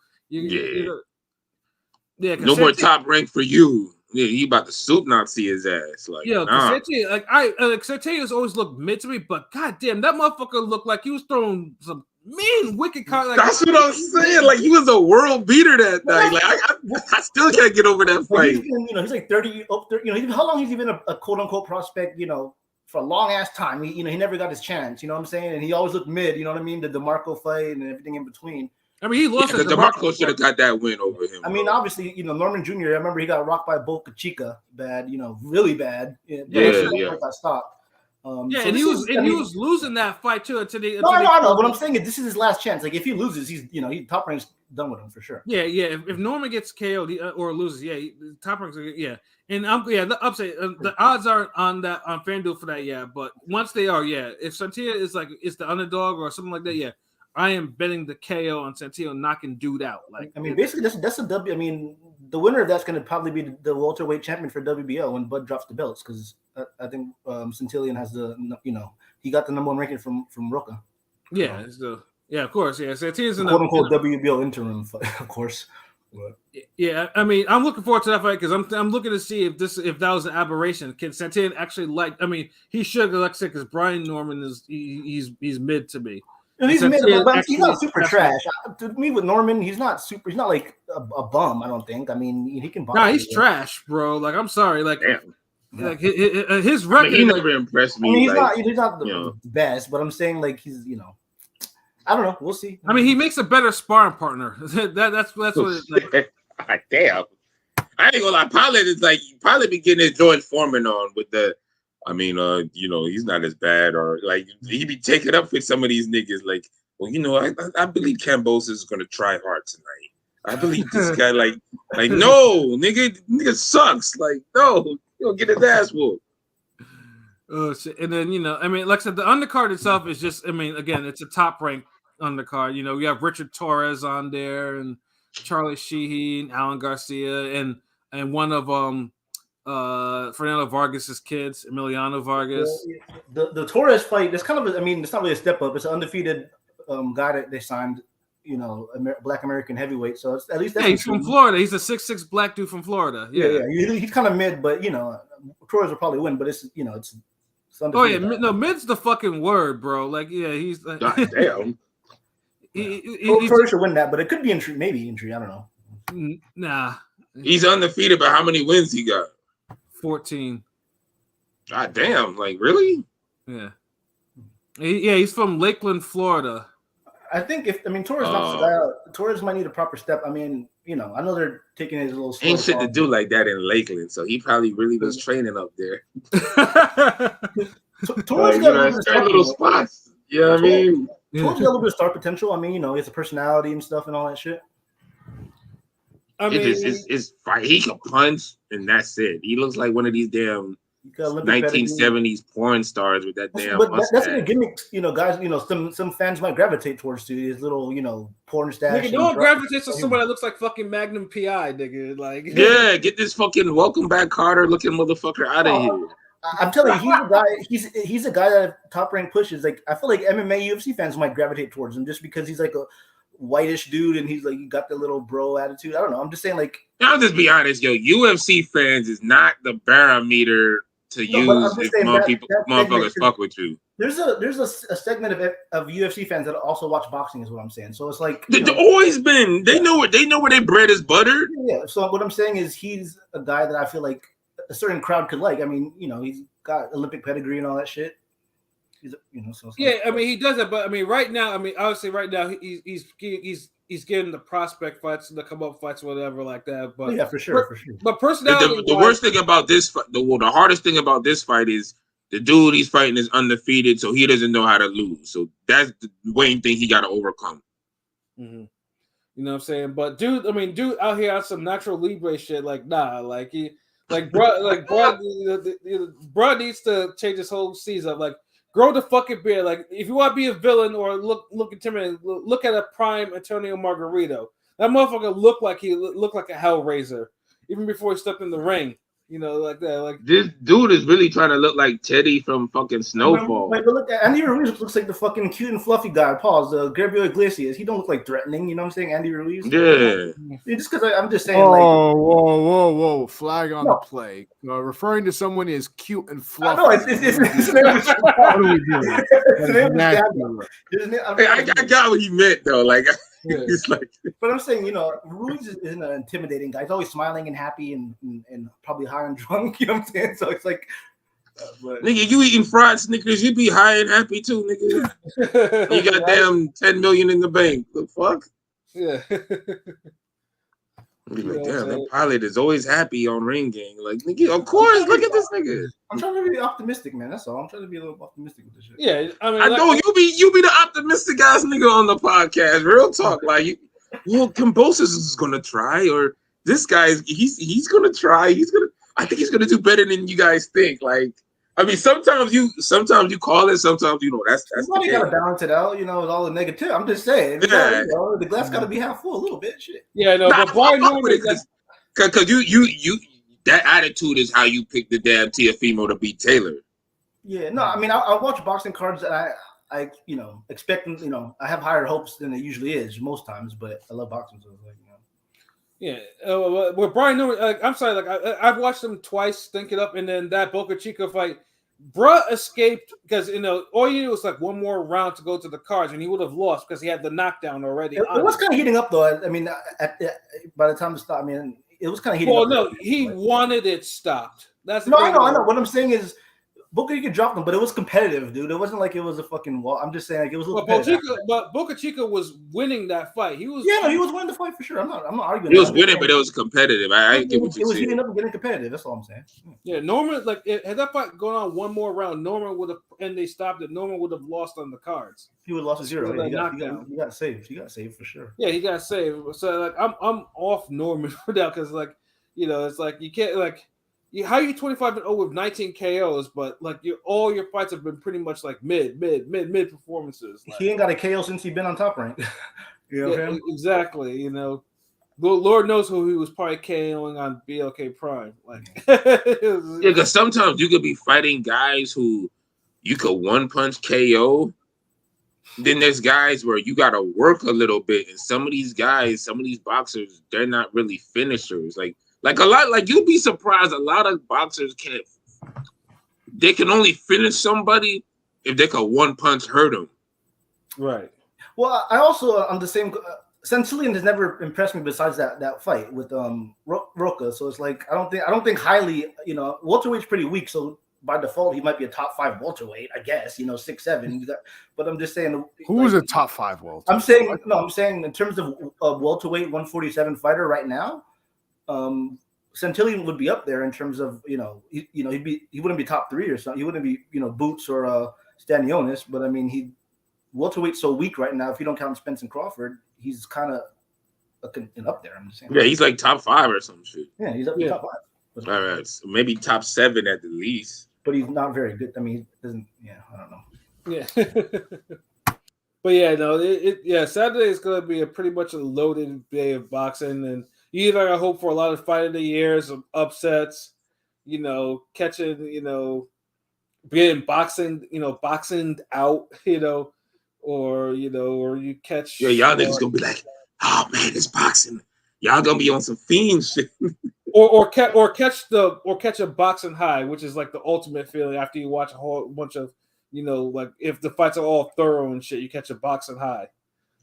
No more Top Rank for you. Yeah, he about to soup Nazi his ass. Like, Santiago's always looked mid to me, but goddamn, that motherfucker looked like he was throwing some mean, wicked cards. Like, that's what I'm saying. Like, he was a world beater that night. Like, I still can't get over that fight. He's like 30. How long has he been a quote unquote prospect? For a long ass time. He never got his chance. You know what I'm saying? And he always looked mid. You know what I mean? The DeMarco fight and everything in between. I mean, he lost. The DeMarco should have got that win over him. I mean, obviously, Norman Jr. I remember he got rocked by Boca Chica, bad, really bad. Got stopped. And he was losing that fight too. I know. What I'm saying is, this is his last chance. Like, if he loses, he's Top Rank's done with him for sure. Yeah. If Norman gets KO'd or loses, Top Rank's And the upset. The odds aren't on FanDuel for that. Yeah, but once they are, if Santia is the underdog or something like that, I am betting the KO on Santino knocking dude out. Like, I mean, basically, that's a W. I mean, the winner of that's going to probably be the welterweight champion for WBO when Bud drops the belts, because I think Santillan has he got the number 1 ranking from Roca. Yeah, yeah, of course, yeah. Santino's in quote unquote WBO interim fight, of course. But. Yeah, I mean, I'm looking forward to that fight because I'm looking to see if that was an aberration. Can Santillán actually he should, like I said, because Brian Norman he's mid to me. He's mid, but he's not super trash. To me, with Norman, he's not super. He's not like a bum. I don't think. I mean, he can. Nah, he's trash, bro. Like, I'm sorry, like his record. He never impressed me. I mean, he's not the best, but I'm saying like he's I don't know. We'll see. I mean, he makes a better sparring partner. That's what it's like. Damn. I ain't gonna lie. Pilot is like Pilot be getting his George Foreman on with the. I mean, he's not as bad, or like he be taking up with some of these niggas. Like, well, I believe Kambosos is gonna try hard tonight. I believe this guy, like no, nigga sucks. Like, no, he'll get his ass whooped. Oh shit! And then I mean, like I said, the undercard itself is just. I mean, again, it's a top ranked undercard. We have Richard Torres on there, and Charlie Sheehy, Alan Garcia, and one of Fernando Vargas's kids, Emiliano Vargas. The Torres fight, that's kind of it's not really a step up. It's an undefeated guy that they signed, Black American heavyweight. So it's, at least he's from Florida. He's a 6'6" black dude from Florida. Yeah. He's kind of mid, but Torres will probably win. But it's it's oh yeah, no, mid's the fucking word, bro. Like, yeah, he's like, God damn. Torres should win that, but it could be injury. Maybe injury. I don't know. Nah, he's undefeated, but how many wins he got? 14. God damn! Like, really? Yeah. He's from Lakeland, Florida. I think Torres knocks the guy out, Torres might need a proper step. I mean, I know they're taking his little. Ain't shit to do like that in Lakeland, so he probably really was training up there. Torres got little spots. You know what I mean? Torres got a little bit of star potential. I mean, he has a personality and stuff and all that shit. I mean, it's fight. He can punch, and that's it. He looks like one of these damn 1970s porn stars with that damn. But that's a gimmick, guys. Some fans might gravitate towards his little, porn stash. Nigga, no one gravitates to somebody that looks like fucking Magnum PI, nigga. Like, yeah, get this fucking Welcome Back Carter looking motherfucker out of here. I'm telling you, he's a guy. He's a guy that Top Rank pushes. Like, I feel like MMA, UFC fans might gravitate towards him just because he's like a whitish dude and he's like, you got the little bro attitude. I don't know. I'm just saying, like, I'll just be honest, UFC fans is not the barometer to use if motherfuckers fuck with you. There's a segment of UFC fans that also watch boxing, is what I'm saying. So it's like they've always been. They know where their bread is buttered. Yeah. So what I'm saying is he's a guy that I feel like a certain crowd could like. I mean, he's got Olympic pedigree and all that shit. Yeah, I mean, he does it, but I mean, right now, obviously, right now, he's getting the prospect fights, the come up fights, whatever, like that. But yeah, for sure. But personality, the worst thing about this, the hardest thing about this fight is the dude he's fighting is undefeated, so he doesn't know how to lose. So that's the main thing he got to overcome. Mm-hmm. You know what I'm saying? But dude out here on some natural Libre shit, like bro needs to change his whole season. Like, grow the fucking beard. Like, if you want to be a villain or look intimidating, look at a prime Antonio Margarito. That motherfucker looked like a Hellraiser even before he stepped in the ring. Like that. Like, this dude is really trying to look like Teddy from fucking Snowfall. But look, Andy Ruiz looks like the fucking cute and fluffy guy. Pause. Gabriel Iglesias. He don't look like threatening. You know what I'm saying? Andy Ruiz. Yeah. Just because I'm just saying. Whoa! Flag on the play. Referring to someone as cute and fluffy. No, it's what are we doing? I got what he meant though. Like. Yeah. But I'm saying, Ruiz isn't an intimidating guy. He's always smiling and happy and probably high and drunk. You know what I'm saying? So it's like, nigga, you eating fried Snickers, you be high and happy too, nigga. You got damn 10 million in the bank. The fuck? Yeah. Be like, damn, that pilot is always happy on Ring Gang. Like, nigga, of course, look at this nigga. I'm trying to be optimistic, man. That's all. I'm trying to be a little optimistic with this shit. Yeah, I know you be the optimistic ass nigga on the podcast. Real talk, like Kambosos is gonna try, or this guy he's gonna try. I think he's gonna do better than you guys think. Like, I mean, sometimes you call it, sometimes that's Somebody got to balance it out, with all the negative. I'm just saying, Yeah. the glass got to be half full a little bit. Shit. Yeah, no, but Brian Norman, because you that attitude is how you pick the damn Teofimo to beat Taylor. Yeah, no, I mean, I watch boxing cards and I expect, I have higher hopes than it usually is most times, but I love boxing, so like, Yeah, with Brian Norman, I'm sorry, I've watched him twice, think it up, and then that Boca Chica fight, bruh escaped because all you need was like one more round to go to the cards, and he would have lost because he had the knockdown already. It was kind of heating up though. I mean, by the time it stopped, I mean, it was kind of heating up. Well, no, he wanted it stopped. That's I know. What I'm saying is, Boca Chica dropped him, but it was competitive, dude. It wasn't like it was a fucking wall. I'm just saying, like, it was a little competitive. But Boca Chica was winning that fight. He was winning the fight for sure. I'm not arguing. He was winning, but it was competitive. I get what you're saying. It was heating up and getting competitive. That's all I'm saying. Yeah, Norman, had that fight gone on one more round, Norman would have, and they stopped it. Norman would have lost on the cards. He would have lost a 0. He got saved. He got saved for sure. Yeah, he got saved. So I'm off Norman for that because it's like you can't how are you 25-0 with 19 KOs, but all your fights have been pretty much like mid performances. He ain't got a KO since he's been on Top Rank. Exactly. Lord knows who he was probably KOing on BLK Prime. Because sometimes you could be fighting guys who you could one punch KO. Then there's guys where you got to work a little bit, and some of these boxers, they're not really finishers. Like a lot, you'd be surprised. A lot of boxers they can only finish somebody if they can one punch hurt them. Right. Well, I also on the same. Centillion has never impressed me besides that fight with Roca. So it's like I don't think highly. Welterweight's pretty weak, so by default he might be a top 5 welterweight, I guess. 6'7". But I'm just saying. Who was a top 5 welterweight? I'm saying in terms of welterweight 147 fighter right now. Centillion would be up there in terms of he wouldn't be top 3 or something. He wouldn't be Boots or Stanionis, but I mean welterweight's so weak right now. If you don't count Spence and Crawford, he's kind of up there. I'm just saying. Yeah, he's like top 5 or some shit. Yeah, he's up top 5. All right, so maybe top 7 at the least. But he's not very good. I mean, he doesn't. Yeah, I don't know. Yeah. But yeah, no, Saturday is going to be pretty much a loaded day of boxing, and you either hope for a lot of fight of the years, upsets, catching, being boxing out, or you catch. Yeah, y'all niggas gonna be like, oh man, it's boxing. Y'all gonna be on some fiend shit. or catch a boxing high, which is like the ultimate feeling after you watch a whole bunch of, if the fights are all thorough and shit, you catch a boxing high.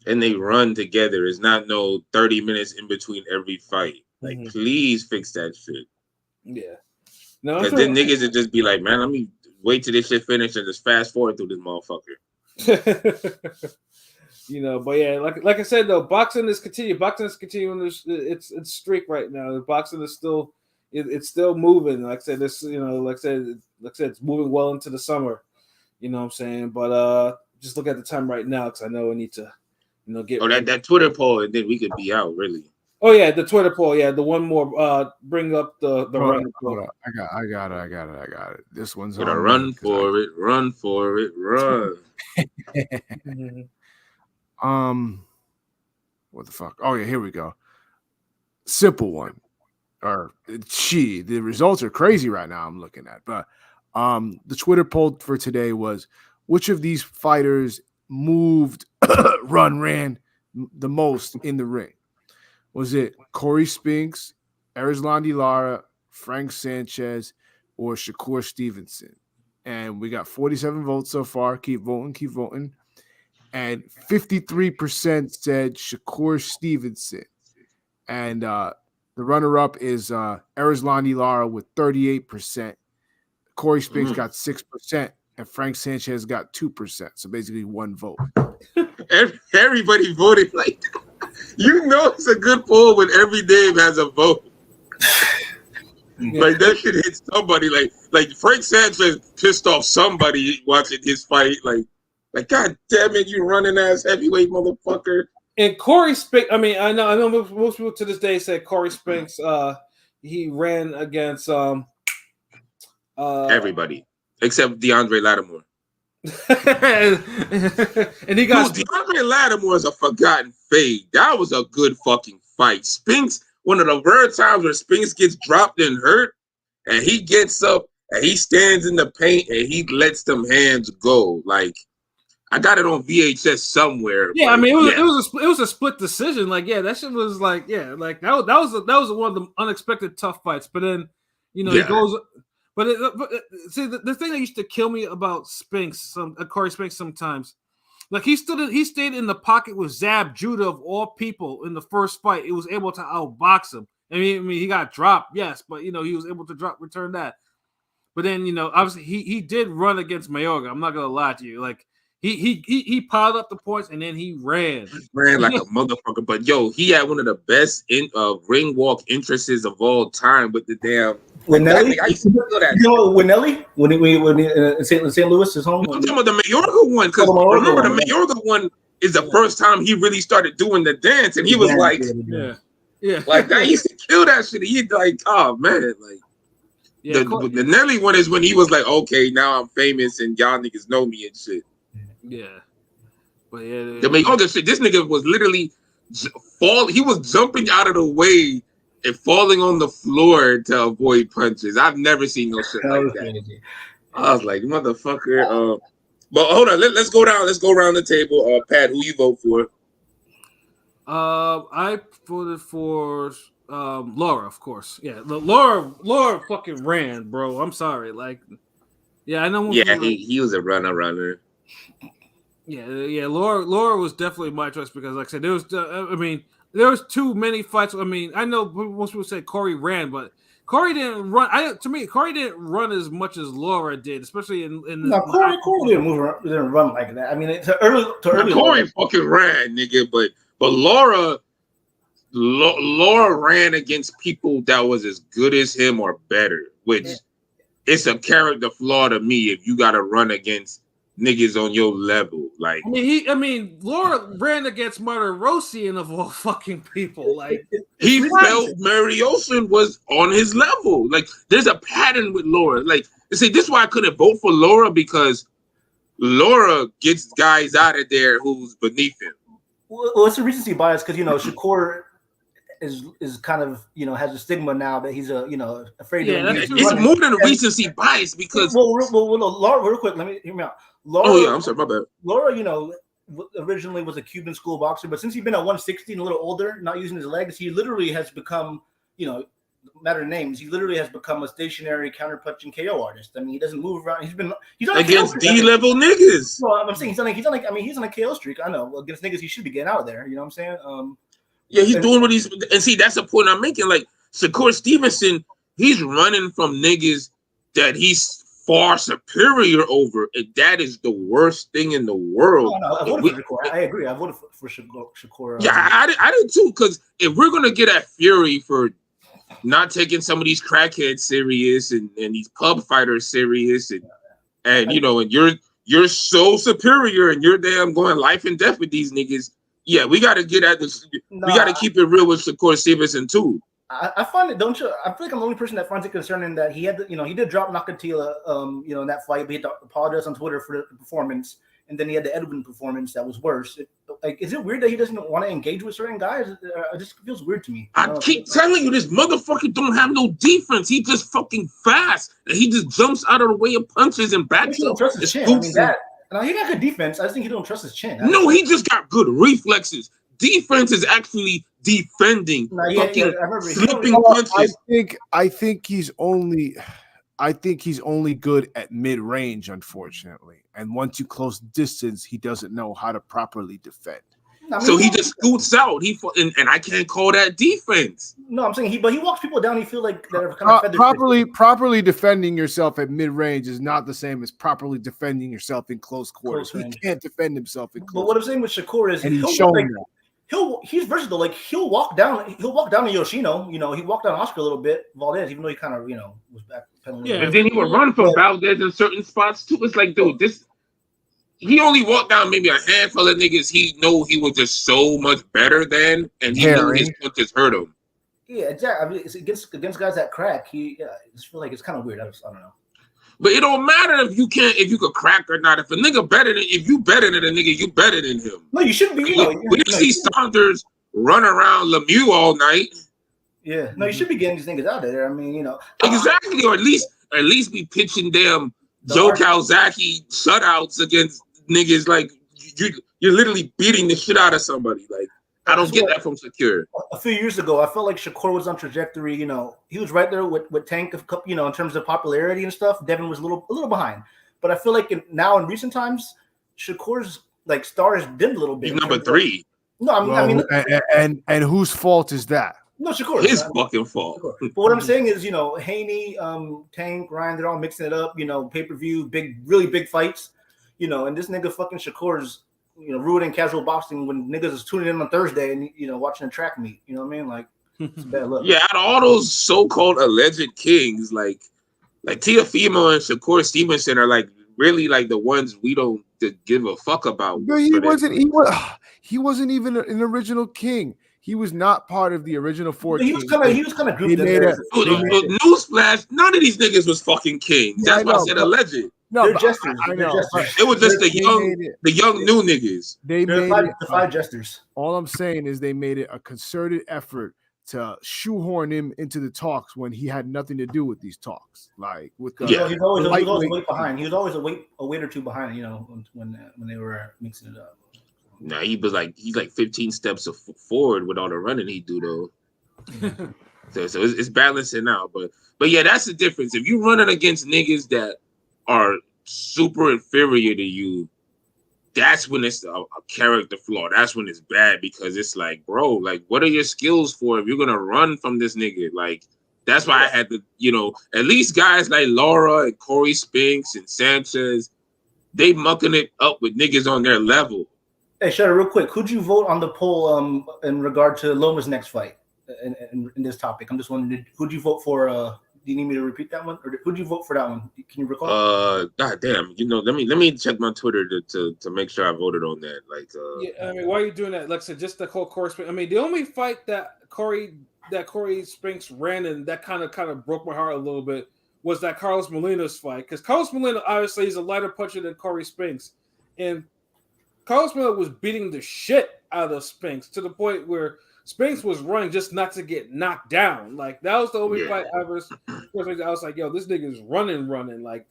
And they run together. It's not no 30 minutes in between every fight. Please fix that shit. Yeah. No, because then niggas would just be like, man, let me wait till this shit finish and just fast forward through this motherfucker. But yeah, like I said though, boxing is continuing. Boxing is continuing its streak right now. Boxing is still it's still moving. Like I said, this like I said, it's moving well into the summer. You know what I'm saying? But just look at the time right now because I know I need to get. Oh, that Twitter poll, and then we could be out really. Oh yeah, the Twitter poll. Yeah, the one more. Bring up the run. Hold on. I got it. This one's gonna run for it. Run for it. Run. What the fuck? Oh yeah, here we go. Simple one. The results are crazy right now. I'm looking at, but the Twitter poll for today was which of these fighters moved, ran the most in the ring? Was it Corey Spinks, Erislandy Lara, Frank Sanchez, or Shakur Stevenson? And we got 47 votes so far. Keep voting. And 53% said Shakur Stevenson. And the runner-up is Erislandy Lara with 38%. Corey Spinks got 6%, and Frank Sanchez got 2%. So basically one vote. Everybody voted like that. It's a good poll when every name has a vote. Like that shit hit somebody. Like Frank Sanchez pissed off somebody watching his fight. Like God damn it, you running ass heavyweight motherfucker. And Corey Spinks. I mean, I know most people to this day say Corey Spinks. He ran against everybody. except DeAndre Lattimore. And he got DeAndre Lattimore is a forgotten fade. That was a good fucking fight. Spinks, one of the rare times where Spinks gets dropped and hurt, and he gets up and he stands in the paint and he lets them hands go. Like, I got it on VHS somewhere. Yeah, I mean, it was a split decision. Like, yeah, that shit was like, yeah, like that was one of the unexpected tough fights. But then, he goes. But see, the thing that used to kill me about Spinks, Corey Spinks, sometimes, like he stayed in the pocket with Zab Judah of all people in the first fight. It was able to outbox him. I mean, he got dropped, yes, but he was able to return that. But then, obviously he did run against Mayorga. I'm not gonna lie to you, like. He piled up the points and then he ran. He ran like a motherfucker. But he had one of the best ring walk entrances of all time with the damn. With Nelly, I used to feel that. With Nelly when in St. Louis, his home. I'm talking about the Mayorga one, because remember the Mayorga one is the first time he really started doing the dance, and he was like, yeah, like that. He used to kill that shit. He'd like, oh man, like. Yeah, the Nelly one is when he was like, okay, now I'm famous and y'all niggas know me and shit. Yeah, but yeah, the Mayorga shit. This nigga was literally he was jumping out of the way and falling on the floor to avoid punches. I've never seen no shit like that. I was like, motherfucker. But hold on, let's go down. Let's go around the table. Pat, who you vote for? I voted for Laura, of course. Yeah, Laura fucking ran, bro. I'm sorry. Like, yeah, I know. Yeah, he was a runner. Yeah. Laura was definitely my choice because, like I said, there was too many fights. I mean, I know most people say Corey ran, but Corey didn't run. Corey didn't run as much as Laura did, especially in no, Corey didn't run like that. I mean, to early. Corey fucking ran, nigga, but Laura ran against people that was as good as him or better, which it's a character flaw to me if you got to run against niggas on your level. Like, Laura ran against Martirosyan of all fucking people. Like, he felt Martirosyan was on his level. Like, there's a pattern with Laura. Like, see, this is why I couldn't vote for Laura, because Laura gets guys out of there who's beneath him. Well, it's a recency bias because Shakur is kind of has a stigma now that he's afraid. Yeah, it's more than a recency bias because Laura, real quick, let me hear me out. Laura, oh yeah, I'm sorry, my bad. Laura, originally was a Cuban school boxer, but since he's been at 160 and a little older, not using his legs, he literally has become, matter of names, he literally has become a stationary counter-punching KO artist. I mean, he doesn't move around. He's on against D-level niggas. Well, I'm saying he's on a KO streak. I know against niggas he should be getting out of there. You know what I'm saying? Yeah, he's doing what he's and see. That's the point I'm making. Like Shakur Stevenson, he's running from niggas that he's far superior over, and that is the worst thing in the world. No, I voted for Shakur. I agree. I voted for Shakur. Yeah, I did too. Because if we're gonna get at Fury for not taking some of these crackheads serious and these pub fighters serious, and and you're so superior and you're damn going life and death with these niggas. Yeah, we got to get at this. We got to keep it real with Shakur Stevenson too. I find it. Don't you? I feel like I'm the only person that finds it concerning that he had, he did drop Nakatila, in that fight, but he had to apologize on Twitter for the performance, and then he had the Edwin performance that was worse. Is it weird that he doesn't want to engage with certain guys? It just feels weird to me. I keep telling you, this motherfucker don't have no defense. He just fucking fast, and he just jumps out of the way of punches and backs up. No, he got good defense. I just think he don't trust his chin. No, he just got good reflexes. Defense is actually defending. Slipping punches. I think he's only good at mid-range, unfortunately. And once you close distance, he doesn't know how to properly defend. So he just scoots out. And I can't call that defense. No, I'm saying he walks people down. You feel like they're kind of properly defending yourself at mid range is not the same as properly defending yourself in close quarters. He can't defend himself in close. But what I'm saying with Shakur is he's versatile. Like he'll walk down to Yoshino. He walked down Oscar a little bit, Valdez, even though he kind of was back. Yeah, and then he would run from Valdez in certain spots too. It's like, dude, he only walked down maybe a handful of niggas he know he was just so much better than, and he knew his punches hurt him. Yeah, exactly. I mean, it's against guys that crack. I just feel like it's kind of weird. I don't know. But it don't matter if you could crack or not. If you better than a nigga, you better than him. No, you shouldn't be. We see Saunders run around Lemieux all night. Yeah, no, you should be getting these niggas out of there. I mean, exactly, or at least be pitching them Joe Calzaghe shutouts against niggas like you're literally beating the shit out of somebody. Like I don't get that from Shakur. A few years ago, I felt like Shakur was on trajectory. He was right there with Tank. In terms of popularity and stuff. Devin was a little behind, but I feel like now in recent times, Shakur's like stars dimmed a little bit. He's number 3. I mean, and whose fault is that? No, Shakur. His fucking fault. But what I'm saying is, Haney, Tank, Ryan, they're all mixing it up. Pay-per-view, really big fights. And this nigga fucking Shakur's, ruining casual boxing when niggas is tuning in on Thursday and watching a track meet. You know what I mean? Like, it's a bad look. Yeah, out of all those so-called alleged kings, like Teofimo and Shakur Stevenson are like really like the ones we don't give a fuck about. No, he wasn't even an original king. He was not part of the original 4 He was kind of grouped in there. Newsflash, none of these niggas was fucking kings. That's why I said alleged. No, they're jesters. I know. It was just the young new niggas. They're the 5 jesters. All I'm saying is they made it a concerted effort to shoehorn him into the talks when he had nothing to do with these talks. Like with the he was always a weight behind. He was always a weight or two behind. When they were mixing it up. Nah, he's like 15 steps forward with all the running he do though. so it's balancing out, but yeah, that's the difference. If you running against niggas that are super inferior to you, that's when it's a character flaw. That's when it's bad because it's like, bro, like, what are your skills for if you're gonna run from this nigga? Like, that's why I had to, at least guys like Laura and Corey Spinks and Sanchez, they mucking it up with niggas on their level. Hey, Shutter, real quick, who'd you vote on the poll in regard to Loma's next fight in this topic? I'm just wondering, who'd you vote for? Do you need me to repeat that one, or who'd you vote for that one? Can you recall? God damn, let me check my Twitter to make sure I voted on that. Like, yeah, I mean, why are you doing that? Like I said, just the whole Corey Spinks. I mean, the only fight that Corey Spinks ran and that kind of broke my heart a little bit was that Carlos Molina's fight, because Carlos Molina obviously is a lighter puncher than Corey Spinks, and Carlos Molina was beating the shit out of Spinks to the point where Spinks was running just not to get knocked down. Like, that was the only fight I was like, yo, this nigga is running, like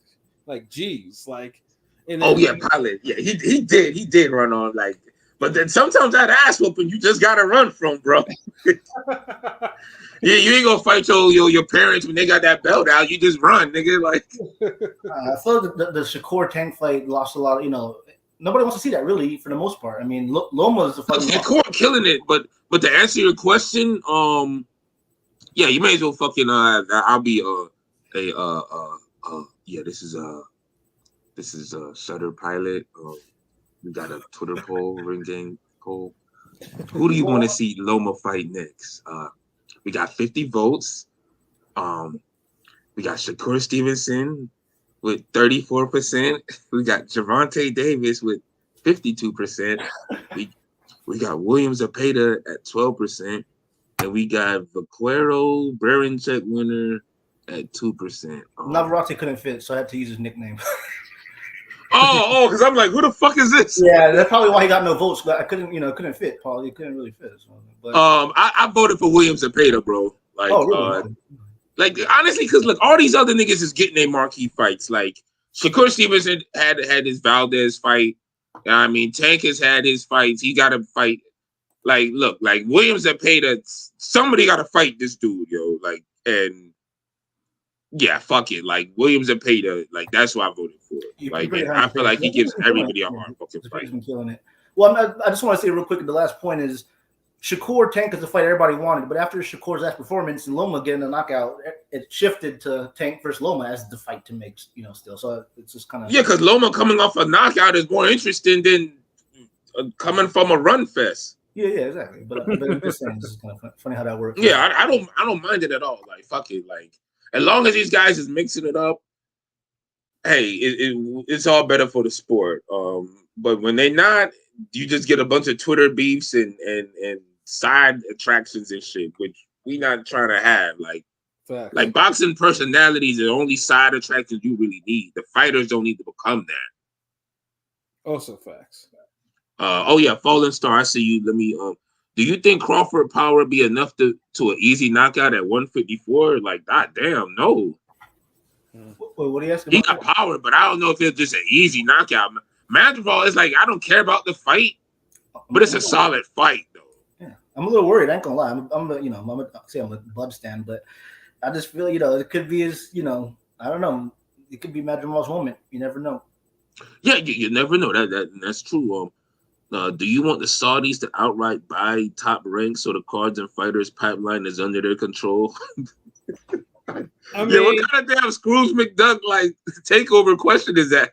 geez, like. And then, Pilot, yeah, he did run on, like, but then sometimes that ass whooping you just gotta run from, bro. Yeah, you ain't gonna fight your parents when they got that belt out. You just run, nigga. Like, I feel like the Shakur Tank fight lost a lot of, nobody wants to see that, really, for the most part. I mean, Loma's the fight. Shakur killing it, but to answer your question, yeah, you may as well fucking I'll be this is Shutter Pilot. We got a Twitter poll, Ring Gang poll. Who do you want to see Loma fight next? We got 50 votes. We got Shakur Stevenson with 34%. We got Gervonta Davis with 52%. We got William Zepeda at 12%. And we got Vaquero Berinchyk winner at 2%. Navarrete couldn't fit, so I had to use his nickname. Because I'm like, who the fuck is this? Yeah, that's probably why he got no votes. But I couldn't fit, Paul. He couldn't really fit. So, but I voted for William Zepeda, bro. Like, really? Like, honestly, because look, all these other niggas is getting their marquee fights. Like, Shakur Stevenson had his Valdez fight. I mean, Tank has had his fights. He got to fight. Like, look, like William Zepeda, somebody got to fight this dude, yo. Like, and yeah, fuck it. Like, William Zepeda, like, that's what I voted for. Like, I feel like he gives everybody a hard fucking fight. He's been killing it. Well, I just want to say real quick, the last point is Shakur Tank is the fight everybody wanted, but after Shakur's last performance and Loma getting a knockout, it shifted to Tank versus Loma as the fight to make, still. So it's just kind of because Loma coming off a knockout is more interesting than coming from a run fest. Yeah, exactly. But I'm just saying, this is kind of funny how that works. Yeah, I don't mind it at all. Like, fuck it. Like, as long as these guys is mixing it up, hey, it's all better for the sport. But when they not, you just get a bunch of Twitter beefs and side attractions and shit, which we not trying to have. Like, Facts. Like boxing personalities are the only side attractions you really need. The fighters don't need to become that. Also facts. Oh yeah, Fallen Star. I see you. Let me. Do you think Crawford power be enough to an easy knockout at 154? Like, goddamn, no. Wait, what are you asking He about? got power, but I don't know if it's just an easy knockout. Madrigal is like, I don't care about the fight, but it's a solid fight though. Yeah, I'm a little worried. I ain't gonna lie. I'm a Bud stand, but I just feel it could be his. I don't know. It could be Madrigal's moment. You never know. Yeah, you never know. That's true. Do you want the Saudis to outright buy Top Rank so the cards and fighters pipeline is under their control? I mean, yeah, what kind of damn Scrooge McDuck like takeover question is that?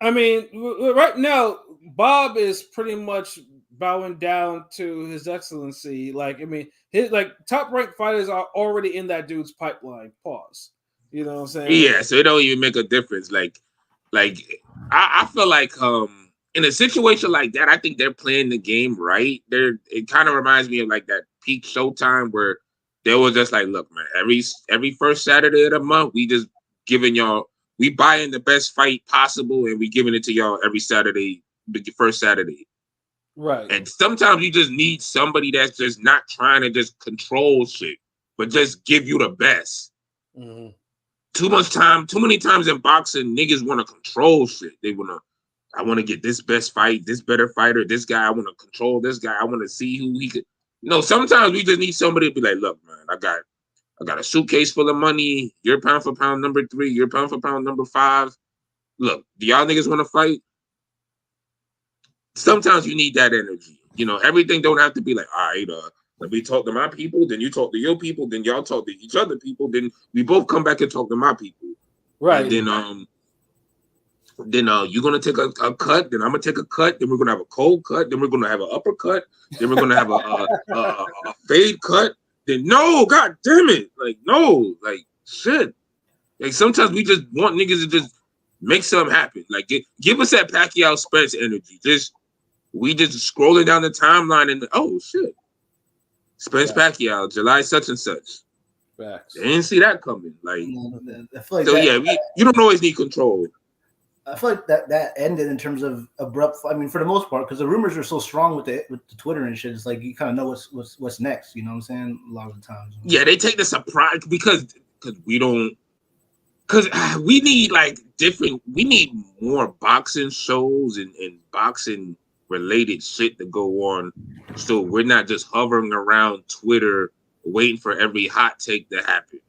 I mean, right now, Bob is pretty much bowing down to His Excellency. Like, I mean, his top ranked fighters are already in that dude's pipeline. Pause. You know what I'm saying? Yeah, so it don't even make a difference. Like I feel like in a situation like that, I think they're playing the game right. It kind of reminds me of like that peak Showtime where they was just like, look, man, every first Saturday of the month, we just giving y'all, we buying the best fight possible and we giving it to y'all every Saturday, the first Saturday. Right. And sometimes you just need somebody that's just not trying to just control shit, but just give you the best. Mm-hmm. Too many times in boxing, niggas want to control shit. I want to get this best fight, this better fighter, this guy, I want to control this guy. I want to see who he could. No, sometimes we just need somebody to be like, look, man, I got a suitcase full of money. You're pound for pound number 3. You're pound for pound number 5. Look, do y'all niggas want to fight? Sometimes you need that energy. Everything don't have to be like, all right, let me talk to my people, then you talk to your people, then y'all talk to each other people, then we both come back and talk to my people. Right. And then you're gonna take a cut, then I'm gonna take a cut, then we're gonna have a cold cut, then we're gonna have an uppercut, then we're gonna have a fade cut. Then no, god damn it, like no, like shit. Like sometimes we just want niggas to just make something happen. Like give us that Pacquiao Spence energy. We just scrolling down the timeline and oh shit. Spence Pacquiao, July such and such. Facts. They didn't see that coming. Like, I feel like so you don't always need control. I feel like that ended in terms of abrupt. I mean, for the most part, because the rumors are so strong with the Twitter and shit. It's like you kind of know what's next. You know what I'm saying? A lot of the times. Yeah, they take the surprise because we don't. Because we need we need more boxing shows and boxing related shit to go on, so we're not just hovering around Twitter waiting for every hot take to happen.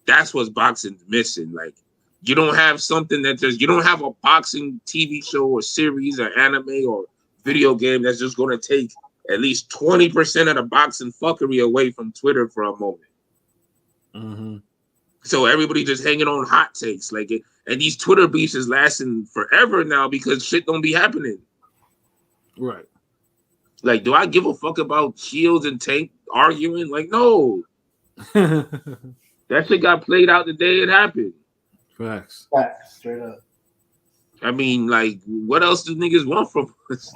That's what boxing's missing. Like, you don't have something you don't have a boxing TV show or series or anime or video game that's just going to take at least 20% of the boxing fuckery away from Twitter for a moment. Mm-hmm. So everybody just hanging on hot takes, and these Twitter beefs is lasting forever now because shit don't be happening. Right. Like, do I give a fuck about Shields and Tank arguing? Like, no. That shit got played out the day it happened. Facts. Straight up. I mean, like, what else do niggas want from us?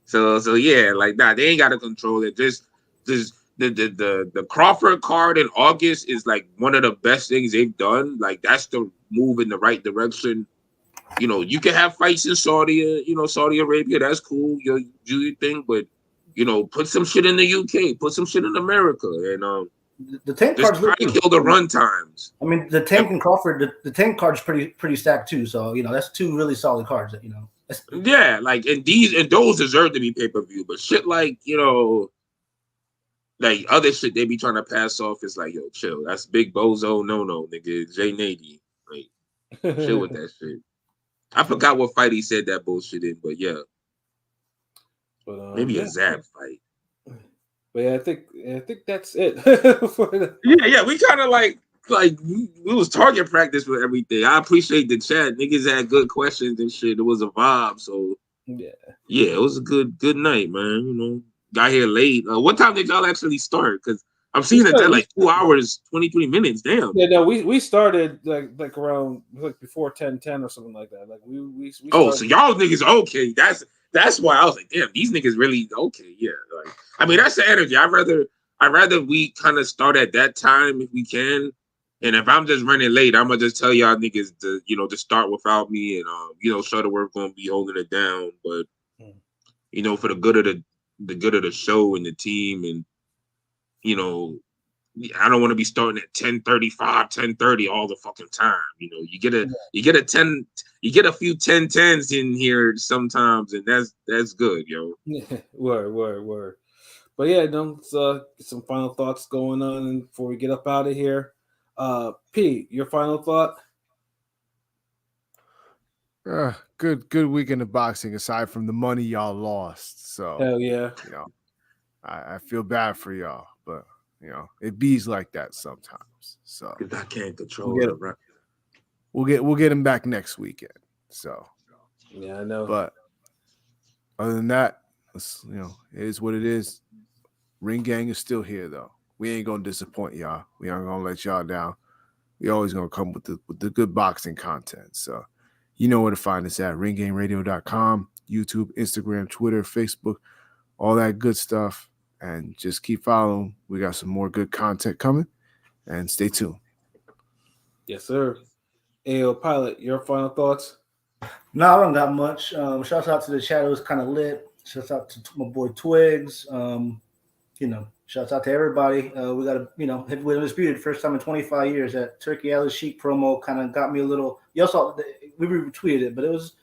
So yeah, like, nah, they ain't got to control it. Just the Crawford card in August is like one of the best things they've done. Like, that's the move in the right direction. You can have fights in Saudi Arabia. That's cool. You do your thing, but put some shit in the UK, put some shit in America, and the Tank just card's try to kill the run times. I mean, the Tank and Crawford, the Tank card's pretty stacked too. So that's 2 really solid cards. Yeah, like and those deserve to be pay-per-view, but shit like like other shit they be trying to pass off is like, yo, chill. That's big bozo, no, nigga. Jay Nady, like chill with that shit. I forgot what fight he said that bullshit in, but yeah. But maybe a Zab fight. But yeah, I think that's it. Yeah, we kind of like we was target practice with everything. I appreciate the chat. Niggas had good questions and shit. It was a vibe. So yeah, it was a good night, man. Got here late. What time did y'all actually start? Because I'm seeing it at like 2 hours, 23 minutes. Damn. Yeah, no, we started like around before 10:10 or something like that. Like we oh, so y'all niggas okay? That's why I was like, damn, these niggas really okay. Yeah, like I mean that's the energy. I'd rather I'd rather we kind of start at that time if we can. And if I'm just running late, I'm gonna just tell y'all niggas to, to start without me, and Shutterworth gonna be holding it down. But for the good of the show and the team, and I don't want to be starting at 10:35, 10:30 all the fucking time. You get a few 10:10s in here sometimes, and that's good, yo. Word. But yeah, let's get some final thoughts going on before we get up out of here. P, your final thought? Good weekend of boxing aside from the money y'all lost. So hell yeah, I feel bad for y'all, but it bees like that sometimes. So I can't control it, right? We'll get him back next weekend. So yeah, I know. But other than that, it is what it is. Ring Gang is still here though. We ain't gonna disappoint y'all. We aren't gonna let y'all down. We always gonna come with the good boxing content. So you know where to find us at ringgangradio.com, YouTube, Instagram, Twitter, Facebook, all that good stuff. And just keep following. We got some more good content coming. And stay tuned. Yes, sir. AO Pilot, your final thoughts? No, I don't got much. Shouts out to the chat. It was kind of lit. Shouts out to my boy Twigs. Shouts out to everybody. We got a, heavyweight undisputed, first time in 25 years. That Turkey Alley Sheik promo kind of got me a little. You also we retweeted it, but it was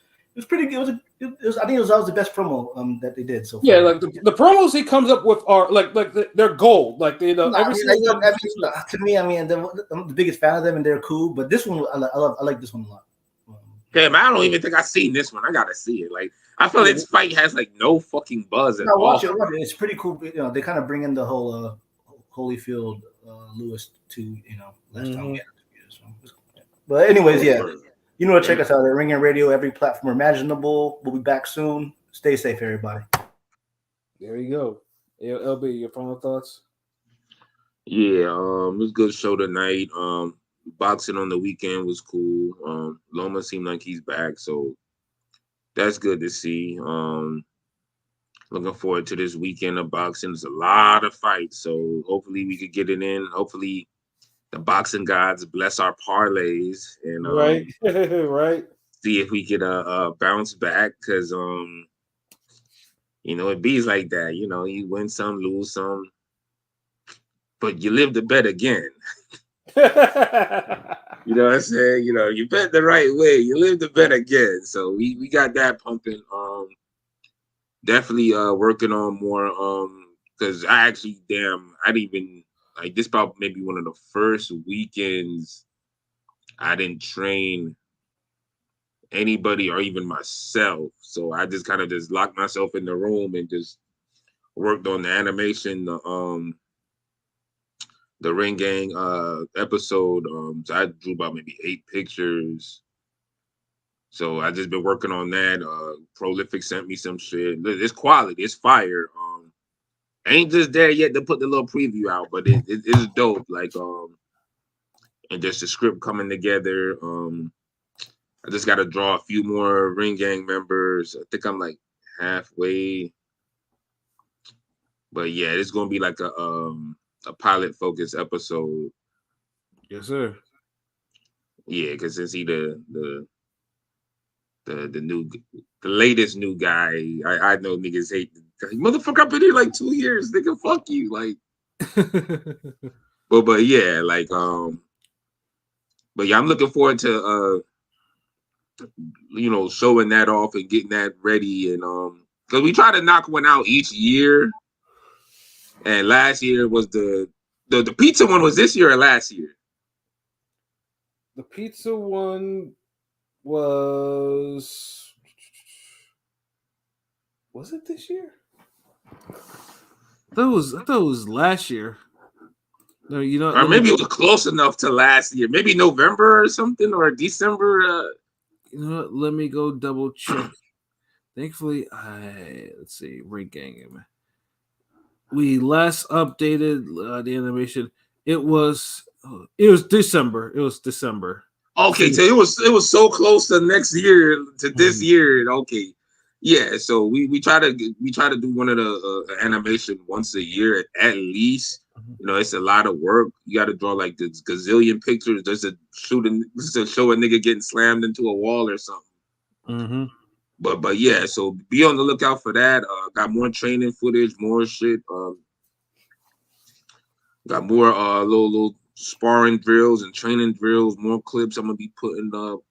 pretty good. I think that was the best promo that they did so far. Yeah, like the promos he comes up with are like they're gold. Like to me, I'm the biggest fan of them, and they're cool. But this one, I like this one a lot. Damn, I don't even think I've seen this one. I gotta see it. Like, I feel this fight has like no fucking buzz at all. Watch it. It's pretty cool. They kind of bring in the whole Holyfield Lewis to last time we had this one. But anyways, yeah, check us out at Ring and Radio, every platform imaginable. We'll be back soon. Stay safe, everybody. There you go. LB, your final thoughts? Yeah, it was a good show tonight. Boxing on the weekend was cool. Loma seemed like he's back, so that's good to see. Looking forward to this weekend of boxing. There's a lot of fights, so hopefully we could get it in. Hopefully the boxing gods bless our parlays and right. See if we could bounce back, because it bees like that. You win some, lose some, but you live to bet again. You know what I'm saying? You bet the right way, you live to bet again. So we got that pumping. Definitely working on more. Because I didn't even this probably maybe one of the first weekends I didn't train anybody or even myself. So I just kind of just locked myself in the room and just worked on the animation, the Ring Gang episode. So I drew about maybe 8 pictures. So I just been working on that. Prolific sent me some shit. It's quality. It's fire. Ain't just there yet to put the little preview out, but it's dope. And just the script coming together. I just got to draw a few more Ring Gang members. I think I'm like halfway. But yeah, it's gonna be like a pilot focused episode. Yes, sir. Yeah, because since he the latest new guy, I know niggas hate motherfucker. I've been here like 2 years, nigga. Fuck you, like. but yeah, but yeah, I'm looking forward to showing that off and getting that ready, and because we try to knock one out each year, and last year was the pizza one was this year or last year? The pizza one was it this year? I thought it was last year. No, or maybe it was close enough to last year. Maybe November or something, or December. Let me go double check. Thankfully, let's see, Ring Gang. We last updated the animation. It was December. It was December. Okay, so it was so close to next year to this year. Okay, yeah. So we try to do one of the animation once a year at least. You know, it's a lot of work. You got to draw like this gazillion pictures just to show a nigga getting slammed into a wall or something. Mm-hmm. But yeah, so be on the lookout for that. Got more training footage, more shit. Got more little sparring drills and training drills, more clips I'm gonna be putting up.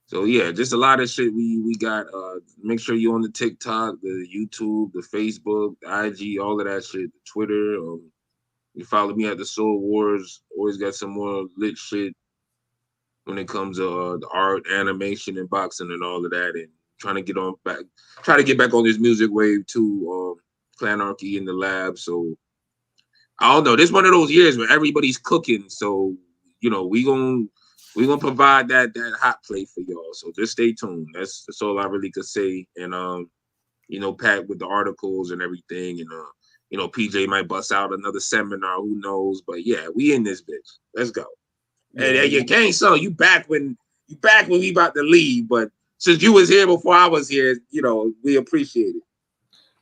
So yeah, just a lot of shit we got. Make sure you're on the TikTok, the YouTube, the Facebook, the IG, all of that shit, the Twitter. You follow me at the Soul Wars. Always got some more lit shit when it comes to the art, animation, and boxing and all of that. And try to get back on this music wave too. Clanarchy in the lab. So I don't know. This one of those years where everybody's cooking. So you know we gonna provide that hot plate for y'all. So just stay tuned. That's all I really could say. And you know, Pat with the articles and everything, and you know, PJ might bust out another seminar. Who knows? But yeah, we in this bitch. Let's go. Yeah, And your gang son, you back when we about to leave. But since you was here before I was here, you know, we appreciate it.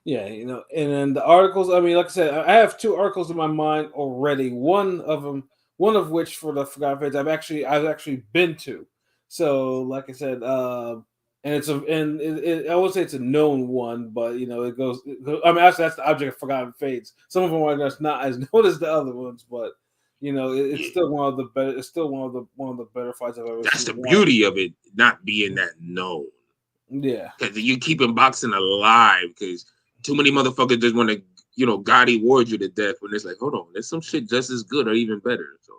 Yeah, you know, and then the articles. I mean, like I said, I have 2 articles in my mind already. One of which for the Forgotten Fans, I've actually been to. So, like I said, and I would say it's a known one, but you know, it goes. I mean, actually, that's the object of Forgotten Fades. Some of them are just not as known as the other ones, but you know, it's still one of the better. It's still one of the better fights I've ever seen. That's the beauty of it not being that known. Yeah, because you keeping boxing alive. Because too many motherfuckers just want to, you know, Gotti ward you to death when it's like, hold on, there's some shit just as good or even better. So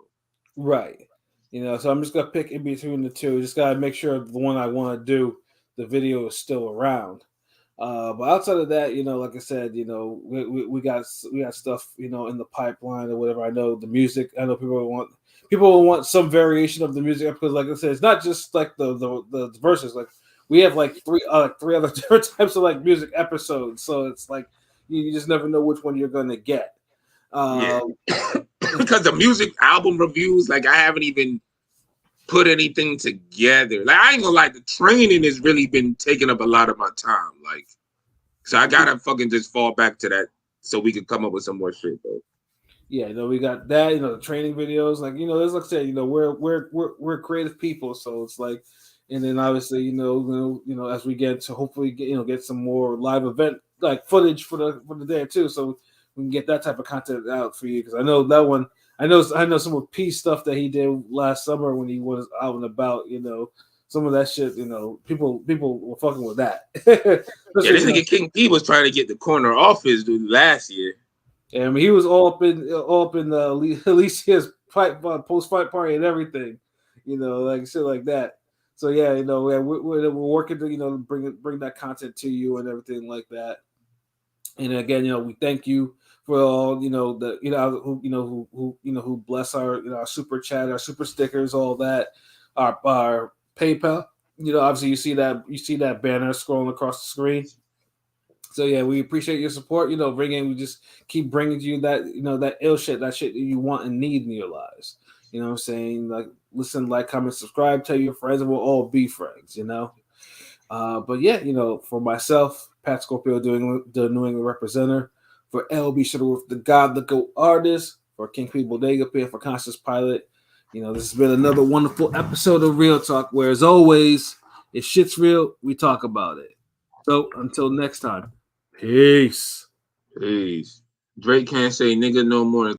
right. You know, so I'm just gonna pick in between the 2. Just gotta make sure the one I want to do, the video is still around. But outside of that, you know, like I said, you know, we got stuff, you know, in the pipeline or whatever. I know the music. I know people will want some variation of the music because, like I said, it's not just like the verses. Like we have like three other different types of like music episodes. So it's like you just never know which one you're gonna get. yeah, because the music album reviews, like I haven't even put anything together. Like I ain't gonna lie, the training has really been taking up a lot of my time. Like, so I gotta fucking just fall back to that so we can come up with some more shit, though. Yeah, you know, we got that, you know, the training videos, like, you know, as like I said, you know, we're creative people, so it's like, and then obviously, as we get to hopefully get some more live event like footage for the day too, so we can get that type of content out for you because I know that one, I know some of P stuff that he did last summer when he was out and about, you know, some of that shit, you know, people were fucking with that. Yeah, this nigga King P was trying to get the corner off his dude last year. Yeah, I mean, he was all up in Alicia's post fight party and everything, you know, like shit like that. So yeah, you know, we're working to bring that content to you and everything like that. And again, you know, we thank you for all who bless our our super chat, our super stickers, all that, our PayPal. You know, obviously you see that banner scrolling across the screen. So yeah, we appreciate your support. You know, we just keep bringing you that that ill shit, that shit that you want and need in your lives. You know what I'm saying? Like, listen, like, comment, subscribe, tell your friends, and we'll all be friends. You know. But yeah, you know, for myself, Pat Scorpio, doing the New England representative, for LB Shuttleworth, the God, the GOAT artist, for King P Bodega Pit, for Conscious Pilot. You know, this has been another wonderful episode of Real Talk, where as always, if shit's real, we talk about it. So until next time. Peace. Peace. Drake can't say nigga no more.